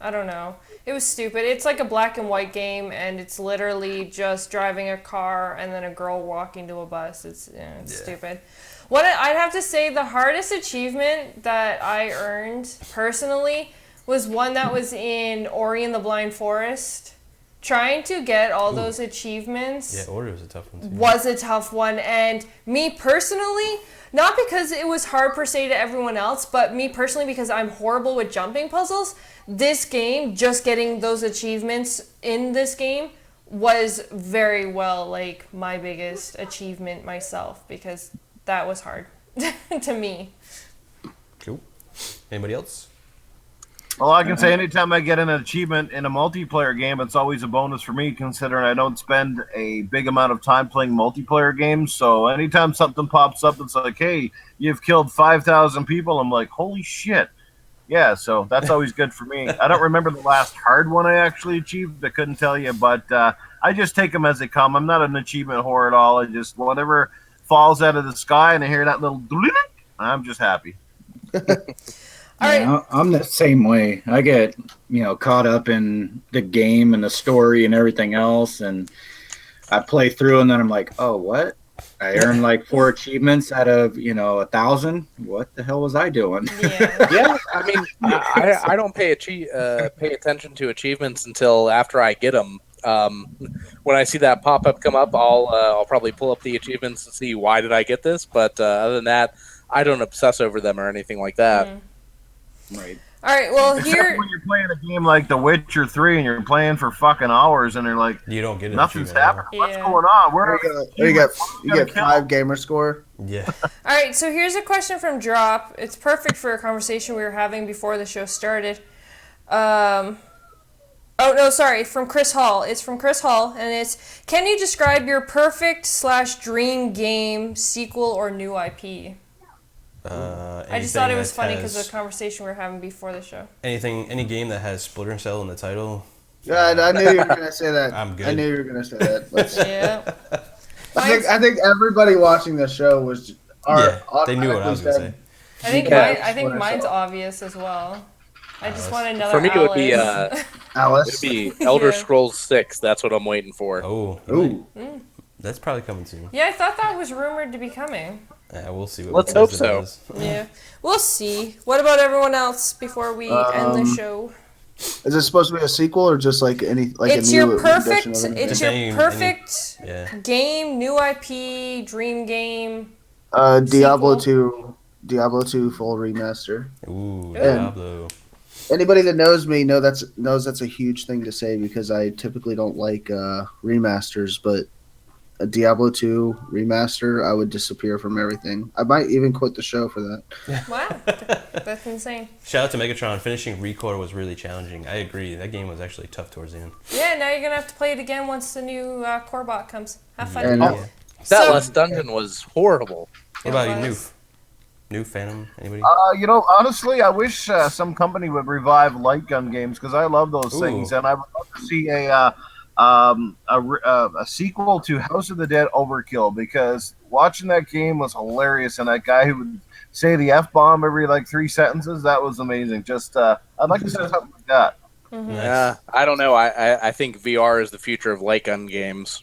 I don't know. It was stupid. It's like a black and white game, and it's literally just driving a car and then a girl walking to a bus. It's stupid. What I'd have to say, the hardest achievement that I earned personally was one that was in Ori and the Blind Forest. Trying to get all those achievements. Yeah, Ori was a tough one too. Was a tough one, and me personally, not because it was hard per se to everyone else, but me personally because I'm horrible with jumping puzzles. This game, just getting those achievements in this game was very well like my biggest achievement myself, because that was hard to me. Cool. Anybody else? Well, I can say anytime I get an achievement in a multiplayer game, it's always a bonus for me, considering I don't spend a big amount of time playing multiplayer games. So anytime something pops up, it's like, hey, you've killed 5,000 people. I'm like, holy shit. Yeah, so that's always good for me. I don't remember the last hard one I actually achieved. I couldn't tell you, but I just take them as they come. I'm not an achievement whore at all. I just, whatever falls out of the sky and I hear that little, I'm just happy. All right. Yeah, I'm the same way. I get, caught up in the game and the story and everything else, and I play through, and then I'm like, oh, what? I earned like 4 achievements out of 1,000. What the hell was I doing? Yeah, I mean, I don't pay attention to achievements until after I get them. When I see that pop up come up, I'll probably pull up the achievements and see why did I get this. But other than that, I don't obsess over them or anything like that. Mm. Right. All right, well, Except here... when you're playing a game like The Witcher 3 and you're playing for fucking hours and they're like, you don't get nothing's achievement. happening. What's going on? Where You get 5 gamer score. Yeah. All right, so here's a question from Drop. It's perfect for a conversation we were having before the show started. Oh, no, sorry, from Chris Hall. It's from Chris Hall, and it's, can you describe your perfect/dream game, sequel, or new IP? I just thought it was funny because of the conversation we were having before the show. Any game that has Splinter Cell in the title. Yeah, I knew you were going to say that. I'm good. I knew you were going to say that. Yeah. I think everybody watching the show was... they knew what I was going to say. I think mine's obvious as well. I just want another For me, it would be Alice. It would be Elder Scrolls 6. That's what I'm waiting for. Oh. Ooh. That's probably coming soon. Yeah, I thought that was rumored to be coming. We'll see. Let's hope so. Yeah, we'll see. What about everyone else before we end the show? Is it supposed to be a sequel or just like any like It's a new your perfect. edition of It's anything? your perfect game, new IP, dream game. Diablo sequel? 2 full remaster. Ooh, Diablo. Anybody that knows me knows that's a huge thing to say because I typically don't like remasters, but a Diablo 2 remaster, I would disappear from everything. I might even quit the show for that. Wow, that's insane. Shout out to Megatron. Finishing Recore was really challenging. I agree. That game was actually tough towards the end. Yeah, now you're going to have to play it again once the new core bot comes. Have fun. And, That last dungeon was horrible. What about you, New Phantom? Anybody? Honestly, I wish some company would revive light gun games because I love those things, and I would love to see a sequel to House of the Dead Overkill because watching that game was hilarious, and that guy who would say the F-bomb every like 3 sentences, that was amazing. Just I'd like to see something like that. Nice. I don't know. I think VR is the future of light gun games.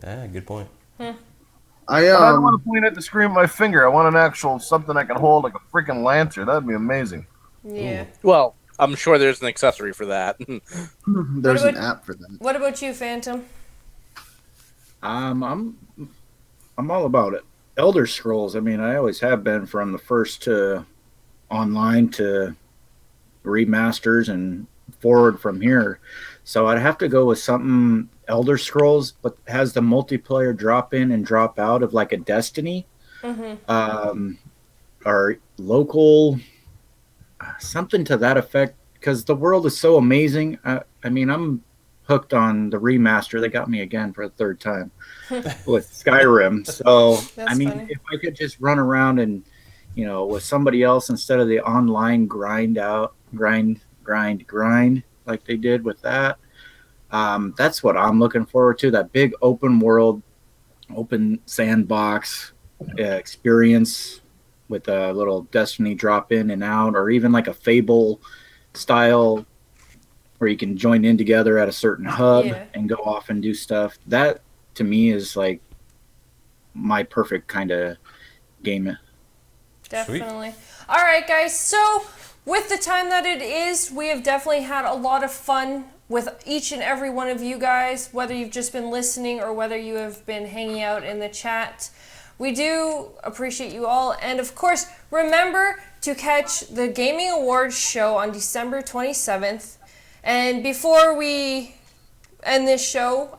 Yeah, good point. I But I don't want to point at the screen with my finger. I want an actual something I can hold, like a freaking lantern. That'd be amazing. Yeah. Well, I'm sure there's an accessory for that. there's What an about- app for that. What about you, Phantom? I'm all about it. Elder Scrolls. I mean, I always have been from the first to online to remasters and forward from here. So I'd have to go with something Elder Scrolls, but has the multiplayer drop in and drop out of like a Destiny, or local, something to that effect. Because the world is so amazing. I mean, I'm hooked on the remaster. They got me again for the third time with Skyrim. So That's I mean, funny. if I could just run around and with somebody else instead of the online grind like they did with that. That's what I'm looking forward to. That big open world, open sandbox experience with a little Destiny drop in and out, or even like a Fable style where you can join in together at a certain hub and go off and do stuff. That to me is like my perfect kind of game. Definitely. All right, guys. So, with the time that it is, we have definitely had a lot of fun with each and every one of you guys, whether you've just been listening or whether you have been hanging out in the chat. We do appreciate you all. And of course, remember to catch the Gaming Awards show on December 27th. And before we end this show,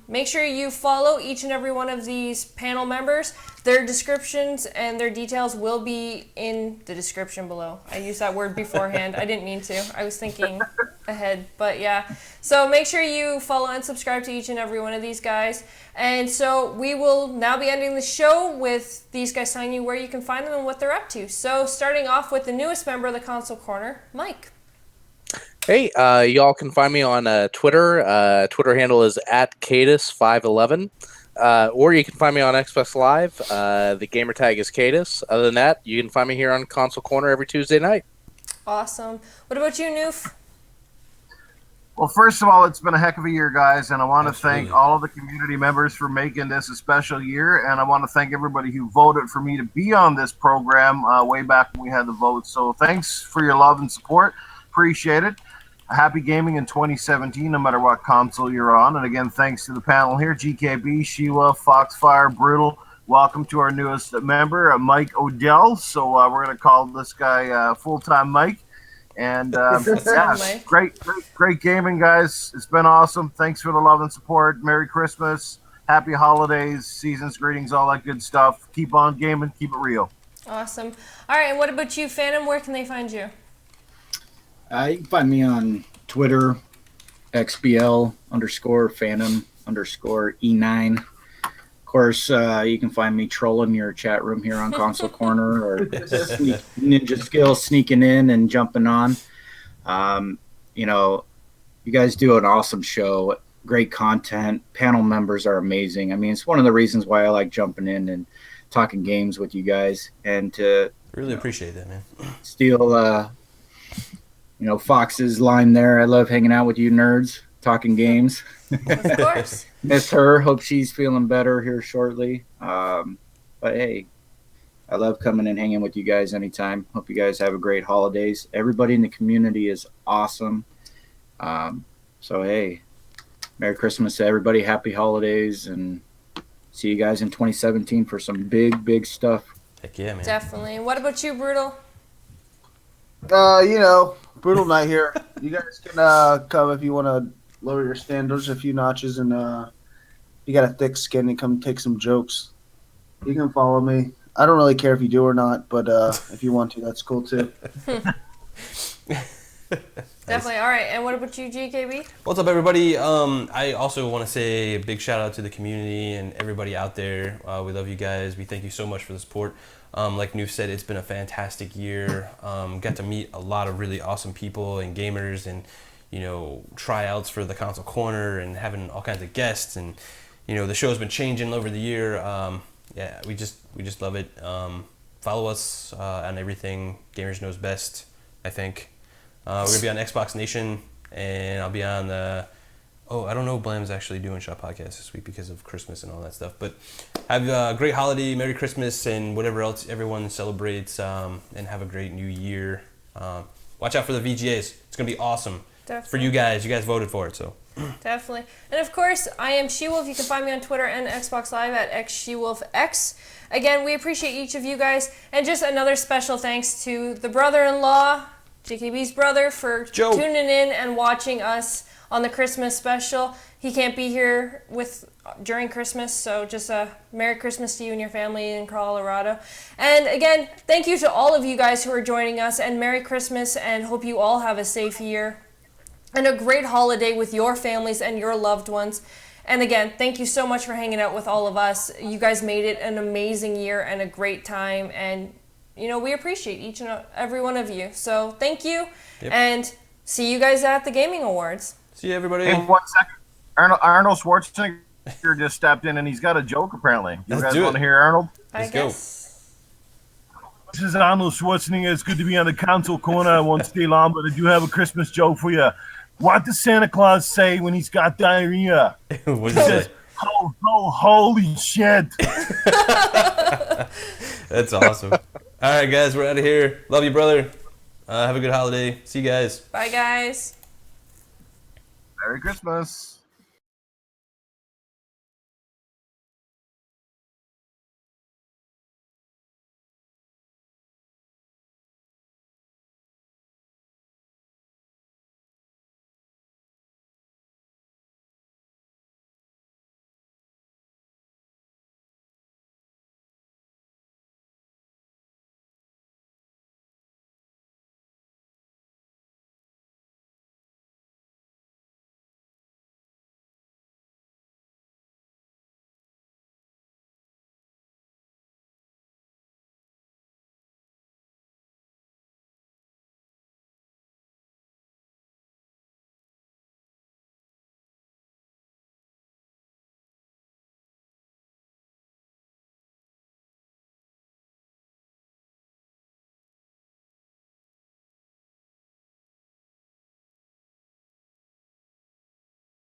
make sure you follow each and every one of these panel members. Their descriptions and their details will be in the description below. I used that word beforehand. I didn't mean to. I was thinking ahead. But yeah. So make sure you follow and subscribe to each and every one of these guys. And so we will now be ending the show with these guys telling you where you can find them and what they're up to. So starting off with the newest member of the Console Corner, Mike. Hey, y'all can find me on Twitter. Twitter handle is @Cadus511. Or you can find me on Xbox Live. The gamer tag is Cadus. Other than that, you can find me here on Console Corner every Tuesday night. Awesome. What about you, Noof? Well, first of all, it's been a heck of a year, guys, and I want to Absolutely. thank all of the community members for making this a special year, and I want to thank everybody who voted for me to be on this program way back when we had the vote. So thanks for your love and support. Appreciate it. Happy gaming in 2017, no matter what console you're on. And again, thanks to the panel here, GKB, Shewa, Foxfire, Brutal. Welcome to our newest member, Mike Odell. So we're going to call this guy Full-Time Mike. And yeah, Mike. great gaming, guys. It's been awesome. Thanks for the love and support. Merry Christmas. Happy holidays, seasons, greetings, all that good stuff. Keep on gaming. Keep it real. Awesome. All right, and what about you, Phantom? Where can they find you? You can find me on Twitter, XBL_Phantom_E9. Of course, you can find me trolling your chat room here on Console Corner, or Ninja Skill sneaking in and jumping on. You guys do an awesome show. Great content. Panel members are amazing. I mean, it's one of the reasons why I like jumping in and talking games with you guys. And to Really appreciate that, man. steal Fox's line there. I love hanging out with you nerds, talking games. Of course. Miss her. Hope she's feeling better here shortly. But hey, I love coming and hanging with you guys anytime. Hope you guys have a great holidays. Everybody in the community is awesome. So hey, Merry Christmas to everybody. Happy holidays, and see you guys in 2017 for some big stuff. Heck yeah, man. Definitely. And what about you, Brutal? Brutal night here. You guys can come if you want to lower your standards a few notches, and you got a thick skin and come take some jokes. You can follow me. I don't really care if you do or not, but if you want to, that's cool too. Definitely. All right. And what about you, GKB? What's up, everybody? I also want to say a big shout out to the community and everybody out there. We love you guys. We thank you so much for the support. Like Noof said, it's been a fantastic year. Got to meet a lot of really awesome people and gamers, and tryouts for the Console Corner, and having all kinds of guests, and the show's been changing over the year. Yeah, we just love it. Follow us on everything. Gamers Knows Best, I think. We're gonna be on Xbox Nation and I'll be on the. Oh, I don't know if Blam's actually doing Shop Podcast this week because of Christmas and all that stuff. But have a great holiday, Merry Christmas, and whatever else everyone celebrates, and have a great New Year. Watch out for the VGAs. It's going to be awesome. Definitely. For you guys. You guys voted for it, so. Definitely. And of course, I am She-Wolf. You can find me on Twitter and Xbox Live at xshewulfx. Again, we appreciate each of you guys. And just another special thanks to the brother-in-law, JKB's brother, for Joe. tuning in and watching us on the Christmas special. He can't be here during Christmas, so just a Merry Christmas to you and your family in Colorado. And again, thank you to all of you guys who are joining us, and Merry Christmas, and hope you all have a safe year and a great holiday with your families and your loved ones. And again, thank you so much for hanging out with all of us. You guys made it an amazing year and a great time, and we appreciate each and every one of you. So thank you, and see you guys at the Gaming Awards. See you, everybody. Hey, 1 second. Arnold Schwarzenegger just stepped in, and he's got a joke, apparently. You Let's guys do want it. to hear Arnold? Let's I go. guess. This is Arnold Schwarzenegger. It's good to be on the console corner. I won't stay long, but I do have a Christmas joke for you. What does Santa Claus say when he's got diarrhea? What's He it says, say? "Ho, ho, holy shit." That's awesome. All right, guys, we're out of here. Love you, brother. Have a good holiday. See you guys. Bye, guys. Merry Christmas.